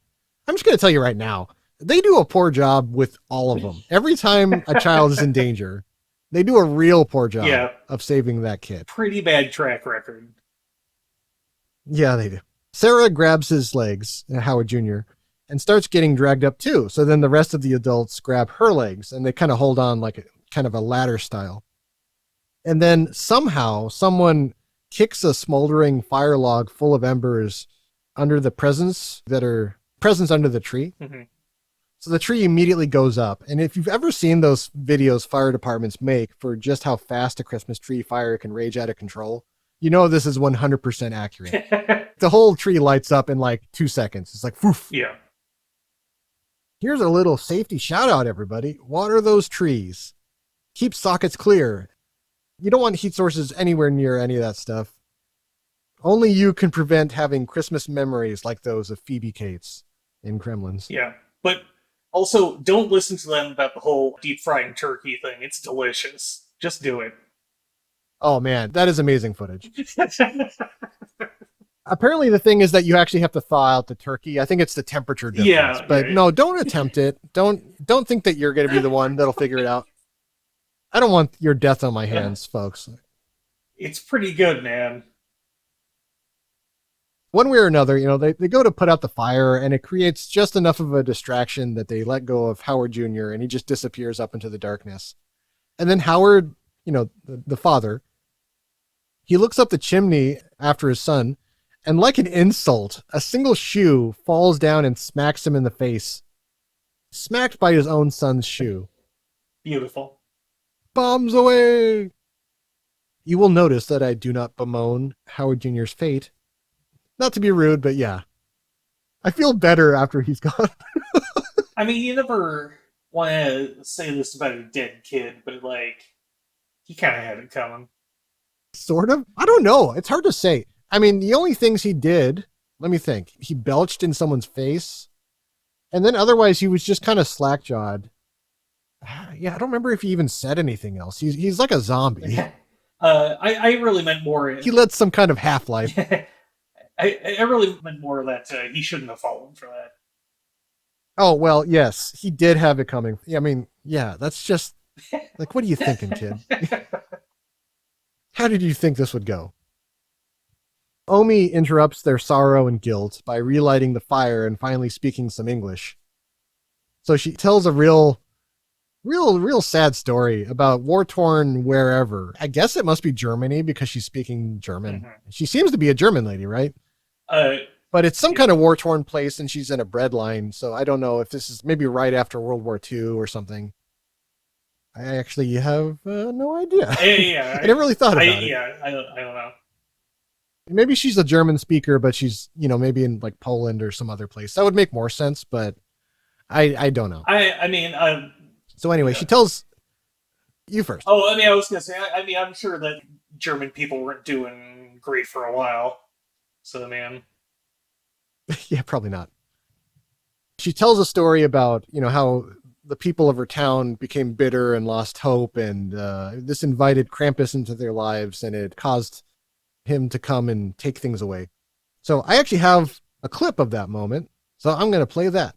I'm just going to tell you right now, they do a poor job with all of them. Every time a child is in danger, they do a real poor job of saving that kid. Pretty bad track record. Yeah, they do. Sarah grabs his legs, Howard Jr., and starts getting dragged up too. So then the rest of the adults grab her legs and they kind of hold on like a ladder style. And then somehow someone kicks a smoldering fire log full of embers under the presents under the tree. Mm-hmm. So the tree immediately goes up. And if you've ever seen those videos fire departments make for just how fast a Christmas tree fire can rage out of control, this is 100% accurate. The whole tree lights up in 2 seconds. It's like, woof. Yeah. Here's a little safety shout out, everybody. Water those trees. Keep sockets clear. You don't want heat sources anywhere near any of that stuff. Only you can prevent having Christmas memories like those of Phoebe Cates in Gremlins. Yeah, but also don't listen to them about the whole deep frying turkey thing. It's delicious. Just do it. Oh man, that is amazing footage. Apparently the thing is that you actually have to thaw out the turkey. I think it's the temperature difference. Yeah, but no, don't attempt it. Don't think that you're going to be the one that'll figure it out. I don't want your death on my hands, folks. It's pretty good, man. One way or another, they go to put out the fire and it creates just enough of a distraction that they let go of Howard Jr. and he just disappears up into the darkness. And then Howard, the father, he looks up the chimney after his son and like an insult, a single shoe falls down and smacks him in the face. Smacked by his own son's shoe. Beautiful. Bombs away! You will notice that I do not bemoan Howard Jr.'s fate. Not to be rude, but yeah. I feel better after he's gone. I mean, you never want to say this about a dead kid, but he kind of had it coming. Sort of? I don't know. It's hard to say. I mean, the only things he did, let me think. He belched in someone's face. And then otherwise he was just kind of slack-jawed. Yeah, I don't remember if he even said anything else. He's like a zombie. I really meant more... He led some kind of half-life. I really meant more that he shouldn't have fallen for that. Oh, well, yes. He did have it coming. I mean, yeah, that's just... what are you thinking, kid? How did you think this would go? Omi interrupts their sorrow and guilt by relighting the fire and finally speaking some English. So she tells a real sad story about war-torn wherever. I guess it must be Germany because she's speaking German. Mm-hmm. She seems to be a German lady, right? But it's some kind of war-torn place and she's in a bread line. So I don't know if this is maybe right after World War II or something. I actually have no idea. Yeah, I never really thought about it. Yeah, I don't know. Maybe she's a German speaker, but she's, maybe in like Poland or some other place. That would make more sense, but I don't know. I mean, so anyway, she tells you first. Oh, I mean, I was going to say, I'm sure that German people weren't doing great for a while. So, man. Yeah, probably not. She tells a story about, how the people of her town became bitter and lost hope, and this invited Krampus into their lives, and it caused him to come and take things away. So I actually have a clip of that moment, so I'm going to play that.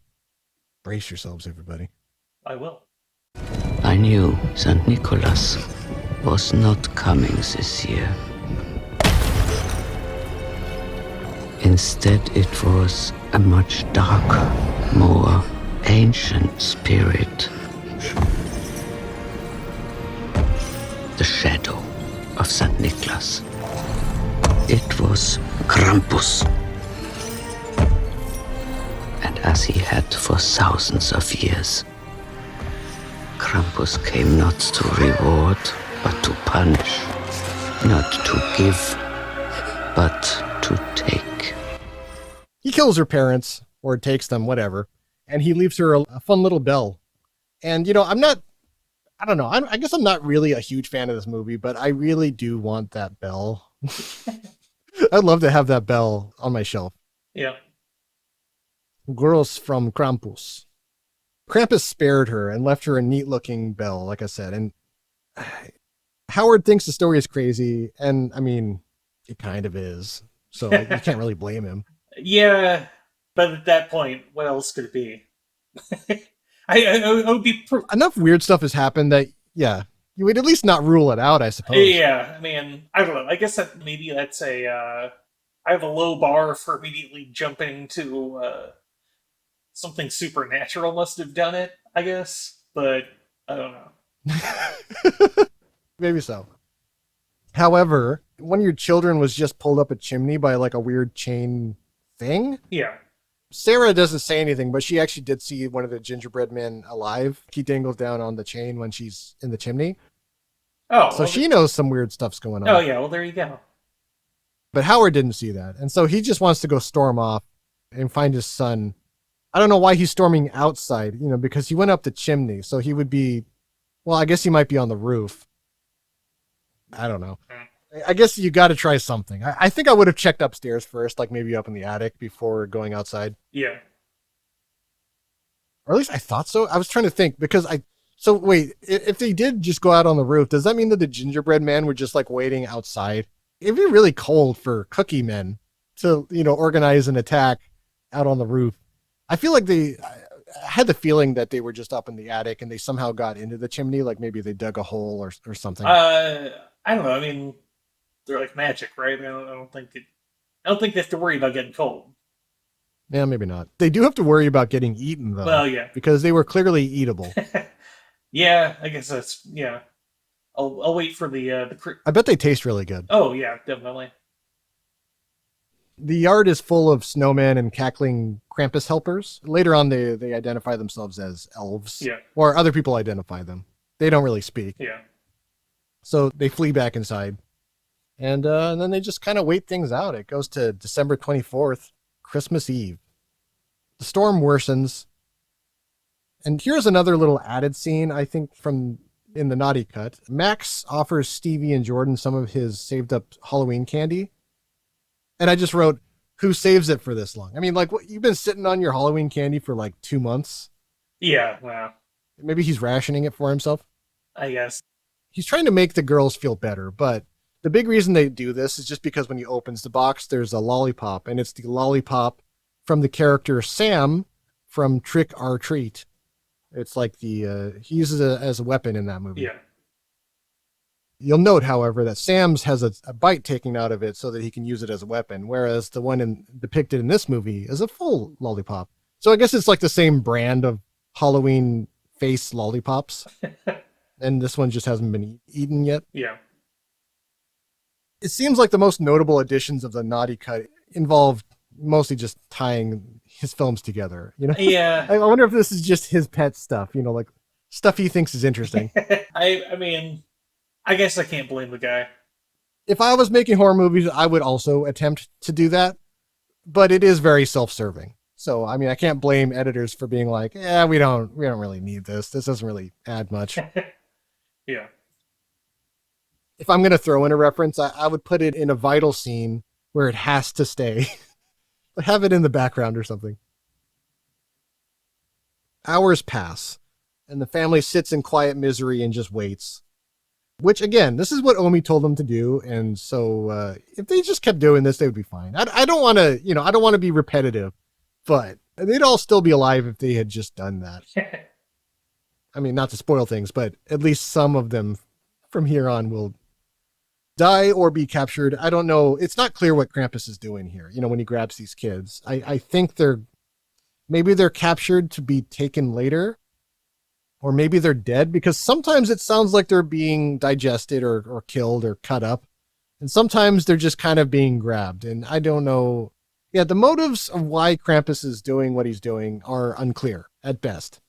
Brace yourselves, everybody. I will. I knew St. Nicholas was not coming this year. Instead, it was a much darker, more ancient spirit. The shadow of St. Nicholas. It was Krampus. And as he had for thousands of years, Krampus came not to reward, but to punish. Not to give, but to take. He kills her parents, or takes them, whatever, and he leaves her a fun little bell. And, I don't know, I guess I'm not really a huge fan of this movie, but I really do want that bell. I'd love to have that bell on my shelf. Yeah. Girls from Krampus. Krampus spared her and left her a neat-looking bell, like I said. And Howard thinks the story is crazy, and, I mean, it kind of is. So you can't really blame him. Yeah, but at that point, what else could it be? I would be... Enough weird stuff has happened that, yeah, you would at least not rule it out, I suppose. Yeah, I mean, I don't know. I guess maybe that's I have a low bar for immediately jumping to something supernatural must have done it, I guess. But I don't know. Maybe so. However, one of your children was just pulled up a chimney by like a weird chain thing. Yeah. Sarah doesn't say anything, but she actually did see one of the gingerbread men alive. He dangles down on the chain when she's in the chimney. Oh. So she knows some weird stuff's going on. Oh, yeah. Well, there you go. But Howard didn't see that. And so he just wants to go storm off and find his son. I don't know why he's storming outside, because he went up the chimney. So he would be, well, I guess he might be on the roof. I don't know. I guess you got to try something. I think I would have checked upstairs first, like maybe up in the attic before going outside. Yeah. Or at least I thought so. I was trying to think because so wait, if they did just go out on the roof, does that mean that the gingerbread man were just like waiting outside? It'd be really cold for cookie men to, organize an attack out on the roof. I feel like I had the feeling that they were just up in the attic and they somehow got into the chimney. Like maybe they dug a hole or something. I don't know. I mean, they're like magic, right? I don't think they have to worry about getting cold. Yeah, maybe not. They do have to worry about getting eaten, though. Well, yeah. Because they were clearly eatable. Yeah, I guess that's, yeah. I'll wait for the... I bet they taste really good. Oh, yeah, definitely. The yard is full of snowmen and cackling Krampus helpers. Later on, they identify themselves as elves. Yeah. Or other people identify them. They don't really speak. Yeah. So they flee back inside. And then they just kind of wait things out. It goes to December 24th, Christmas Eve. The storm worsens. And here's another little added scene, I think, in the naughty cut. Max offers Stevie and Jordan some of his saved up Halloween candy. And I just wrote, who saves it for this long? I mean, like, what, you've been sitting on your Halloween candy for like 2 months? Yeah, wow. Maybe he's rationing it for himself? I guess. He's trying to make the girls feel better, but the big reason they do this is just because when he opens the box, there's a lollipop, and it's the lollipop from the character Sam from Trick or Treat. It's like he uses it as a weapon in that movie. Yeah. You'll note, however, that Sam's has a bite taken out of it so that he can use it as a weapon, whereas the one depicted in this movie is a full lollipop. So I guess it's like the same brand of Halloween face lollipops. And this one just hasn't been eaten yet. Yeah. It seems like the most notable additions of the naughty cut involve mostly just tying his films together, Yeah. I wonder if this is just his pet stuff, like stuff he thinks is interesting. I mean, I guess I can't blame the guy. If I was making horror movies, I would also attempt to do that, but it is very self-serving. So, I mean, I can't blame editors for being like, yeah, we don't really need this. This doesn't really add much. Yeah. If I'm going to throw in a reference, I would put it in a vital scene where it has to stay. Have it in the background or something. Hours pass, and the family sits in quiet misery and just waits. Which, again, this is what Omi told them to do, and so if they just kept doing this, they would be fine. I don't want to, I don't want to be repetitive, but they'd all still be alive if they had just done that. I mean, not to spoil things, but at least some of them from here on will die or be captured. I don't know. It's not clear what Krampus is doing here, when he grabs these kids. I think maybe they're captured to be taken later, or maybe they're dead, because sometimes it sounds like they're being digested or killed or cut up, and sometimes they're just kind of being grabbed, and I don't know. Yeah, the motives of why Krampus is doing what he's doing are unclear at best.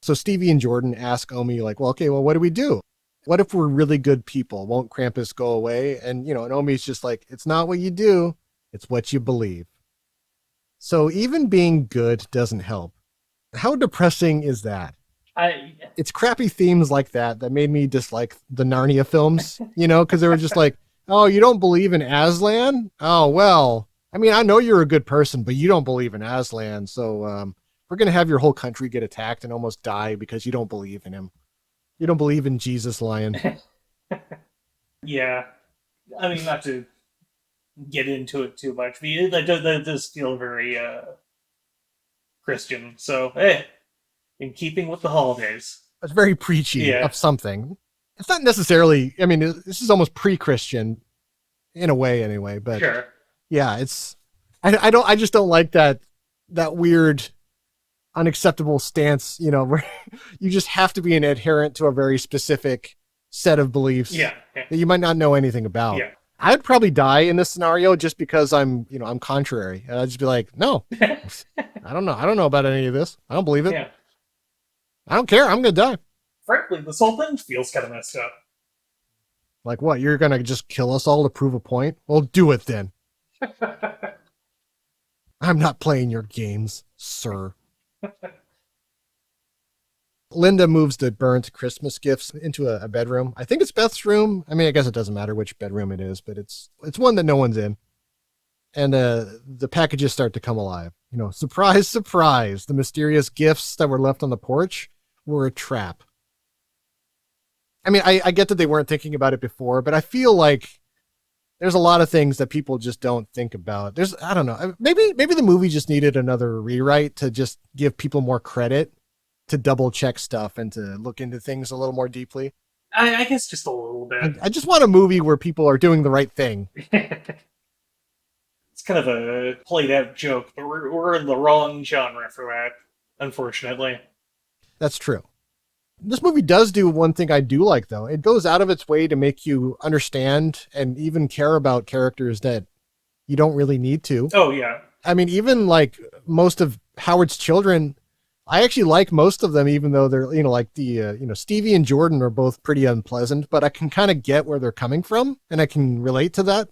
So Stevie and Jordan ask Omi, like, well, what do we do? What if we're really good people? Won't Krampus go away? And, and Omi's just like, it's not what you do, it's what you believe. So even being good doesn't help. How depressing is that? It's crappy themes like that made me dislike the Narnia films, because they were just like, oh, you don't believe in Aslan? Oh, well, I mean, I know you're a good person, but you don't believe in Aslan. So we're going to have your whole country get attacked and almost die because you don't believe in him. You don't believe in Jesus Lion. Yeah. I mean, not to get into it too much. That does feel very Christian. So, hey, in keeping with the holidays. It's very preachy of something. It's not necessarily, I mean, this is almost pre-Christian in a way anyway, but sure. Yeah, I just don't like that weird unacceptable stance, where you just have to be an adherent to a very specific set of beliefs that you might not know anything about. Yeah. I'd probably die in this scenario just because I'm contrary. And I'd just be like, no, I don't know about any of this. I don't believe it. Yeah. I don't care. I'm going to die. Frankly, this whole thing feels kind of messed up. Like what? You're going to just kill us all to prove a point? Well, do it then. I'm not playing your games, sir. Linda moves the burnt Christmas gifts into a bedroom. I think it's Beth's room. I mean, I guess it doesn't matter which bedroom it is, but it's one that no one's in. And the packages start to come alive. Surprise, surprise. The mysterious gifts that were left on the porch were a trap. I mean, I get that they weren't thinking about it before, but I feel like there's a lot of things that people just don't think about. I don't know. Maybe the movie just needed another rewrite to just give people more credit to double check stuff and to look into things a little more deeply. I guess just a little bit. I just want a movie where people are doing the right thing. It's kind of a played out joke, but we're in the wrong genre for that, unfortunately. That's true. This movie does do one thing I do like, though. It goes out of its way to make you understand and even care about characters that you don't really need to. Oh, yeah. I mean, even like most of Howard's children, I actually like most of them, even though they're, like the, Stevie and Jordan are both pretty unpleasant, but I can kind of get where they're coming from and I can relate to that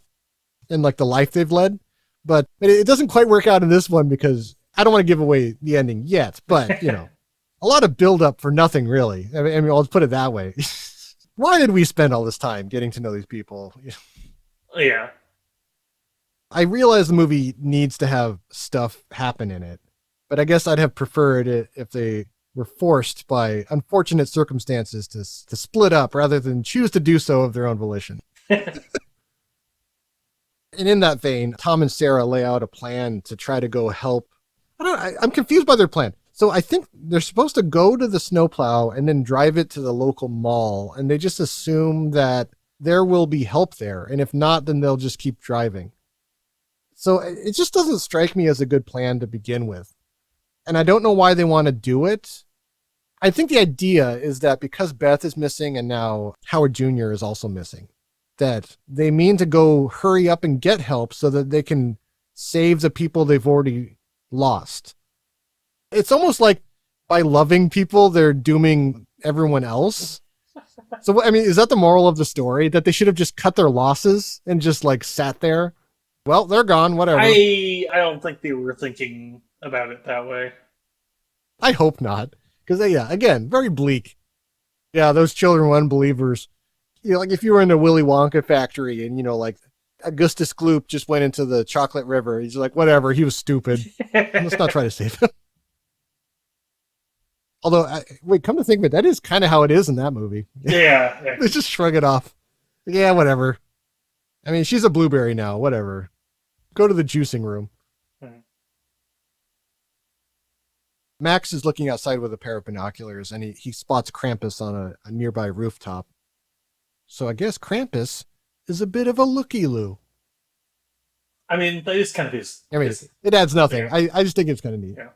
and like the life they've led. But it doesn't quite work out in this one because I don't want to give away the ending yet, but, a lot of build up for nothing, really. I mean, I'll put it that way. Why did we spend all this time getting to know these people? Yeah. I realize the movie needs to have stuff happen in it, but I guess I'd have preferred it if they were forced by unfortunate circumstances to split up rather than choose to do so of their own volition. And in that vein, Tom and Sarah lay out a plan to try to go help. I'm confused by their plan. So I think they're supposed to go to the snowplow and then drive it to the local mall. And they just assume that there will be help there. And if not, then they'll just keep driving. So it just doesn't strike me as a good plan to begin with. And I don't know why they want to do it. I think the idea is that because Beth is missing and now Howard Jr. is also missing, that they mean to go hurry up and get help so that they can save the people they've already lost. It's almost like by loving people, they're dooming everyone else. So, I mean, is that the moral of the story? That they should have just cut their losses and just like sat there? Well, they're gone, whatever. I don't think they were thinking about it that way. I hope not. Because, yeah, again, very bleak. Yeah, those children were unbelievers. You know, like if you were in a Willy Wonka factory and, you know, like Augustus Gloop just went into the chocolate river. He's like, whatever, he was stupid. Let's not try to save him. Although, wait, come to think of it, that is kind of how it is in that movie. Yeah. They just shrug it off. Yeah, whatever. I mean, she's a blueberry now, whatever. Go to the juicing room. Max is looking outside with a pair of binoculars, and he spots Krampus on a nearby rooftop. So I guess Krampus is a bit of a looky-loo. I mean, that is kind of his... I mean, it adds nothing. Yeah. I just think it's kind of neat. Yeah.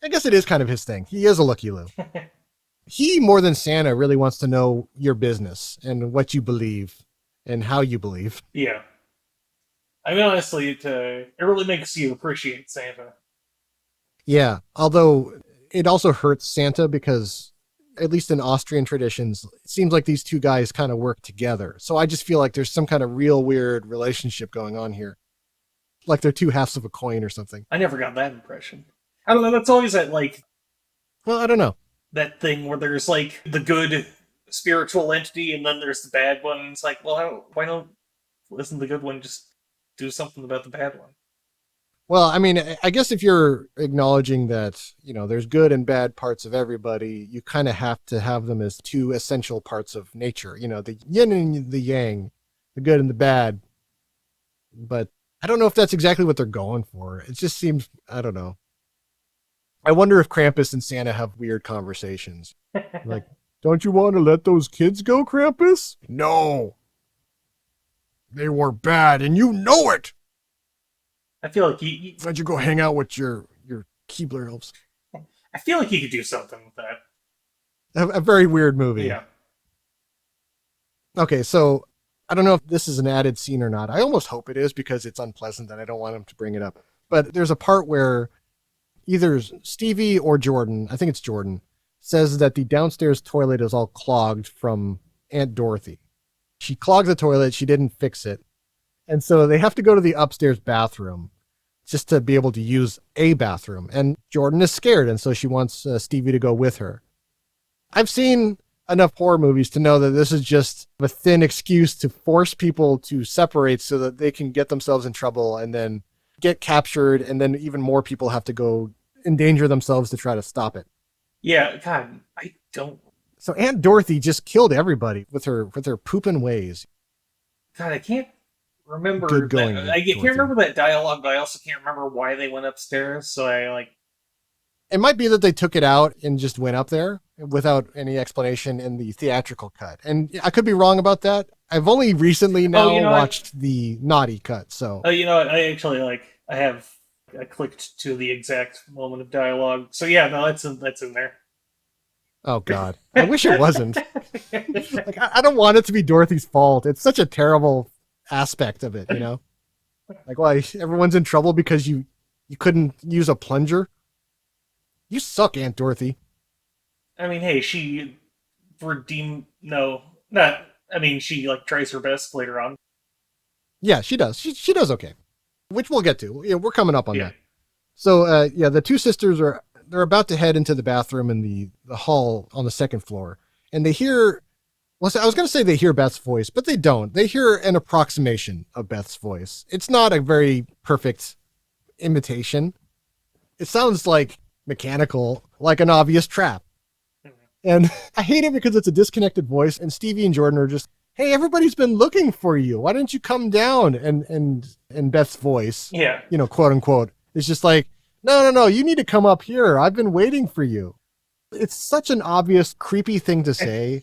I guess it is kind of his thing. He is a looky-loo. He, more than Santa, really wants to know your business and what you believe and how you believe. Yeah. I mean, honestly, it really makes you appreciate Santa. Yeah, although it also hurts Santa because, at least in Austrian traditions, it seems like these two guys kind of work together. So I just feel like there's some kind of real weird relationship going on here. Like they're two halves of a coin or something. I never got that impression. I don't know, that's always that, like... Well, I don't know. That thing where there's, like, the good spiritual entity and then there's the bad one. And it's like, well, why don't... Isn't the good one just do something about the bad one? Well, I mean, I guess if you're acknowledging that, you know, there's good and bad parts of everybody, you kind of have to have them as two essential parts of nature. You know, the yin and the yang, the good and the bad. But I don't know if that's exactly what they're going for. It just seems, I don't know. I wonder if Krampus and Santa have weird conversations. Like, don't you want to let those kids go, Krampus? No. They were bad, and you know it. I feel like why'd you go hang out with your Keebler elves? I feel like he could do something with that. A very weird movie. Yeah. Okay, so I don't know if this is an added scene or not. I almost hope it is because it's unpleasant and I don't want him to bring it up. But there's a part where either Stevie or Jordan, I think it's Jordan, says that the downstairs toilet is all clogged from Aunt Dorothy. She clogged the toilet, she didn't fix it. And so they have to go to the upstairs bathroom just to be able to use a bathroom. And Jordan is scared, and so she wants Stevie to go with her. I've seen enough horror movies to know that this is just a thin excuse to force people to separate so that they can get themselves in trouble and then get captured, and then even more people have to go endanger themselves to try to stop it. Yeah, God, I don't... So Aunt Dorothy just killed everybody with her pooping ways. God, I can't remember Good going, that. I can't remember that dialogue, but I also can't remember why they went upstairs, so I like... It might be that they took it out and just went up there without any explanation in the theatrical cut. And I could be wrong about that. I've only recently watched the naughty cut, so... you know what, I actually, I clicked to the exact moment of dialogue. So yeah, no, that's in there. Oh, God. I wish it wasn't. Like, I don't want it to be Dorothy's fault. It's such a terrible aspect of it, you know? Like, why everyone's in trouble because you couldn't use a plunger? You suck, Aunt Dorothy. I mean, hey, she redeemed... No, not... I mean, she, tries her best later on. Yeah, she does. She does okay. Which we'll get to. Yeah, we're coming up on that. So, the two sisters they're about to head into the bathroom in the hall on the second floor. And they hear... Well, I was going to say they hear Beth's voice, but they don't. They hear an approximation of Beth's voice. It's not a very perfect imitation. It sounds like mechanical, like an obvious trap. And I hate it because it's a disconnected voice, and Stevie and Jordan are just, hey, everybody's been looking for you. Why don't you come down? And Beth's voice, quote unquote, is just like, no, you need to come up here. I've been waiting for you. It's such an obvious, creepy thing to say.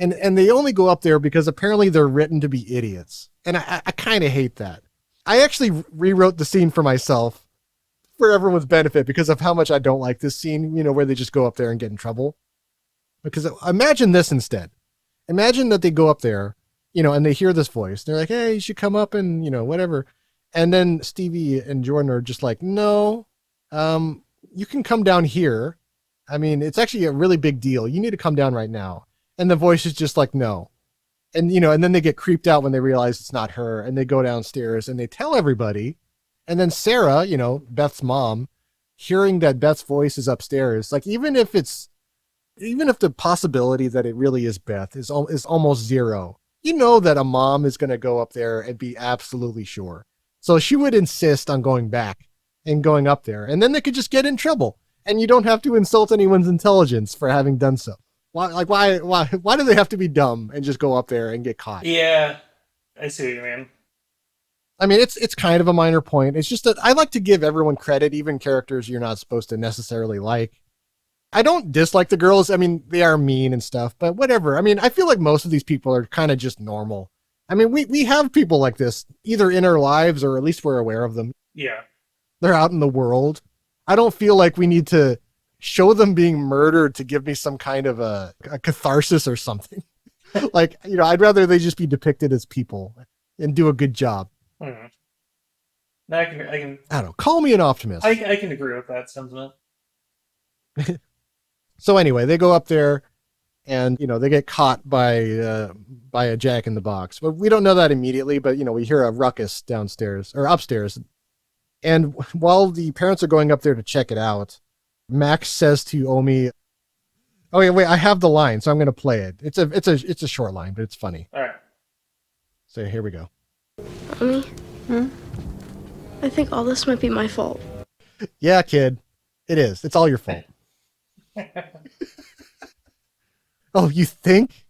And they only go up there because apparently they're written to be idiots. And I kind of hate that. I actually rewrote the scene for myself for everyone's benefit because of how much I don't like this scene, where they just go up there and get in trouble. Because imagine this instead. Imagine that they go up there, and they hear this voice. They're like, hey, you should come up and, whatever. And then Stevie and Jordan are just like, no, you can come down here I mean, it's actually a really big deal. You need to come down right now. And the voice is just like, no. And, and then they get creeped out when they realize it's not her. And they go downstairs and they tell everybody. And then Sarah, Beth's mom, hearing that Beth's voice is upstairs, like even if the possibility that it really is Beth is almost zero, that a mom is going to go up there and be absolutely sure. So she would insist on going back and going up there. And then they could just get in trouble. And you don't have to insult anyone's intelligence for having done so. Why do they have to be dumb and just go up there and get caught? Yeah, I see what you mean. I mean, it's kind of a minor point. It's just that I like to give everyone credit, even characters you're not supposed to necessarily like. I don't dislike the girls. I mean, they are mean and stuff, but whatever. I mean, I feel like most of these people are kind of just normal. I mean, we have people like this either in our lives or at least we're aware of them. Yeah. They're out in the world. I don't feel like we need to show them being murdered to give me some kind of a catharsis or something. Like, I'd rather they just be depicted as people and do a good job. Hmm. I don't know. Call me an optimist. I can agree with that sentiment. So anyway, they go up there and, they get caught by a Jack in the Box. But we don't know that immediately, but, we hear a ruckus downstairs or upstairs. And while the parents are going up there to check it out, Max says to Omi, "Oh yeah, wait, I have the line, so I'm going to play it. It's a short line, but it's funny." All right. So here we go. Omi, I think all this might be my fault. Yeah, kid, it is. It's all your fault. Oh, you think?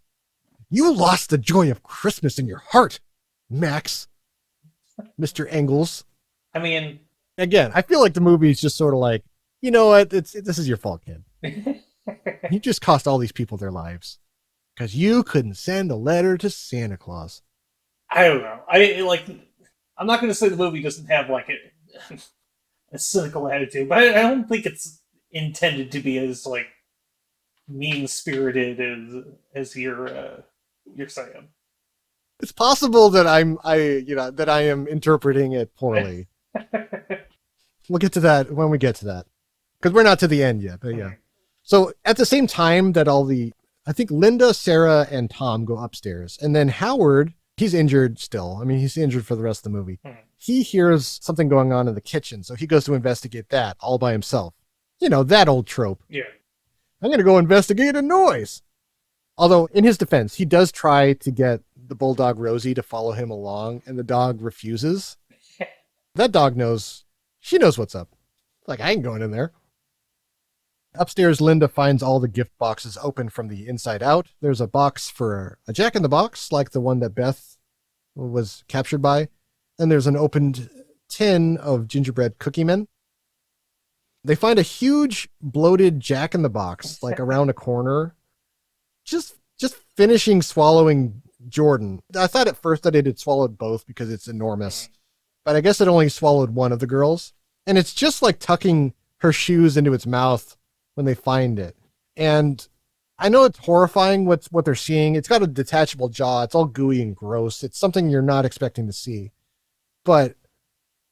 You lost the joy of Christmas in your heart, Max. Mr. Engels. I mean, again, I feel like the movie is just sort of like, you know what? This is your fault, kid. You just cost all these people their lives because you couldn't send a letter to Santa Claus. I don't know. I'm not going to say the movie doesn't have like a cynical attitude, but I don't think it's intended to be as like mean-spirited as you're saying. It's possible that I am interpreting it poorly. We'll get to that when we get to that, because we're not to the end yet. But yeah. So at the same time that I think Linda, Sarah, and Tom go upstairs, and then Howard, he's injured still. I mean, he's injured for the rest of the movie. He hears something going on in the kitchen, so he goes to investigate that all by himself. That old trope. Yeah. I'm going to go investigate a noise. Although, in his defense, he does try to get the bulldog Rosie to follow him along, and the dog refuses. That dog knows. She knows what's up. Like, I ain't going in there. Upstairs, Linda finds all the gift boxes open from the inside out. There's a box for a Jack in the Box, like the one that Beth was captured by. And there's an opened tin of gingerbread cookie men. They find a huge bloated Jack in the Box, like around a corner. Just finishing swallowing Jordan. I thought at first that it had swallowed both because it's enormous. But I guess it only swallowed one of the girls. And it's just like tucking her shoes into its mouth when they find it. And I know it's horrifying what they're seeing. It's got a detachable jaw. It's all gooey and gross. It's something you're not expecting to see. But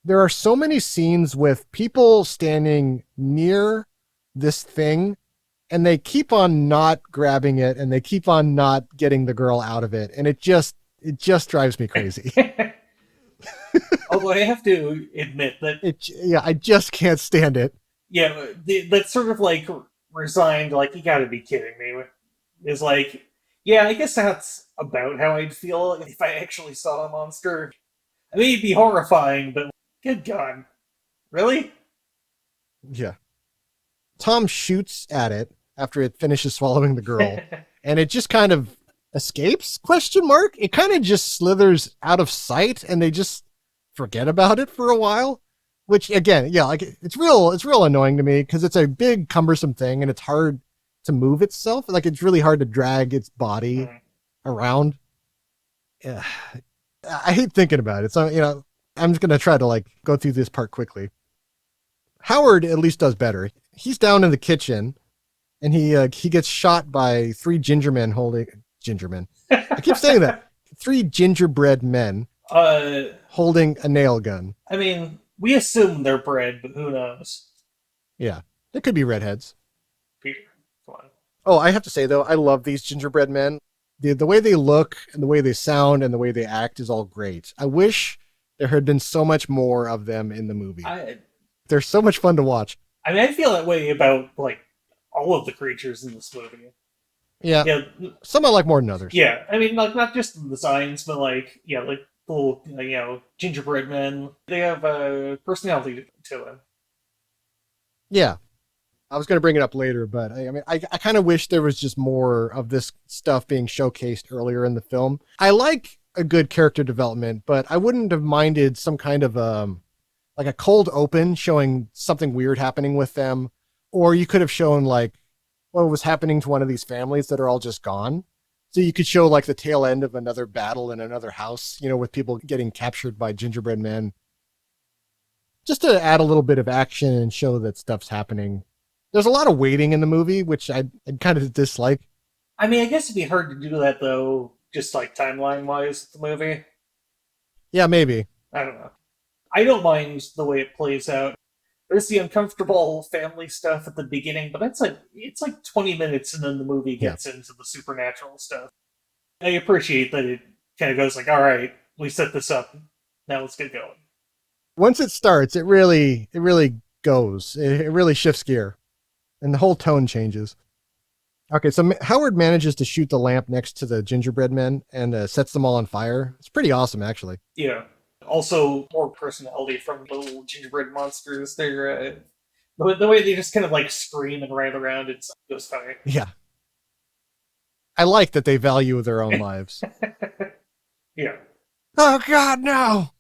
there are so many scenes with people standing near this thing, and they keep on not grabbing it, and they keep on not getting the girl out of it. And it just drives me crazy. Although I have to admit that I just can't stand it. Yeah, that's sort of like resigned, like, you gotta be kidding me. Is like, yeah, I guess that's about how I'd feel if I actually saw a monster. I mean, it'd be horrifying, but good God. Really? Yeah. Tom shoots at it after it finishes swallowing the girl, and it just kind of escapes, ? It kind of just slithers out of sight, and they just forget about it for a while. Which, again, yeah, like it's real annoying to me because it's a big, cumbersome thing, and it's hard to move itself. Like, it's really hard to drag its body around. Yeah. I hate thinking about it. So, I'm just going to try to, like, go through this part quickly. Howard at least does better. He's down in the kitchen, and he gets shot by 3 gingermen holding... Gingermen. I keep saying that. 3 gingerbread men holding a nail gun. I mean... We assume they're bread, but who knows? Yeah. They could be redheads. Peter, come on. Oh, I have to say, though, I love these gingerbread men. The way they look and the way they sound and the way they act is all great. I wish there had been so much more of them in the movie. They're so much fun to watch. I mean, I feel that way about, like, all of the creatures in this movie. Yeah. Some I like more than others. Yeah, I mean, like, not just the designs, but, like, yeah, like, little, gingerbread men. They have a personality to them. Yeah. I was going to bring it up later, but I kind of wish there was just more of this stuff being showcased earlier in the film. I like a good character development, but I wouldn't have minded some kind of like a cold open showing something weird happening with them. Or you could have shown like what was happening to one of these families that are all just gone. So you could show like the tail end of another battle in another house, with people getting captured by gingerbread men. Just to add a little bit of action and show that stuff's happening. There's a lot of waiting in the movie, which I'd kind of dislike. I mean, I guess it'd be hard to do that, though, just like timeline-wise, the movie. Yeah, maybe. I don't know. I don't mind the way it plays out. There's the uncomfortable family stuff at the beginning, but it's like 20 minutes and then the movie gets into the supernatural stuff. I appreciate that it kind of goes like, all right, we set this up, now let's get going. Once it starts, it really goes. It really shifts gear. And the whole tone changes. Okay, so Howard manages to shoot the lamp next to the gingerbread men and sets them all on fire. It's pretty awesome, actually. Yeah. Also, more personality from the little gingerbread monsters. They're the way they just kind of like scream and ride around, it goes funny. Yeah. I like that they value their own lives. Yeah. Oh, God, no!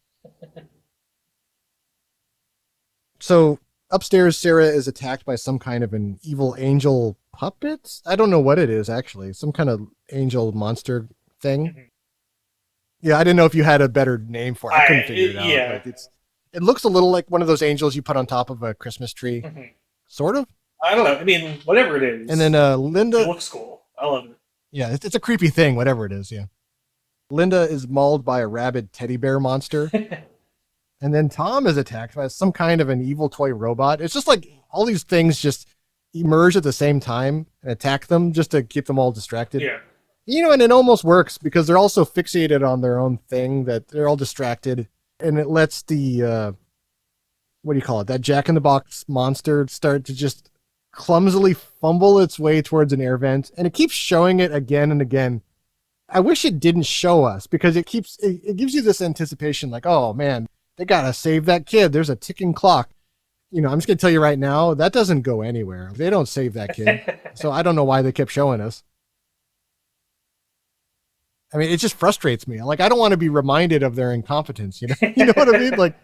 So, upstairs, Sarah is attacked by some kind of an evil angel puppet? I don't know what it is, actually. Some kind of angel monster thing. Mm-hmm. Yeah, I didn't know if you had a better name for it. I couldn't figure it out. Yeah. But it looks a little like one of those angels you put on top of a Christmas tree. Mm-hmm. Sort of? I don't know. I mean, whatever it is. And then Linda... It looks cool. I love it. Yeah, it's a creepy thing, whatever it is, yeah. Linda is mauled by a rabid teddy bear monster. And then Tom is attacked by some kind of an evil toy robot. It's just like all these things just emerge at the same time and attack them just to keep them all distracted. Yeah. And it almost works because they're also fixated on their own thing, that they're all distracted. And it lets the, what do you call it? That Jack-in-the-Box monster start to just clumsily fumble its way towards an air vent. And it keeps showing it again and again. I wish it didn't show us because it gives you this anticipation like, oh man, they gotta save that kid. There's a ticking clock. I'm just gonna tell you right now, that doesn't go anywhere. They don't save that kid. So I don't know why they kept showing us. I mean, it just frustrates me. Like, I don't want to be reminded of their incompetence. You know what I mean? Like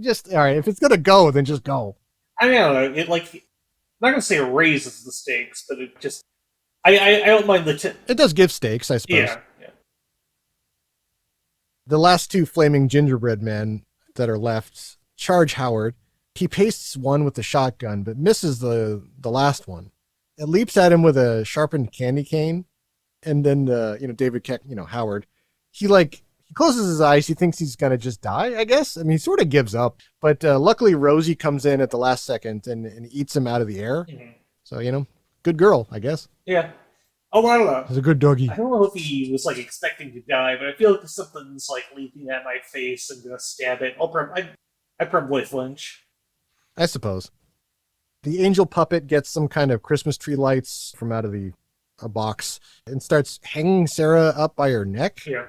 just all right. If it's gonna go, then just go. I mean, I don't know. I'm not gonna say it raises the stakes, but it just, I don't mind it does give stakes, I suppose. Yeah. The last two flaming gingerbread men that are left charge Howard. He pastes one with the shotgun, but misses the last one. It leaps at him with a sharpened candy cane. And then, David Keck, Howard, he closes his eyes. He thinks he's going to just die, I guess. I mean, he sort of gives up. But luckily, Rosie comes in at the last second and eats him out of the air. Mm-hmm. So, good girl, I guess. Yeah. Oh, I don't know. He's a good doggy. I don't know if he was, expecting to die, but I feel like something's, leaping at my face and going to stab it. I probably flinch. I suppose. The angel puppet gets some kind of Christmas tree lights from out of a box and starts hanging Sarah up by her neck. Yeah.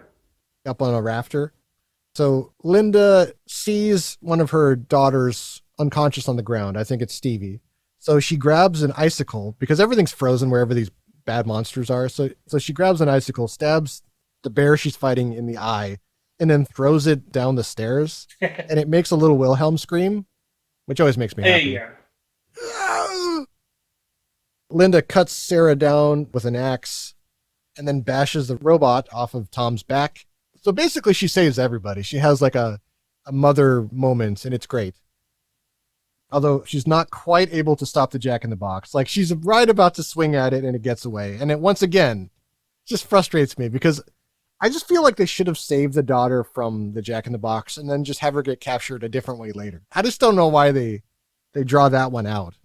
Up on a rafter. So Linda sees one of her daughters unconscious on the ground. I think it's Stevie. So she grabs an icicle because everything's frozen wherever these bad monsters are. So she grabs an icicle, stabs the bear she's fighting in the eye, and then throws it down the stairs. And it makes a little Wilhelm scream, which always makes me happy. Yeah. Linda cuts Sarah down with an axe and then bashes the robot off of Tom's back. So basically she saves everybody. She has a mother moment and it's great. Although she's not quite able to stop the Jack-in-the-Box. She's right about to swing at it and it gets away. And it once again just frustrates me because I just feel like they should have saved the daughter from the Jack-in-the-Box and then just have her get captured a different way later. I just don't know why they draw that one out.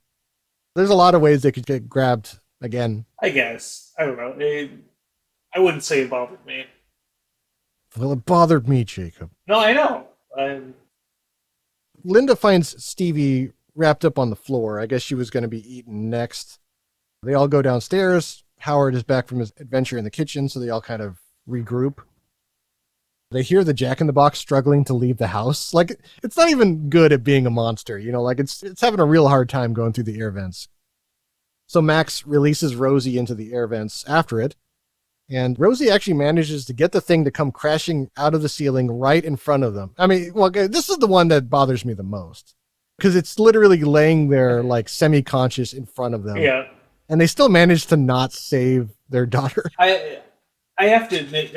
There's a lot of ways they could get grabbed again. I guess. I don't know. I wouldn't say it bothered me. Well, it bothered me, Jacob. No, I know. Linda finds Stevie wrapped up on the floor. I guess she was going to be eaten next. They all go downstairs. Howard is back from his adventure in the kitchen, so they all kind of regroup. They hear the Jack-in-the-Box struggling to leave the house. Like, it's not even good at being a monster, you know, like it's having a real hard time going through the air vents. So Max releases Rosie into the air vents after it, and Rosie actually manages to get the thing to come crashing out of the ceiling right in front of them. I mean, well, this is the one that bothers me the most, because it's literally laying there like semi-conscious in front of them. Yeah. And they still manage to not save their daughter. I have to admit,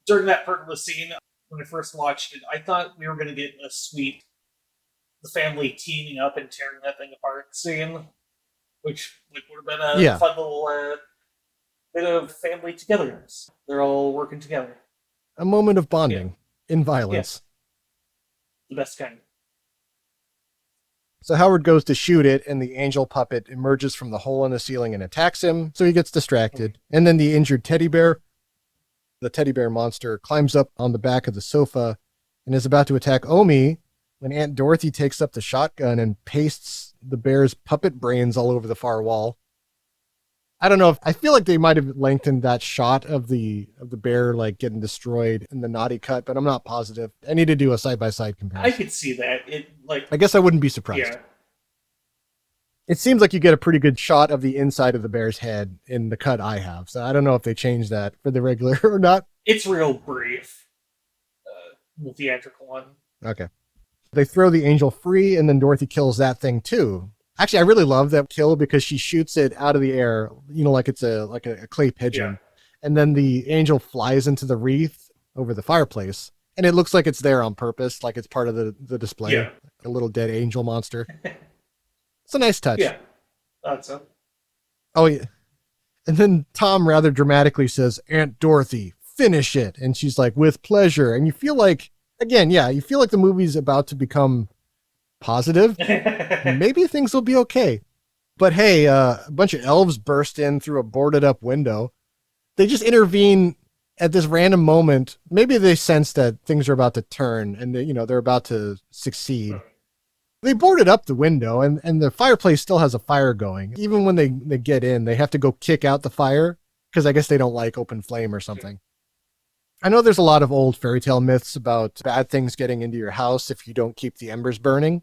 during that part of the scene, when I first watched it, I thought we were going to get a sweet, the family teaming up and tearing that thing apart scene, which would have been a fun little bit of family togetherness. They're all working together. A moment of bonding in violence. The best kind. So Howard goes to shoot it, and the angel puppet emerges from the hole in the ceiling and attacks him, so he gets distracted. And then the injured teddy bear, the teddy bear monster, climbs up on the back of the sofa and is about to attack Omi when Aunt Dorothy takes up the shotgun and pastes the bear's puppet brains all over the far wall. I don't know, I feel like they might have lengthened that shot of the bear like getting destroyed in the naughty cut, but I'm not positive. I need to do a side-by-side comparison. I could see that. I guess I wouldn't be surprised. Yeah. It seems like you get a pretty good shot of the inside of the bear's head in the cut I have, so I don't know if they changed that for the regular or not. It's real brief. The theatrical one. Okay. They throw the angel free, and then Dorothy kills that thing too. Actually, I really love that kill because she shoots it out of the air, you know, like it's a clay pigeon. Yeah. And then the angel flies into the wreath over the fireplace. And it looks like it's there on purpose, like it's part of the display. Yeah. A little dead angel monster. It's a nice touch. Yeah. That's so. Oh, yeah. And then Tom rather dramatically says, Aunt Dorothy, finish it. And she's like, with pleasure. And you feel like, again, you feel like the movie's about to become positive. Maybe things will be okay. But hey, a bunch of elves burst in through a boarded up window. They just intervene at this random moment. Maybe they sense that things are about to turn and they're about to succeed. They boarded up the window and the fireplace still has a fire going. Even when they get in, they have to go kick out the fire because I guess they don't like open flame or something. I know there's a lot of old fairy tale myths about bad things getting into your house if you don't keep the embers burning.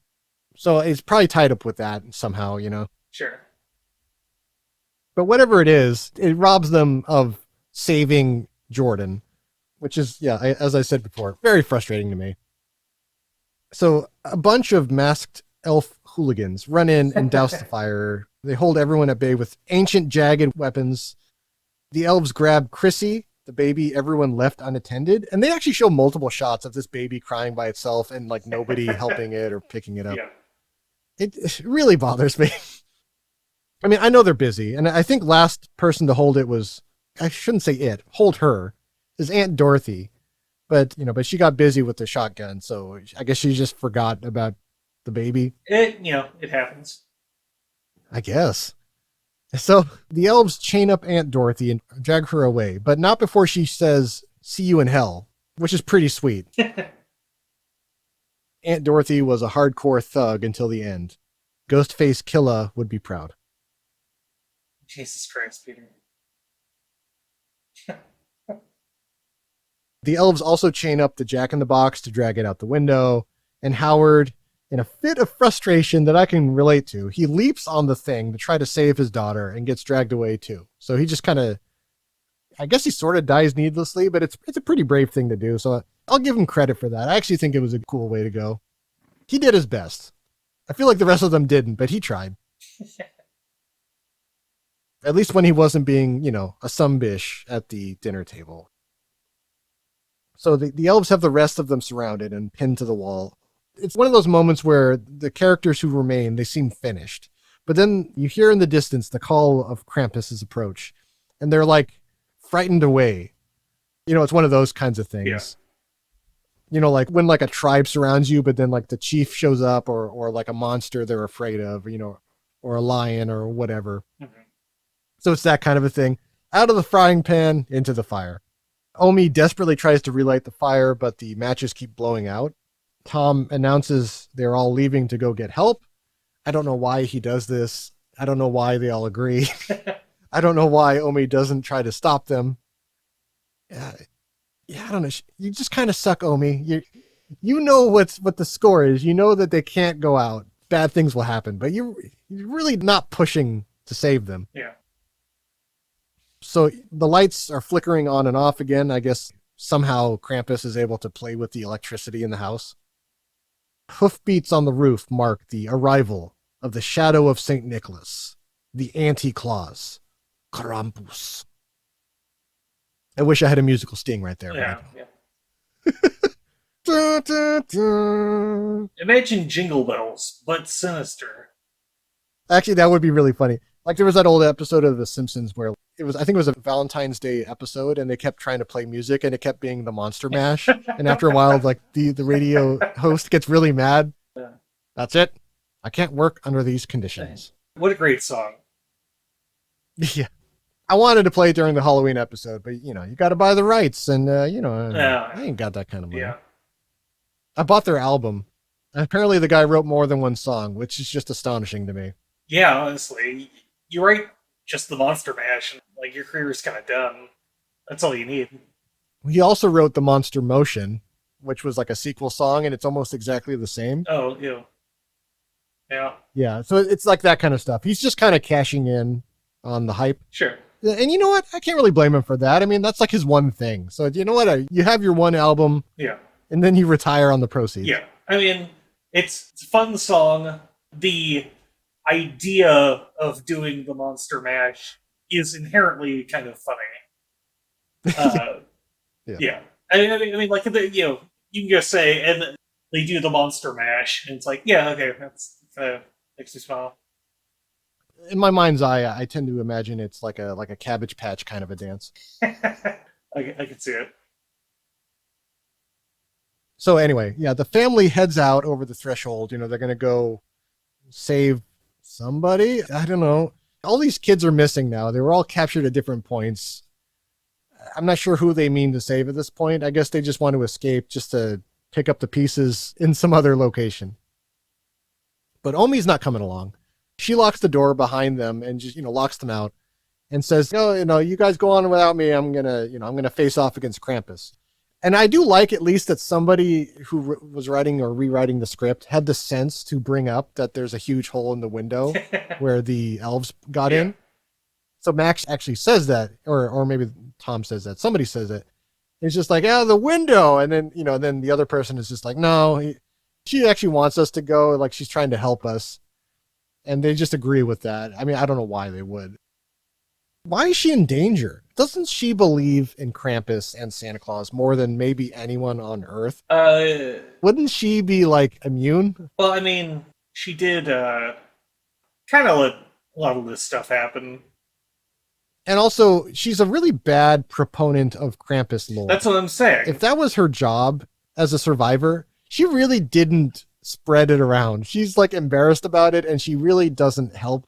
So it's probably tied up with that somehow, Sure. But whatever it is, it robs them of saving Jordan, which is, as I said before, very frustrating to me. So a bunch of masked elf hooligans run in and douse the fire. They hold everyone at bay with ancient jagged weapons. The elves grab Chrissy, the baby everyone left unattended, and they actually show multiple shots of this baby crying by itself and like nobody helping it or picking it up. Yeah. It really bothers me. I mean, I know they're busy, and I think last person to hold it was, I shouldn't say hold her, is Aunt Dorothy. But she got busy with the shotgun, so I guess she just forgot about the baby. It happens. I guess. So the elves chain up Aunt Dorothy and drag her away, but not before she says, "See you in hell," which is pretty sweet. Aunt Dorothy was a hardcore thug until the end. Ghostface Killa would be proud. Jesus Christ, Peter. The elves also chain up the Jack-in-the-Box to drag it out the window, and Howard, in a fit of frustration that I can relate to, he leaps on the thing to try to save his daughter and gets dragged away too. So he just kind of, I guess he sort of dies needlessly, but it's a pretty brave thing to do. So I'll give him credit for that. I actually think it was a cool way to go. He did his best. I feel like the rest of them didn't, but he tried. At least when he wasn't being, a sumbish at the dinner table. So the elves have the rest of them surrounded and pinned to the wall. It's one of those moments where the characters who remain, they seem finished. But then you hear in the distance the call of Krampus's approach, and they're like frightened away. It's one of those kinds of things. Yeah. Like when like a tribe surrounds you, but then like the chief shows up or like a monster they're afraid of, or a lion or whatever. Mm-hmm. So it's that kind of a thing. Out of the frying pan, into the fire. Omi desperately tries to relight the fire, but the matches keep blowing out. Tom announces they're all leaving to go get help. I don't know why he does this. I don't know why they all agree. I don't know why Omi doesn't try to stop them. Yeah, I don't know. You just kind of suck, Omi. You know what the score is. You know that they can't go out. Bad things will happen, but you're really not pushing to save them. Yeah. So the lights are flickering on and off again. I guess somehow Krampus is able to play with the electricity in the house. Hoofbeats on the roof mark the arrival of the shadow of St. Nicholas, the Anti-Claus, Krampus. I wish I had a musical sting right there. Yeah. Right? Dun, dun, dun. Imagine Jingle Bells, but sinister. Actually, that would be really funny. Like there was that old episode of The Simpsons where I think it was a Valentine's Day episode, and they kept trying to play music, and it kept being the Monster Mash. And after a while, like the radio host gets really mad. Yeah. That's it. I can't work under these conditions. What a great song. Yeah. I wanted to play it during the Halloween episode, but you got to buy the rights, and I ain't got that kind of money. Yeah. I bought their album. Apparently the guy wrote more than one song, which is just astonishing to me. Yeah, honestly. You write just the Monster Mash, and like your career's kind of done. That's all you need. He also wrote the Monster Motion, which was like a sequel song, and it's almost exactly the same. Oh, yeah. Yeah. Yeah, so it's like that kind of stuff. He's just kind of cashing in on the hype. Sure. And you know what? I can't really blame him for that. I mean, that's like his one thing. So you know what? You have your one album. Yeah. And then you retire on the proceeds. Yeah. I mean, it's a fun song. The idea of doing the Monster Mash is inherently kind of funny. Yeah. I mean, like, you can just say, and they do the Monster Mash, and it's like, yeah, okay, that's makes me smile. In my mind's eye, I tend to imagine it's like a Cabbage Patch kind of a dance. I can see it. So anyway, yeah, the family heads out over the threshold. They're going to go save somebody. I don't know. All these kids are missing now. They were all captured at different points. I'm not sure who they mean to save at this point. I guess they just want to escape just to pick up the pieces in some other location. But Omi's not coming along. She locks the door behind them and just, locks them out and says, you guys go on without me. I'm going to face off against Krampus. And I do like at least that somebody who was writing or rewriting the script had the sense to bring up that there's a huge hole in the window where the elves got in. So Max actually says that, or maybe Tom says that. Somebody says it. It's just like, the window. And then, then the other person is just like, no, she actually wants us to go. Like she's trying to help us. And they just agree with that. I mean, I don't know why they would. Why is she in danger? Doesn't she believe in Krampus and Santa Claus more than maybe anyone on Earth? Wouldn't she be like immune? Well, I mean, she did kind of let a lot of this stuff happen. And also, she's a really bad proponent of Krampus lore. That's what I'm saying. If that was her job as a survivor, she really didn't spread it around. She's like embarrassed about it, and she really doesn't help.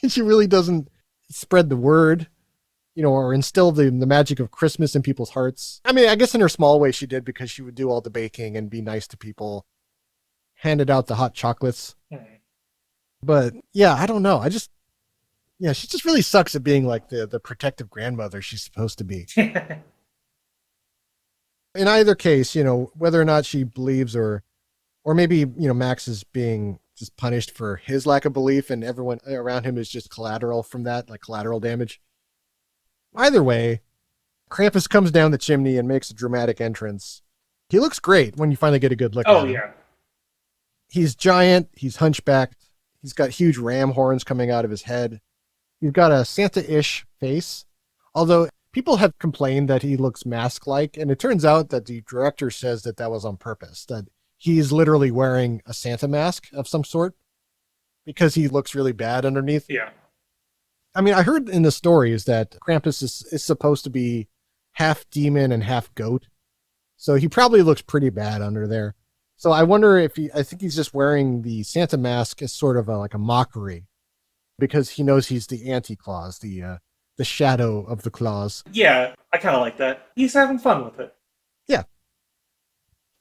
She really doesn't spread the word, or instill the magic of Christmas in people's hearts. I mean, I guess in her small way she did, because she would do all the baking and be nice to people, handed out the hot chocolates. But yeah, I don't know. She just really sucks at being like the protective grandmother she's supposed to be. In either case, whether or not she believes or maybe, Max is being just punished for his lack of belief and everyone around him is just collateral from that, like collateral damage. Either way, Krampus comes down the chimney and makes a dramatic entrance. He looks great when you finally get a good look at him. Oh, yeah. He's giant. He's hunchbacked. He's got huge ram horns coming out of his head. He's got a Santa-ish face, although people have complained that he looks mask-like, and it turns out that the director says that was on purpose, that he's literally wearing a Santa mask of some sort because he looks really bad underneath. Yeah. I mean, I heard in the stories that Krampus is supposed to be half demon and half goat. So he probably looks pretty bad under there. So I wonder if I think he's just wearing the Santa mask as sort of like a mockery because he knows he's the anti-Claus, the shadow of the Claus. Yeah, I kind of like that. He's having fun with it. Yeah.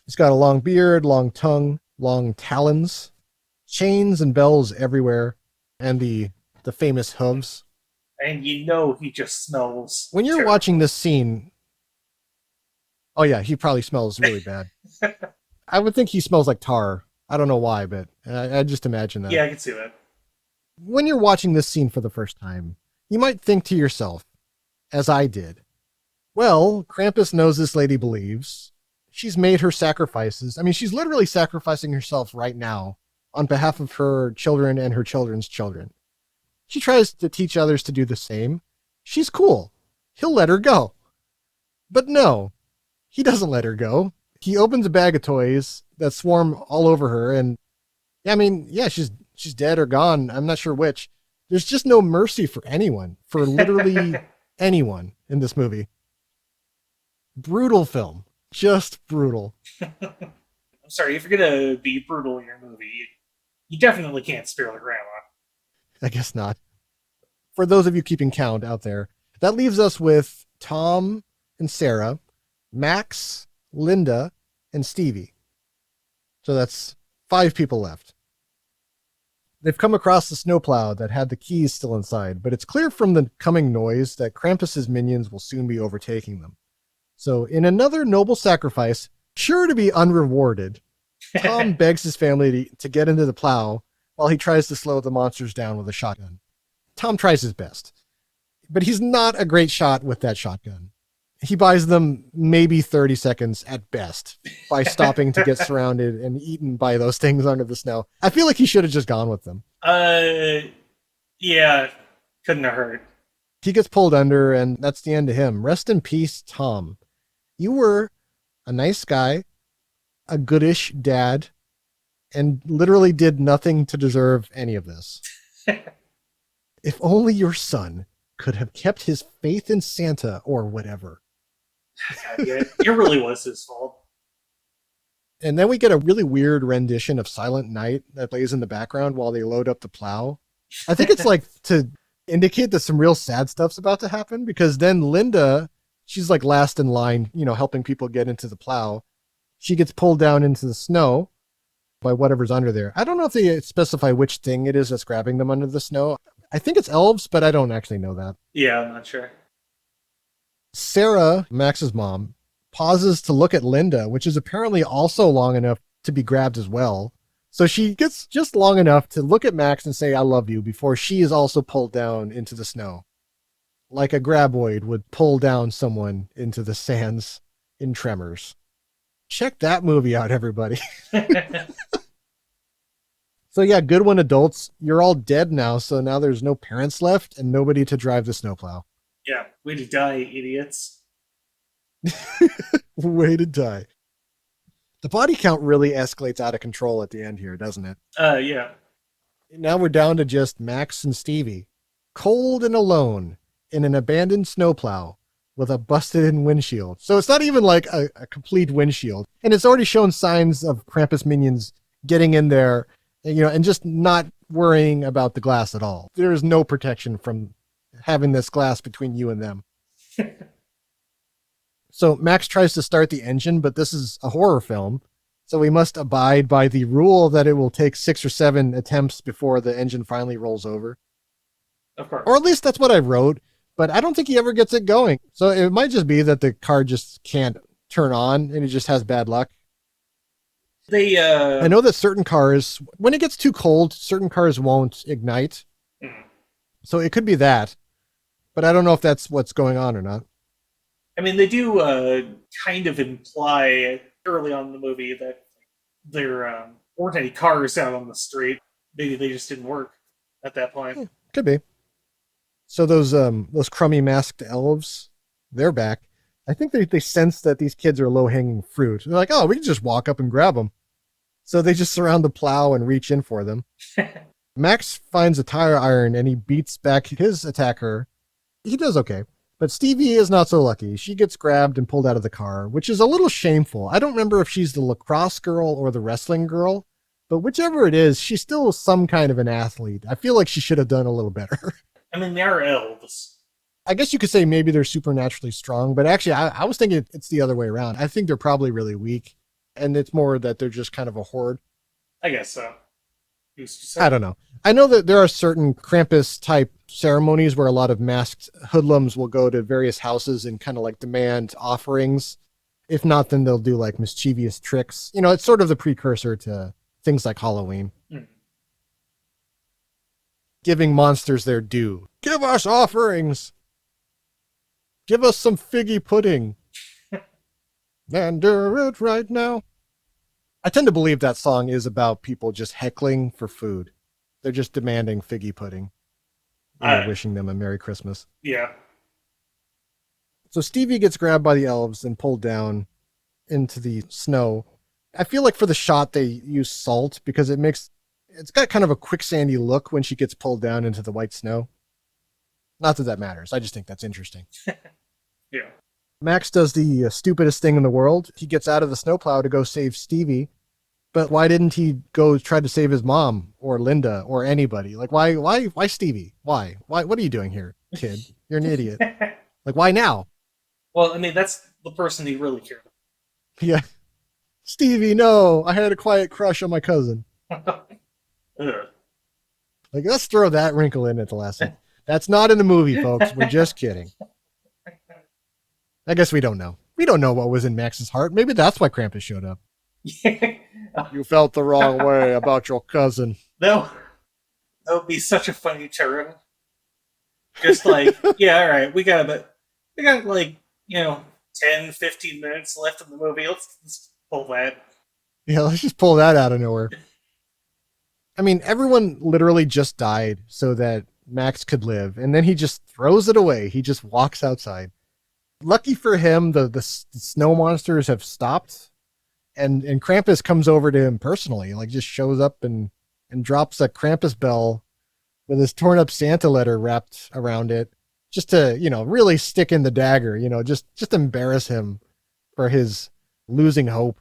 He's got a long beard, long tongue, long talons, chains and bells everywhere, and the famous hooves. And you know he just smells When you're terrible. watching this scene, oh yeah, he probably smells really bad. I would think he smells like tar. I don't know why, but I just imagine that. Yeah, I can see that. When you're watching this scene for the first time, you might think to yourself, as I did, well, Krampus knows this lady believes. She's made her sacrifices. I mean, she's literally sacrificing herself right now on behalf of her children and her children's children. She tries to teach others to do the same. She's cool. He'll let her go. But no, he doesn't let her go. He opens a bag of toys that swarm all over her, and I mean, yeah, she's dead or gone. I'm not sure which. There's just no mercy for anyone, for literally anyone in this movie. Brutal film. Just brutal. I'm sorry, if you're gonna be brutal in your movie, you definitely can't spare the grandma. I guess not. For those of you keeping count out there, that leaves us with Tom and Sarah, Max, Linda, and Stevie. So that's 5 people left. They've come across the snowplow that had the keys still inside, but it's clear from the coming noise that Krampus's minions will soon be overtaking them. So in another noble sacrifice, sure to be unrewarded, Tom begs his family to get into the plow while he tries to slow the monsters down with a shotgun. Tom tries his best, but he's not a great shot with that shotgun. He buys them maybe 30 seconds at best by stopping to get surrounded and eaten by those things under the snow. I feel like he should have just gone with them. Yeah, couldn't have hurt. He gets pulled under, and that's the end of him. Rest in peace, Tom. You were a nice guy, a goodish dad, and literally did nothing to deserve any of this. If only your son could have kept his faith in Santa or whatever. Yeah, it really was his fault. And then we get a really weird rendition of Silent Night that plays in the background while they load up the plow. I think it's like to indicate that some real sad stuff's about to happen, because then Linda, she's like last in line, helping people get into the plow. She gets pulled down into the snow by whatever's under there. I don't know if they specify which thing it is that's grabbing them under the snow. I think it's elves, but I don't actually know that. Yeah, I'm not sure. Sarah, Max's mom, pauses to look at Linda, which is apparently also long enough to be grabbed as well. So she gets just long enough to look at Max and say, "I love you," before she is also pulled down into the snow. Like a graboid would pull down someone into the sands in Tremors. Check that movie out, everybody. So yeah, good one, adults. You're all dead now, so now there's no parents left and nobody to drive the snowplow. Yeah, way to die, idiots. Way to die. The body count really escalates out of control at the end here, doesn't it? Yeah. Now we're down to just Max and Stevie, cold and alone in an abandoned snowplow with a busted-in windshield. So it's not even like a complete windshield. And it's already shown signs of Krampus minions getting in there, and just not worrying about the glass at all. There is no protection from having this glass between you and them. So Max tries to start the engine, but this is a horror film, so we must abide by the rule that it will take 6 or 7 attempts before the engine finally rolls over. Of course. Or at least that's what I wrote, but I don't think he ever gets it going. So it might just be that the car just can't turn on and it just has bad luck. I know that certain cars, when it gets too cold, certain cars won't ignite. So it could be that, but I don't know if that's what's going on or not. I mean, they do kind of imply early on in the movie that there weren't any cars out on the street. Maybe they just didn't work at that point. Yeah, could be. So those crummy masked elves, they're back. I think they sense that these kids are low-hanging fruit. They're like, oh, we can just walk up and grab them. So they just surround the plow and reach in for them. Max finds a tire iron and he beats back his attacker. He does okay. But Stevie is not so lucky. She gets grabbed and pulled out of the car, which is a little shameful. I don't remember if she's the lacrosse girl or the wrestling girl, But whichever it is, she's still some kind of an athlete. I feel like she should have done a little better. I mean, they are elves. I guess you could say maybe they're supernaturally strong, but actually I was thinking it's the other way around. I think they're probably really weak, and it's more that they're just kind of a horde. I guess so. Who's to say? I don't know. I know that there are certain Krampus-type ceremonies where a lot of masked hoodlums will go to various houses and kind of like demand offerings. If not, then they'll do like mischievous tricks. You know, it's sort of the precursor to things like Halloween. Giving monsters their due. Give us offerings! Give us some figgy pudding. And do it right now. I tend to believe that song is about people just heckling for food. They're just demanding figgy pudding. And wishing them a Merry Christmas. Yeah. So Stevie gets grabbed by the elves and pulled down into the snow. I feel like for the shot they use salt because it's got kind of a quicksandy look when she gets pulled down into the white snow. Not that that matters. I just think that's interesting. Yeah. Max does the stupidest thing in the world. He gets out of the snowplow to go save Stevie. But why didn't he go try to save his mom or Linda or anybody? Like, why Stevie? Why? What are you doing here, kid? You're an idiot. Like, why now? Well, I mean, that's the person he really cared about. Yeah. Stevie, no. I had a quiet crush on my cousin. Ugh. Like, let's throw that wrinkle in at the last one. That's not in the movie, folks. We're just kidding. I guess we don't know. We don't know what was in Max's heart. Maybe that's why Krampus showed up. You felt the wrong way about your cousin. No. That would be such a funny turn. Just like, yeah, all right, we got like, 10, 15 minutes left in the movie. Let's pull that. Yeah, let's just pull that out of nowhere. I mean, everyone literally just died so that Max could live, and then he just throws it away. He just walks outside. Lucky for him, the snow monsters have stopped, and Krampus comes over to him personally, like just shows up and drops a Krampus bell with his torn up Santa letter wrapped around it, just to, really stick in the dagger, just embarrass him for his losing hope.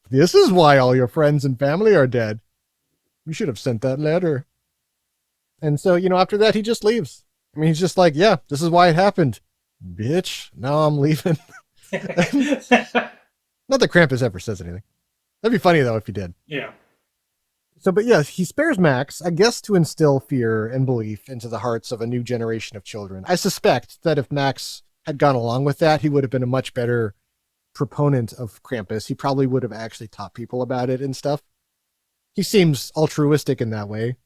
This is why all your friends and family are dead. You should have sent that letter. And so, after that, he just leaves. I mean, he's just like, yeah, this is why it happened. Bitch, now I'm leaving. Not that Krampus ever says anything. That'd be funny, though, if he did. Yeah. So, but yeah, he spares Max, I guess, to instill fear and belief into the hearts of a new generation of children. I suspect that if Max had gone along with that, he would have been a much better proponent of Krampus. He probably would have actually taught people about it and stuff. He seems altruistic in that way,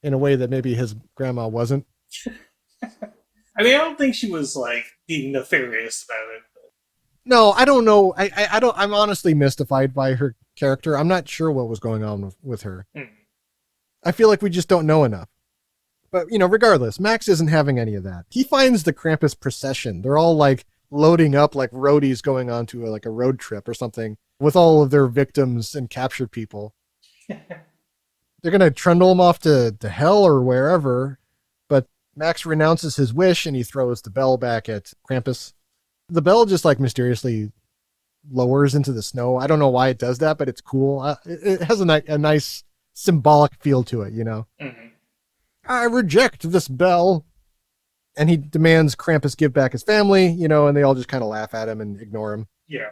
in a way that maybe his grandma wasn't. I mean, I don't think she was, like, being nefarious about it. No, I don't know. I'm honestly mystified by her character. I'm not sure what was going on with her. I feel like we just don't know enough. But, regardless, Max isn't having any of that. He finds the Krampus procession. They're all, like, loading up like roadies going on to a road trip or something with all of their victims and captured people. They're going to trundle them off to hell or wherever, but Max renounces his wish and he throws the bell back at Krampus. The bell just mysteriously lowers into the snow. I don't know why it does that, but it's cool. It has a nice symbolic feel to it, Mm-hmm. I reject this bell. And he demands Krampus give back his family, and they all just kind of laugh at him and ignore him. Yeah.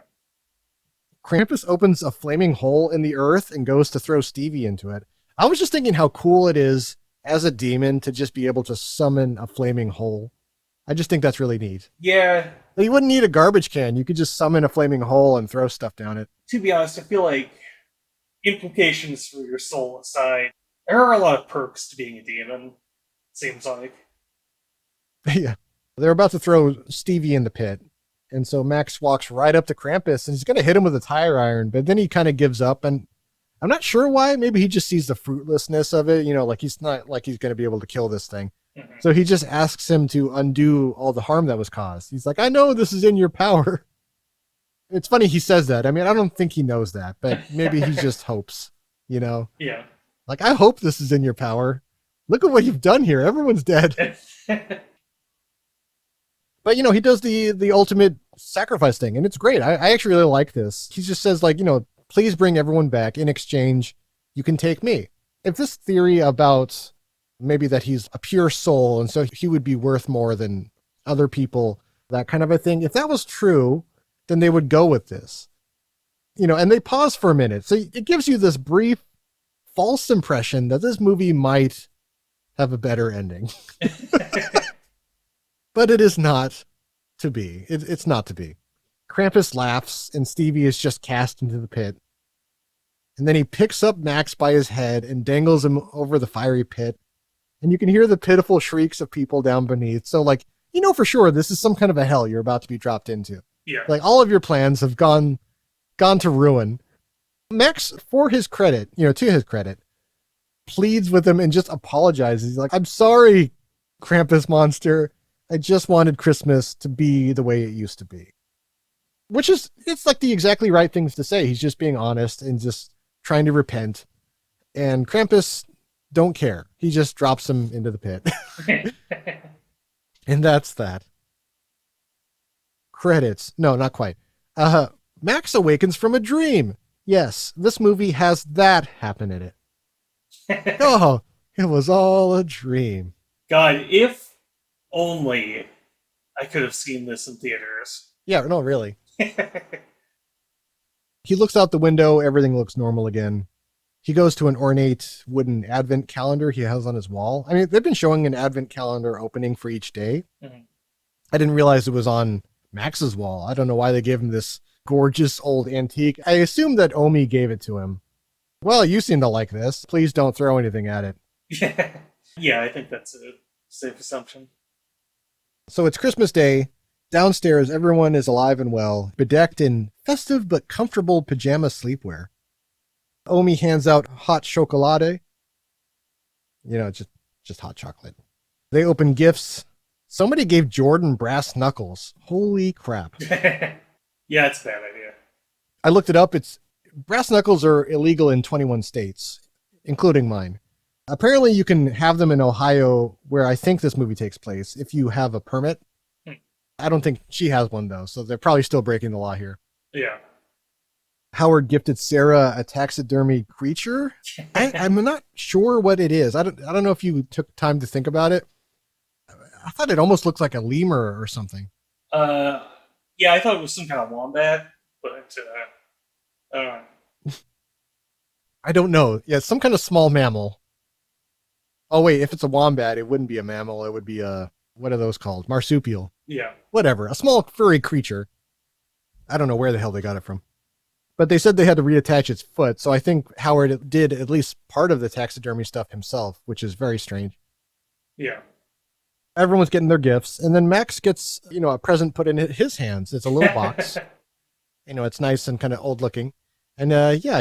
Krampus opens a flaming hole in the earth and goes to throw Stevie into it. I was just thinking how cool it is as a demon to just be able to summon a flaming hole. I just think that's really neat. Yeah. You wouldn't need a garbage can. You could just summon a flaming hole and throw stuff down it. To be honest, I feel like implications for your soul aside, there are a lot of perks to being a demon, seems like. Yeah. They're about to throw Stevie in the pit. And so Max walks right up to Krampus and he's going to hit him with a tire iron, but then he kind of gives up. And I'm not sure why. Maybe he just sees the fruitlessness of it. Like he's not like he's going to be able to kill this thing. Mm-hmm. So he just asks him to undo all the harm that was caused. He's like, I know this is in your power. It's funny he says that. I mean, I don't think he knows that, but maybe he just hopes, Yeah. Like, I hope this is in your power. Look at what you've done here. Everyone's dead. But, he does the ultimate sacrifice thing, and it's great. I actually really like this. He just says, Please bring everyone back. In exchange, you can take me. If this theory about maybe that he's a pure soul and so he would be worth more than other people, that kind of a thing, if that was true, then they would go with this. And they pause for a minute. So it gives you this brief false impression that this movie might have a better ending. But it is not to be. It's not to be. Krampus laughs and Stevie is just cast into the pit. And then he picks up Max by his head and dangles him over the fiery pit. And you can hear the pitiful shrieks of people down beneath. So for sure, this is some kind of a hell you're about to be dropped into. Yeah. All of your plans have gone to ruin. Max, for his credit, to his credit, pleads with him and just apologizes. He's like, I'm sorry, Krampus monster. I just wanted Christmas to be the way it used to be. It's the exactly right things to say. He's just being honest and just trying to repent. And Krampus don't care. He just drops him into the pit. And that's that. Credits. No, not quite. Max awakens from a dream. Yes, this movie has that happen in it. Oh, it was all a dream. God, if only I could have seen this in theaters. Yeah, no, really. He looks out the window. Everything looks normal again. He goes to an ornate wooden advent calendar he has on his wall. I mean, they've been showing an advent calendar opening for each day. Mm-hmm. I didn't realize it was on Max's wall. I don't know why they gave him this gorgeous old antique. I assume that Omi gave it to him. Well, you seem to like this. Please don't throw anything at it. Yeah, I think that's a safe assumption. So it's Christmas Day. Downstairs, everyone is alive and well, bedecked in festive but comfortable pajama sleepwear. Omi hands out hot chocolate. Just hot chocolate. They open gifts. Somebody gave Jordan brass knuckles. Holy crap. Yeah, it's a bad idea. I looked it up. Brass knuckles are illegal in 21 states, including mine. Apparently you can have them in Ohio, where I think this movie takes place, if you have a permit. I don't think she has one, though, so they're probably still breaking the law here. Yeah. Howard gifted Sarah a taxidermy creature. I'm not sure what it is. I don't know if you took time to think about it. I thought it almost looked like a lemur or something. Yeah, I thought it was some kind of wombat, but I don't know. Yeah, some kind of small mammal. Oh wait, if it's a wombat, it wouldn't be a mammal. It would be what are those called? Marsupial. Yeah. Whatever. A small furry creature. I don't know where the hell they got it from. But they said they had to reattach its foot, so I think Howard did at least part of the taxidermy stuff himself, which is very strange. Yeah. Everyone's getting their gifts, and then Max gets, a present put in his hands. It's a little box. It's nice and kind of old looking. And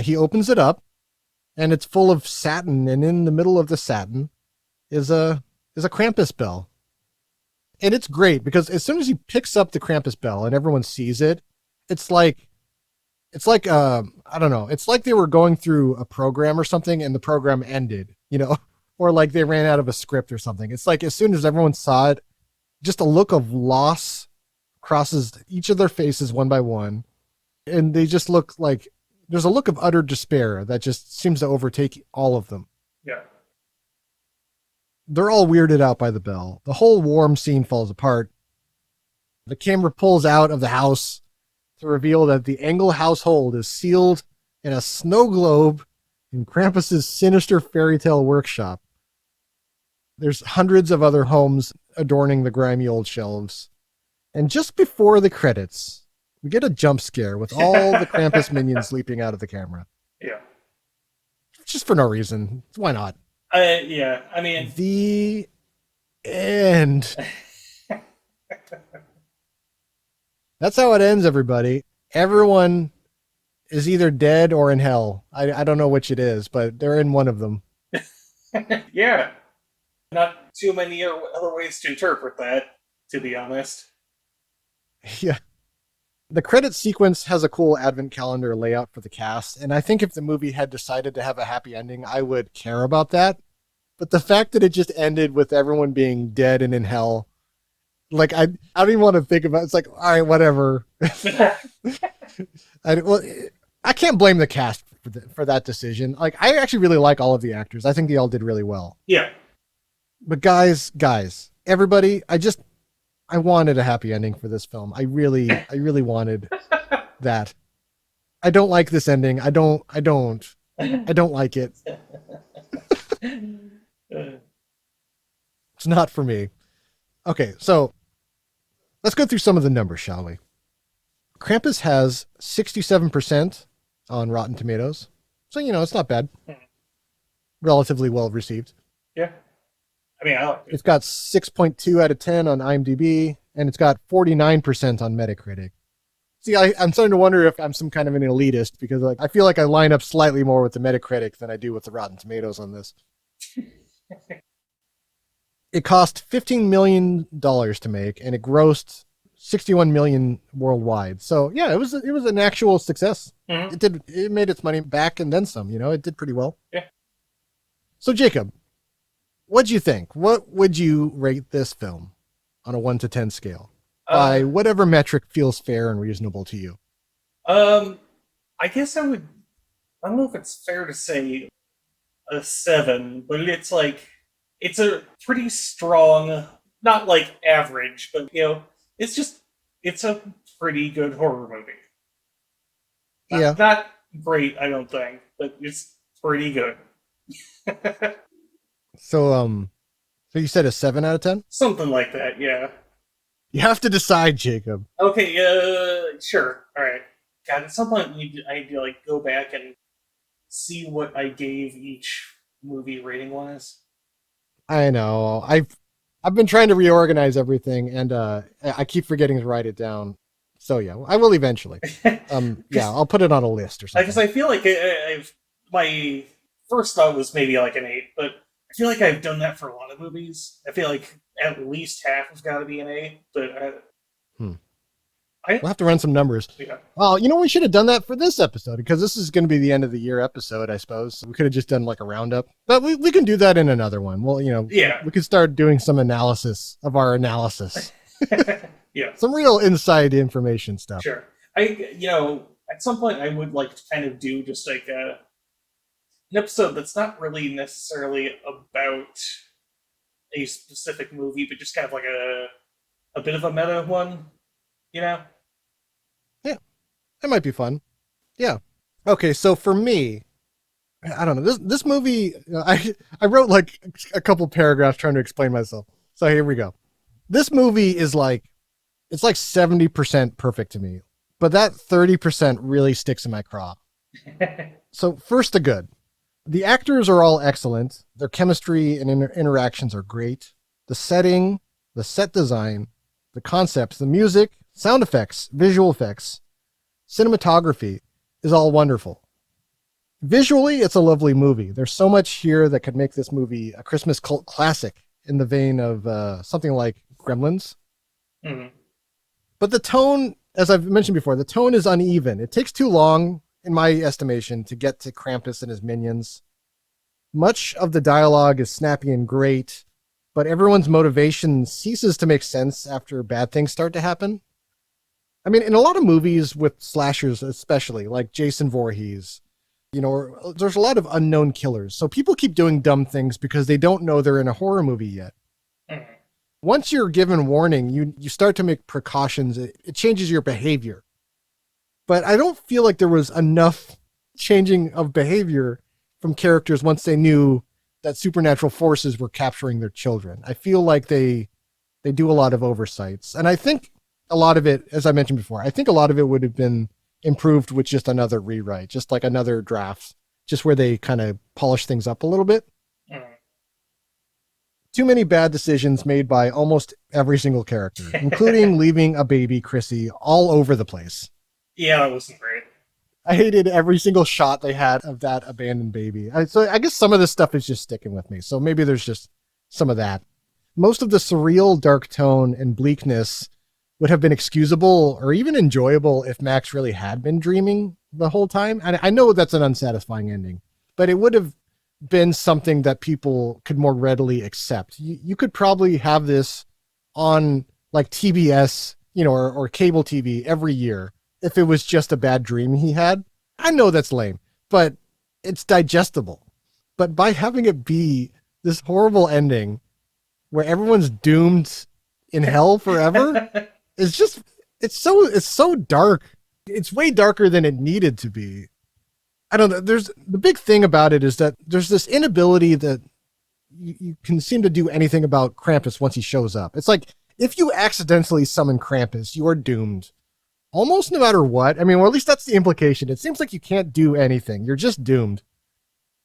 he opens it up, and it's full of satin, and in the middle of the satin is a Krampus bell. And it's great because as soon as he picks up the Krampus bell and everyone sees it, it's like I don't know. It's like they were going through a program or something and the program ended, or like they ran out of a script or something. It's like as soon as everyone saw it, just a look of loss crosses each of their faces one by one. And they just look like there's a look of utter despair that just seems to overtake all of them. Yeah. They're all weirded out by the bell. The whole warm scene falls apart. The camera pulls out of the house to reveal that the Engel household is sealed in a snow globe in Krampus's sinister fairy tale workshop. There's hundreds of other homes adorning the grimy old shelves. And just before the credits, we get a jump scare with all the Krampus minions leaping out of the camera. Yeah. Just for no reason. Why not? Yeah, I mean... The end. That's how it ends, everybody. Everyone is either dead or in hell. I don't know which it is, but they're in one of them. Yeah. Not too many other ways to interpret that, to be honest. Yeah. The credit sequence has a cool advent calendar layout for the cast, and I think if the movie had decided to have a happy ending, I would care about that. But the fact that it just ended with everyone being dead and in hell, like I don't even want to think about it. It's like, all right, whatever. I can't blame the cast for that decision. Like, I actually really like all of the actors. I think they all did really well. Yeah. But guys, everybody, I wanted a happy ending for this film. I really wanted that. I don't like this ending. I don't like it. It's not for me. Okay, so let's go through some of the numbers, shall we? Krampus has 67% on Rotten Tomatoes. So, it's not bad. Relatively well received. Yeah. I mean, I like it. It's got 6.2 out of 10 on IMDb, and it's got 49% on Metacritic. See, I'm starting to wonder if I'm some kind of an elitist, because I feel like I line up slightly more with the Metacritic than I do with the Rotten Tomatoes on this. It cost $15 million to make, and it grossed $61 million worldwide. So yeah, it was an actual success. Mm-hmm. It made its money back and then some. It did pretty well. Yeah. So Jacob, what'd you think? What would you rate this film on a 1 to 10 scale? By whatever metric feels fair and reasonable to you. I guess I don't know if it's fair to say a 7, but it's a pretty strong, not like average, but it's a pretty good horror movie. Yeah. Not great, I don't think, but it's pretty good. So you said a 7 out of 10? Something like that, yeah. You have to decide, Jacob. Okay, sure. All right. God, at some point I need to go back and see what I gave each movie rating wise. I know. I've been trying to reorganize everything, and I keep forgetting to write it down. So yeah, I will eventually. Yeah, I'll put it on a list or something. Because I feel like my first thought was maybe like an 8, but I feel like I've done that for a lot of movies. I feel like at least half has got to be an 8, but we'll have to run some numbers. Yeah. Well, we should have done that for this episode, because this is going to be the end of the year episode, I suppose. We could have just done like a roundup, but we can do that in another one. well, yeah, we could start doing some analysis of our analysis. Yeah, some real inside information stuff. Sure. At some point I would like to kind of do just like an episode that's not really necessarily about a specific movie, but just kind of like a bit of a meta one, Yeah, that might be fun. Yeah. Okay, so for me, I don't know. This movie, I wrote like a couple paragraphs trying to explain myself. So here we go. This movie is it's like 70% perfect to me, but that 30% really sticks in my craw. So first, the good. The actors are all excellent. Their chemistry and interactions are great. The setting, the set design, the concepts, the music, sound effects, visual effects, cinematography is all wonderful. Visually, it's a lovely movie. There's so much here that could make this movie a Christmas cult classic in the vein of something like Gremlins. Mm-hmm. But the tone, as I've mentioned before, the tone is uneven. It takes too long, in my estimation, to get to Krampus and his minions. Much of the dialogue is snappy and great, but everyone's motivation ceases to make sense after bad things start to happen. I mean, in a lot of movies with slashers, especially, like Jason Voorhees, there's a lot of unknown killers. So people keep doing dumb things because they don't know they're in a horror movie yet. Mm-hmm. Once you're given warning, you start to make precautions. It changes your behavior. But I don't feel like there was enough changing of behavior from characters once they knew that supernatural forces were capturing their children. I feel like they do a lot of oversights. And I think a lot of it, as I mentioned before, I think a lot of it would have been improved with just another rewrite, just like another draft, just where they kind of polish things up a little bit. Mm. Too many bad decisions made by almost every single character, including leaving a baby, Chrissy, all over the place. Yeah, that wasn't great. I hated every single shot they had of that abandoned baby. So I guess some of this stuff is just sticking with me. So maybe there's just some of that. Most of the surreal dark tone and bleakness would have been excusable or even enjoyable if Max really had been dreaming the whole time. And I know that's an unsatisfying ending, but it would have been something that people could more readily accept. You could probably have this on like TBS, or cable TV every year if it was just a bad dream he had. I know that's lame, but it's digestible. But by having it be this horrible ending where everyone's doomed in hell forever, it's so dark. It's way darker than it needed to be. I don't know. There's the big thing about it is that there's this inability that you can seem to do anything about Krampus once he shows up. It's like if you accidentally summon Krampus, you are doomed. Almost no matter what. I mean, or at least that's the implication. It seems like you can't do anything. You're just doomed.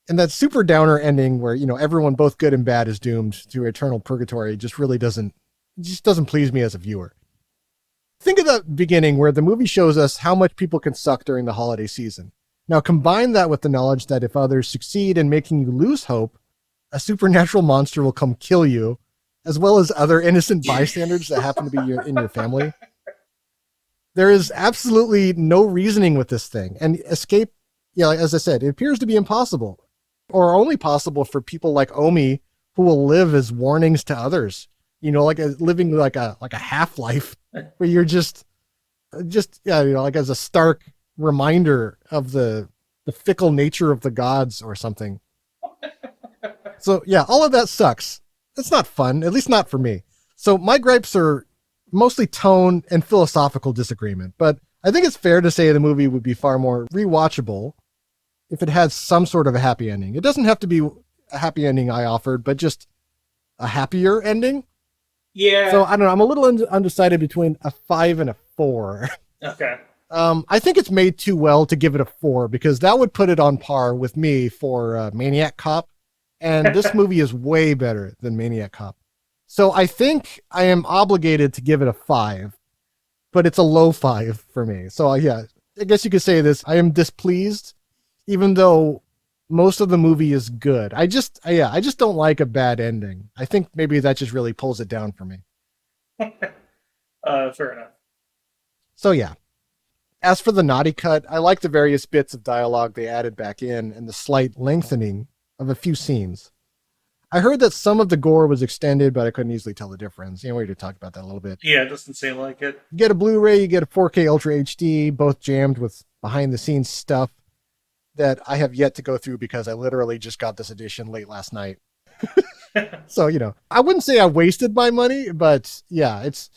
And that super downer ending where, everyone, both good and bad, is doomed to eternal purgatory just really doesn't please me as a viewer. Think of the beginning where the movie shows us how much people can suck during the holiday season. Now combine that with the knowledge that if others succeed in making you lose hope, a supernatural monster will come kill you, as well as other innocent bystanders that happen to be in your family. There is absolutely no reasoning with this thing. And escape, as I said, it appears to be impossible. Or only possible for people like Omi, who will live as warnings to others. Living like a half-life where you're just as a stark reminder of the fickle nature of the gods or something. So yeah, all of that sucks. It's not fun, at least not for me. So my gripes are mostly tone and philosophical disagreement, but I think it's fair to say the movie would be far more rewatchable if it had some sort of a happy ending. It doesn't have to be a happy ending I offered, but just a happier ending. Yeah. So I don't know. I'm a little undecided between a 5 and a 4. Okay. I think it's made too well to give it a 4 because that would put it on par with me for Maniac Cop. And this movie is way better than Maniac Cop. So I think I am obligated to give it a 5, but it's a low 5 for me. So I guess you could say this. I am displeased, even though most of the movie is good. I just don't like a bad ending. I think maybe that just really pulls it down for me. Fair enough. So yeah. As for the naughty cut, I like the various bits of dialogue they added back in and the slight lengthening of a few scenes. I heard that some of the gore was extended, but I couldn't easily tell the difference. We already talked about that a little bit. Yeah, it doesn't seem like it. You get a Blu-ray, you get a 4K Ultra HD, both jammed with behind-the-scenes stuff that I have yet to go through because I literally just got this edition late last night. So, I wouldn't say I wasted my money, but yeah, it's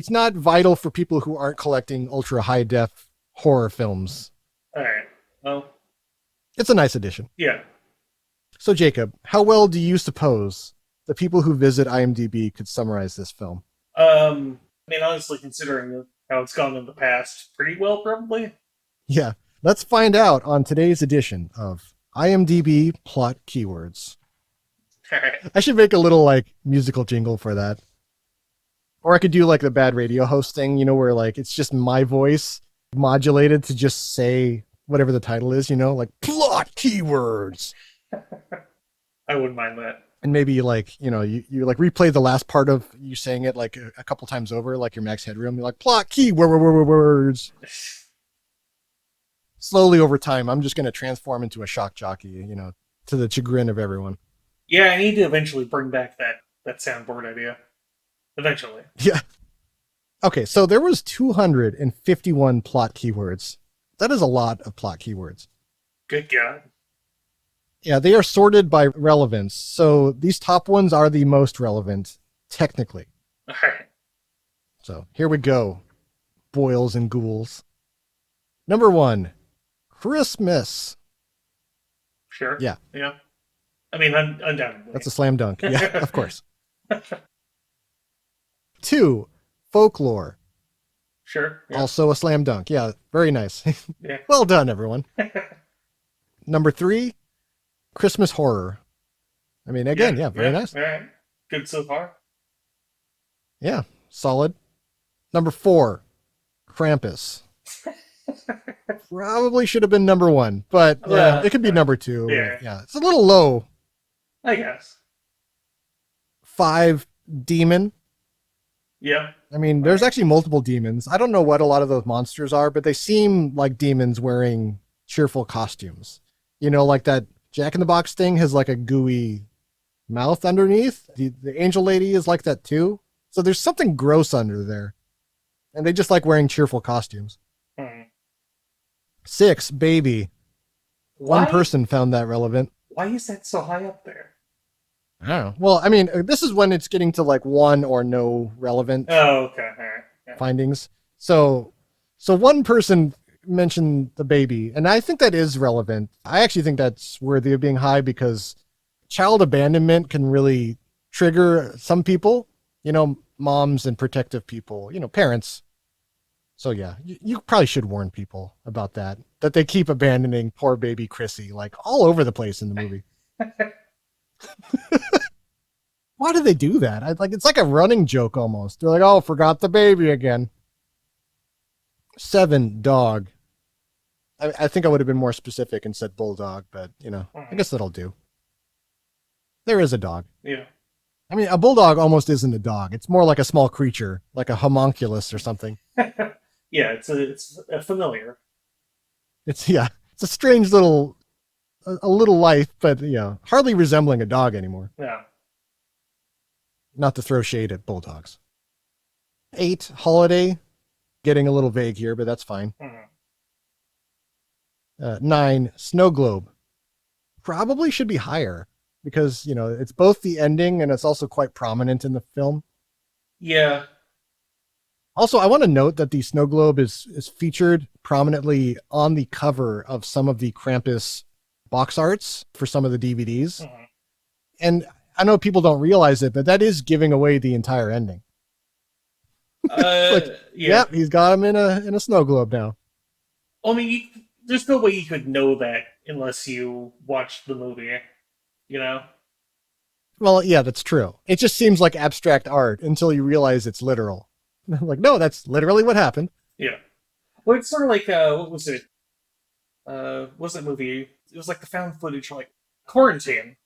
not vital for people who aren't collecting ultra high-def horror films. All right. Well, it's a nice edition. Yeah. So, Jacob, how well do you suppose the people who visit IMDb could summarize this film? Honestly, considering how it's gone in the past, pretty well, probably. Yeah, let's find out on today's edition of IMDb Plot Keywords. All right. I should make a little, musical jingle for that. Or I could do, the bad radio host thing, where, it's just my voice modulated to just say whatever the title is, Plot Keywords. I wouldn't mind that. And maybe you replay the last part of you saying it a couple times over, like your Max Headroom. You're like, plot keywords. Slowly over time, I'm just going to transform into a shock jockey, to the chagrin of everyone. Yeah, I need to eventually bring back that soundboard idea. Eventually. Yeah. Okay, so there was 251 plot keywords. That is a lot of plot keywords. Good God. Yeah, they are sorted by relevance. So these top ones are the most relevant, technically. All right. So here we go, boils and ghouls. Number 1, Christmas. Sure. Yeah. Yeah. Undoubtedly. That's a slam dunk. Yeah, of course. 2, folklore. Sure. Yeah. Also a slam dunk. Yeah, very nice. Yeah. Well done, everyone. Number 3, Christmas horror. Very nice. All right. Good so far. Yeah, solid. Number 4, Krampus. Probably should have been number 1, but it could be number 2. Yeah, it's a little low. I guess. 5, demon. Yeah. There's actually multiple demons. I don't know what a lot of those monsters are, but they seem like demons wearing cheerful costumes. Like that Jack in the Box thing has a gooey mouth underneath. The angel lady is like that too. So there's something gross under there. And they just like wearing cheerful costumes. 6, baby. Why? One person found that relevant. Why is that so high up there? I don't know. Well, I mean, this is when it's getting to like one or no relevant Oh, okay. All right. Yeah. findings. So one person mentioned the baby, and I think that is relevant. I actually think that's worthy of being high because child abandonment can really trigger some people, moms and protective people, parents. So yeah, you probably should warn people about that they keep abandoning poor baby Chrissy, like all over the place in the movie. Why do they do that? It's like a running joke almost. They're like, oh, forgot the baby again. 7, dog. I think I would have been more specific and said bulldog, but I guess that'll do. There is a dog. Yeah. I mean, a bulldog almost isn't a dog. It's more like a small creature, like a homunculus or something. Yeah, it's a familiar. It's a strange little, a little life, but hardly resembling a dog anymore. Yeah. Not to throw shade at bulldogs. 8, holiday. Getting a little vague here, but that's fine. 9, snow globe. Probably should be higher because, it's both the ending and it's also quite prominent in the film. Yeah. Also, I want to note that the snow globe is featured prominently on the cover of some of the Krampus box arts for some of the DVDs. And I know people don't realize it, but that is giving away the entire ending. Yeah. He's got him in a snow globe now. I mean, there's no way you could know that unless you watched the movie, Well, yeah, that's true. It just seems like abstract art until you realize it's literal. Like, no, that's literally what happened. Yeah. Well, it's sort of like, what was it? What was that movie? It was like the found footage from, like, Quarantine,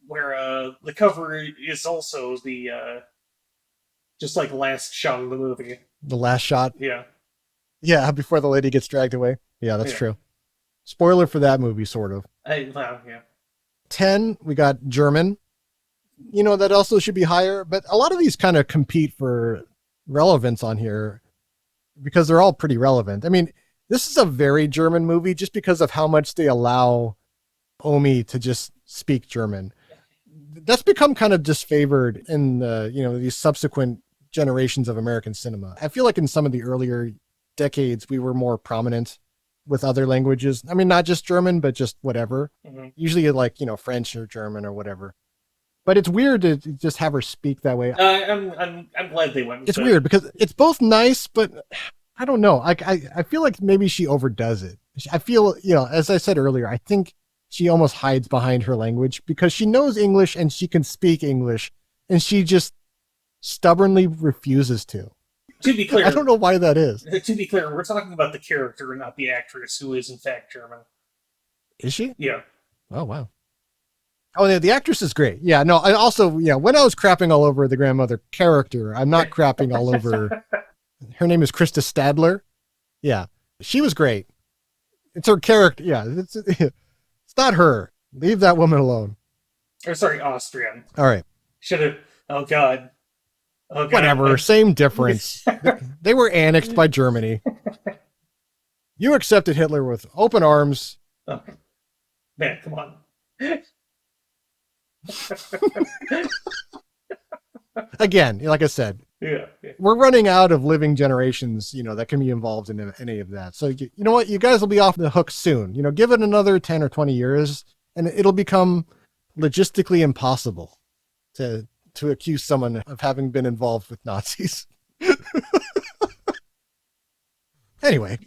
where the cover is also the just like last shot of the movie. The last shot? Yeah. Yeah, before the lady gets dragged away. Yeah, that's true. Spoiler for that movie, sort of. Yeah. 10, we got German. That also should be higher, but a lot of these kind of compete for relevance on here because they're all pretty relevant. I mean, this is a very German movie just because of how much they allow Omi to just speak German. That's become kind of disfavored in these subsequent generations of American cinema. I feel like in some of the earlier decades, we were more prominent with other languages. I mean, not just German, but just whatever. Usually like, French or German or whatever. But it's weird to just have her speak that way. I'm glad they went. It's weird because it's both nice, but I don't know. I feel like maybe she overdoes it. I feel, as I said earlier, I think she almost hides behind her language because she knows English and she can speak English and she just stubbornly refuses to. To be clear, I don't know why that is. To be clear, we're talking about the character and not the actress who is in fact German. Is she? Yeah. Oh, wow. Oh, yeah, the actress is great. Yeah, no, I also, when I was crapping all over the grandmother character, I'm not crapping all over. Her name is Krista Stadler. Yeah, she was great. It's her character. Yeah, it's not her. Leave that woman alone. Or sorry, Austrian. All right. Should have. Oh God. Whatever. Same difference. They were annexed by Germany. You accepted Hitler with open arms. Oh. Man, come on. Again, like I said, we're running out of living generations, that can be involved in any of that. So you know what? You guys will be off the hook soon. Give it another 10 or 20 years and it'll become logistically impossible to accuse someone of having been involved with Nazis. Anyway,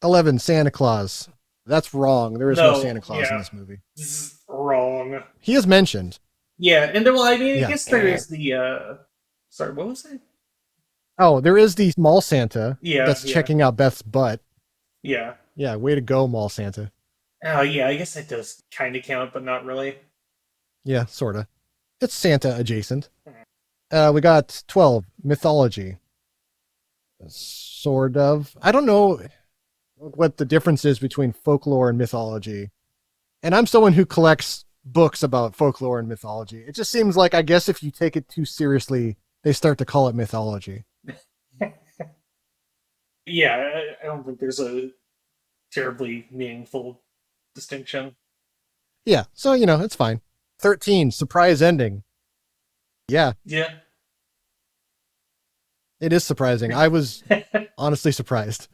11, Santa Claus. That's wrong. There is no Santa Claus in this movie. This is wrong. He is mentioned. Yeah, and I guess there is the sorry, what was it? Oh, there is the mall Santa that's yeah. checking out Beth's butt. Yeah. Yeah, way to go, mall Santa. Oh, yeah, I guess that does kind of count, but not really. Yeah, sort of. It's Santa adjacent. We got 12, mythology. Sort of. I don't know what the difference is between folklore and mythology. And I'm someone who collects books about folklore and mythology. It just seems like, I guess if you take it too seriously, they start to call it mythology. Yeah, I don't think there's a terribly meaningful distinction. Yeah, so, it's fine. 13, surprise ending. Yeah, Yeah. it is surprising. I was honestly surprised.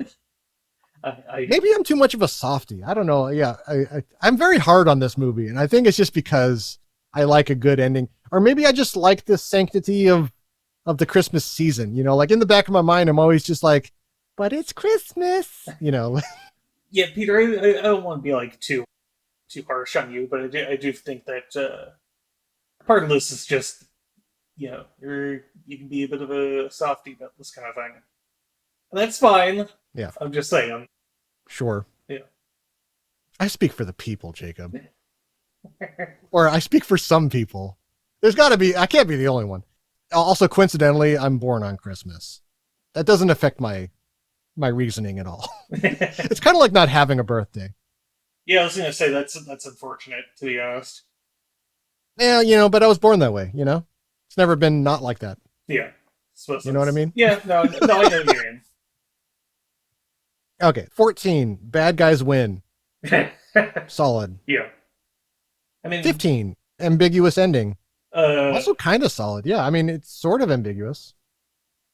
I Maybe I'm too much of a softie. I don't know. Yeah, I'm very hard on this movie, and I think it's just because I like a good ending. Or maybe I just like the sanctity of the Christmas season. Like in the back of my mind, I'm always just like, but it's Christmas, Yeah, Peter, I don't want to be like too harsh on you, but I do think that part of this is just, you can be a bit of a softie about this kind of thing. And that's fine. Yeah. I'm just saying. Sure. Yeah. I speak for the people, Jacob. Or I speak for some people. There's got to be, I can't be the only one. Also, coincidentally, I'm born on Christmas. That doesn't affect my reasoning at all. It's kind of like not having a birthday. Yeah, I was going to say that's unfortunate, to be honest. Yeah, but I was born that way, It's never been not like that. Yeah. You know what I mean? Yeah, no, I know what you mean. Okay, 14, bad guys win. Solid. Yeah. I mean, 15, ambiguous ending. Uh, Also kind of solid. Yeah, I mean, it's sort of ambiguous.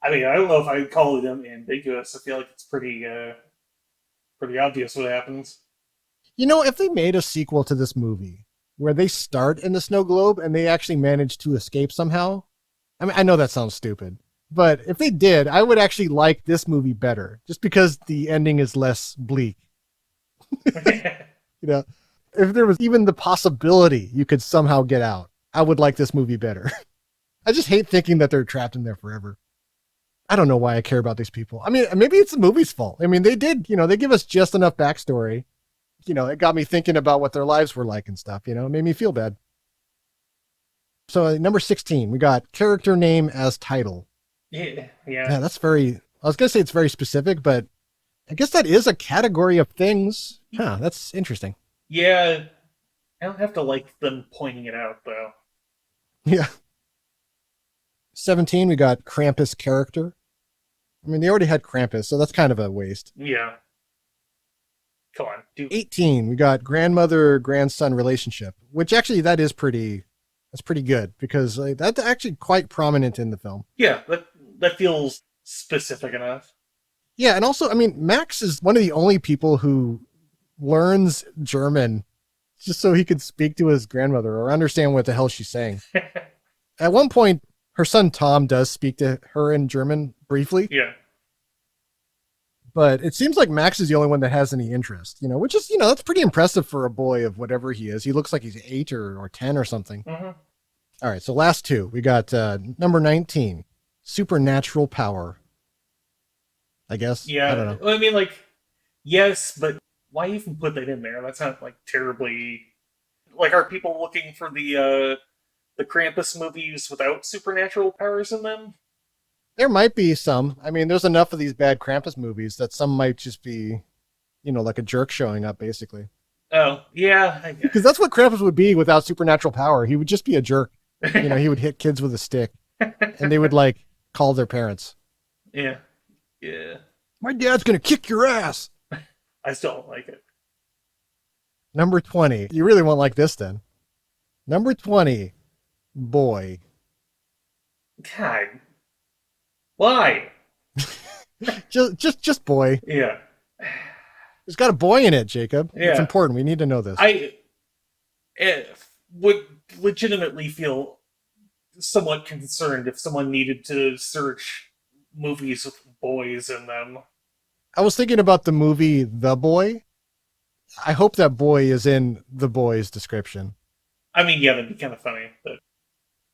I mean, I don't know if I'd call them ambiguous. I feel like it's pretty obvious what happens. If they made a sequel to this movie where they start in the snow globe and they actually manage to escape somehow, I mean, I know that sounds stupid, but if they did, I would actually like this movie better just because the ending is less bleak. If there was even the possibility you could somehow get out, I would like this movie better. I just hate thinking that they're trapped in there forever. I don't know why I care about these people. I mean, maybe it's the movie's fault. I mean, they did, they give us just enough backstory. It got me thinking about what their lives were like and stuff, it made me feel bad. So number 16, we got character name as title. Yeah. Yeah, that's I was going to say it's very specific, but I guess that is a category of things. Huh, that's interesting. Yeah. I don't have to like them pointing it out, though. Yeah. 17, we got Krampus character. I mean, they already had Krampus, so that's kind of a waste. Yeah. Come on. 18, we got grandmother-grandson relationship, which actually that's pretty good because that's actually quite prominent in the film. Yeah, that feels specific enough. Yeah, and also, I mean, Max is one of the only people who learns German just so he could speak to his grandmother or understand what the hell she's saying. At one point, her son Tom does speak to her in German briefly. Yeah. But it seems like Max is the only one that has any interest, which is, that's pretty impressive for a boy of whatever he is. He looks like he's 8 or 10 or something. Mm-hmm. All right, so last two. We got number 19, supernatural power. I guess. Yeah. I don't know. Well, I mean, yes, but why even put that in there? That's not, terribly... are people looking for the Krampus movies without supernatural powers in them? There might be some. I mean, there's enough of these bad Krampus movies that some might just be, like a jerk showing up, basically. Oh, yeah. Because that's what Krampus would be without supernatural power. He would just be a jerk. He would hit kids with a stick. And they would, call their parents. Yeah. Yeah. My dad's going to kick your ass. I still don't like it. Number 20. You really won't like this, then. Number 20. Boy. God. Why? just boy. Yeah. There's got a boy in it, Jacob. Yeah. It's important. We need to know this. I would legitimately feel somewhat concerned if someone needed to search movies with boys in them. I was thinking about the movie The Boy. I hope that boy is in The Boy's description. I mean, yeah, that'd be kind of funny, but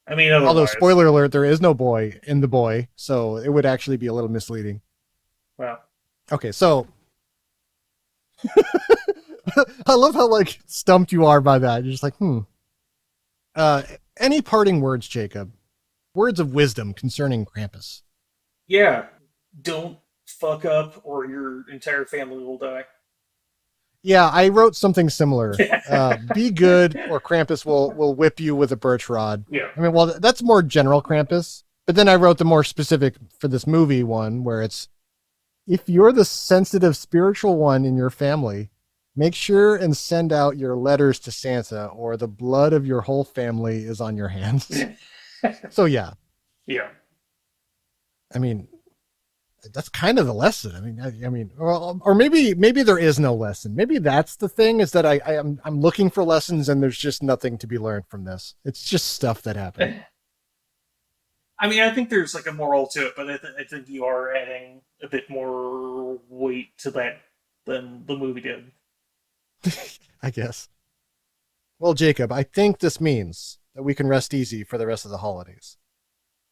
I mean, otherwise... Although, spoiler alert, there is no boy in The Boy, so it would actually be a little misleading. Well. Okay, so... I love how, stumped you are by that. You're just like, any parting words, Jacob? Words of wisdom concerning Krampus? Yeah. Don't fuck up or your entire family will die. Yeah, I wrote something similar. Be good or Krampus will whip you with a birch rod. Yeah. I mean, well, that's more general Krampus. But then I wrote the more specific for this movie one where it's if you're the sensitive spiritual one in your family, make sure and send out your letters to Santa, or the blood of your whole family is on your hands. So yeah. Yeah. I mean, that's kind of the lesson. I mean, or maybe there is no lesson. Maybe that's the thing, is that I'm looking for lessons and there's just nothing to be learned from this. It's just stuff that happened. I mean, I think there's like a moral to it, but I think you are adding a bit more weight to that than the movie did. I guess. Well, Jacob, I think this means that we can rest easy for the rest of the holidays.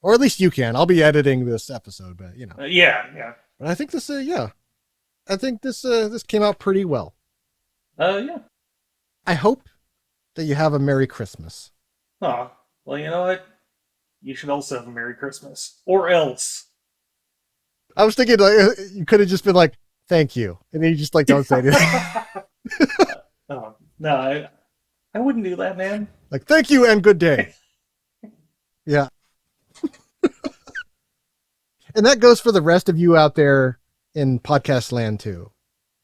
Or at least you can. I'll be editing this episode, but you know. Yeah. But I think this, I think this came out pretty well. Yeah. I hope that you have a Merry Christmas. Oh, well, you know what? You should also have a Merry Christmas. Or else. I was thinking, like, you could have just been like, thank you. And then you just, like, don't say anything. No, I wouldn't do that, man. Like, thank you and good day. Yeah. And that goes for the rest of you out there in podcast land, too.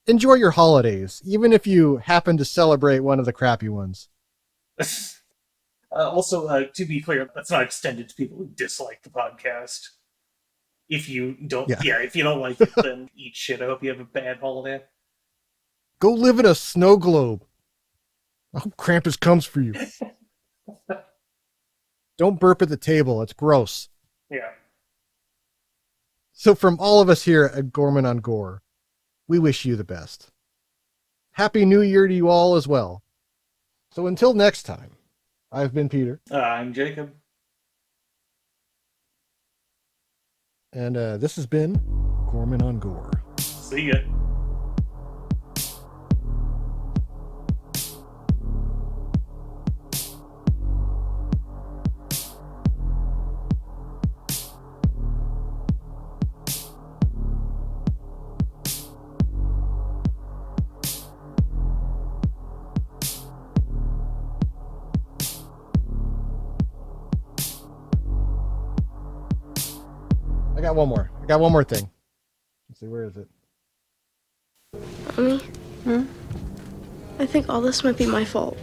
Enjoy your holidays, even if you happen to celebrate one of the crappy ones. Also, to be clear, that's not extended to people who dislike the podcast. If you don't, if you don't like it, then eat shit. I hope you have a bad holiday. Go live in a snow globe. I hope Krampus comes for you. Don't burp at the table. It's gross. Yeah. So from all of us here at Gorman on Gore, we wish you the best. Happy New Year to you all as well. So until next time, I've been Peter. I'm Jacob. And this has been Gorman on Gore. See ya. I got one more. I got one more thing. Let's see, where is it? Mommy? I think all this might be my fault.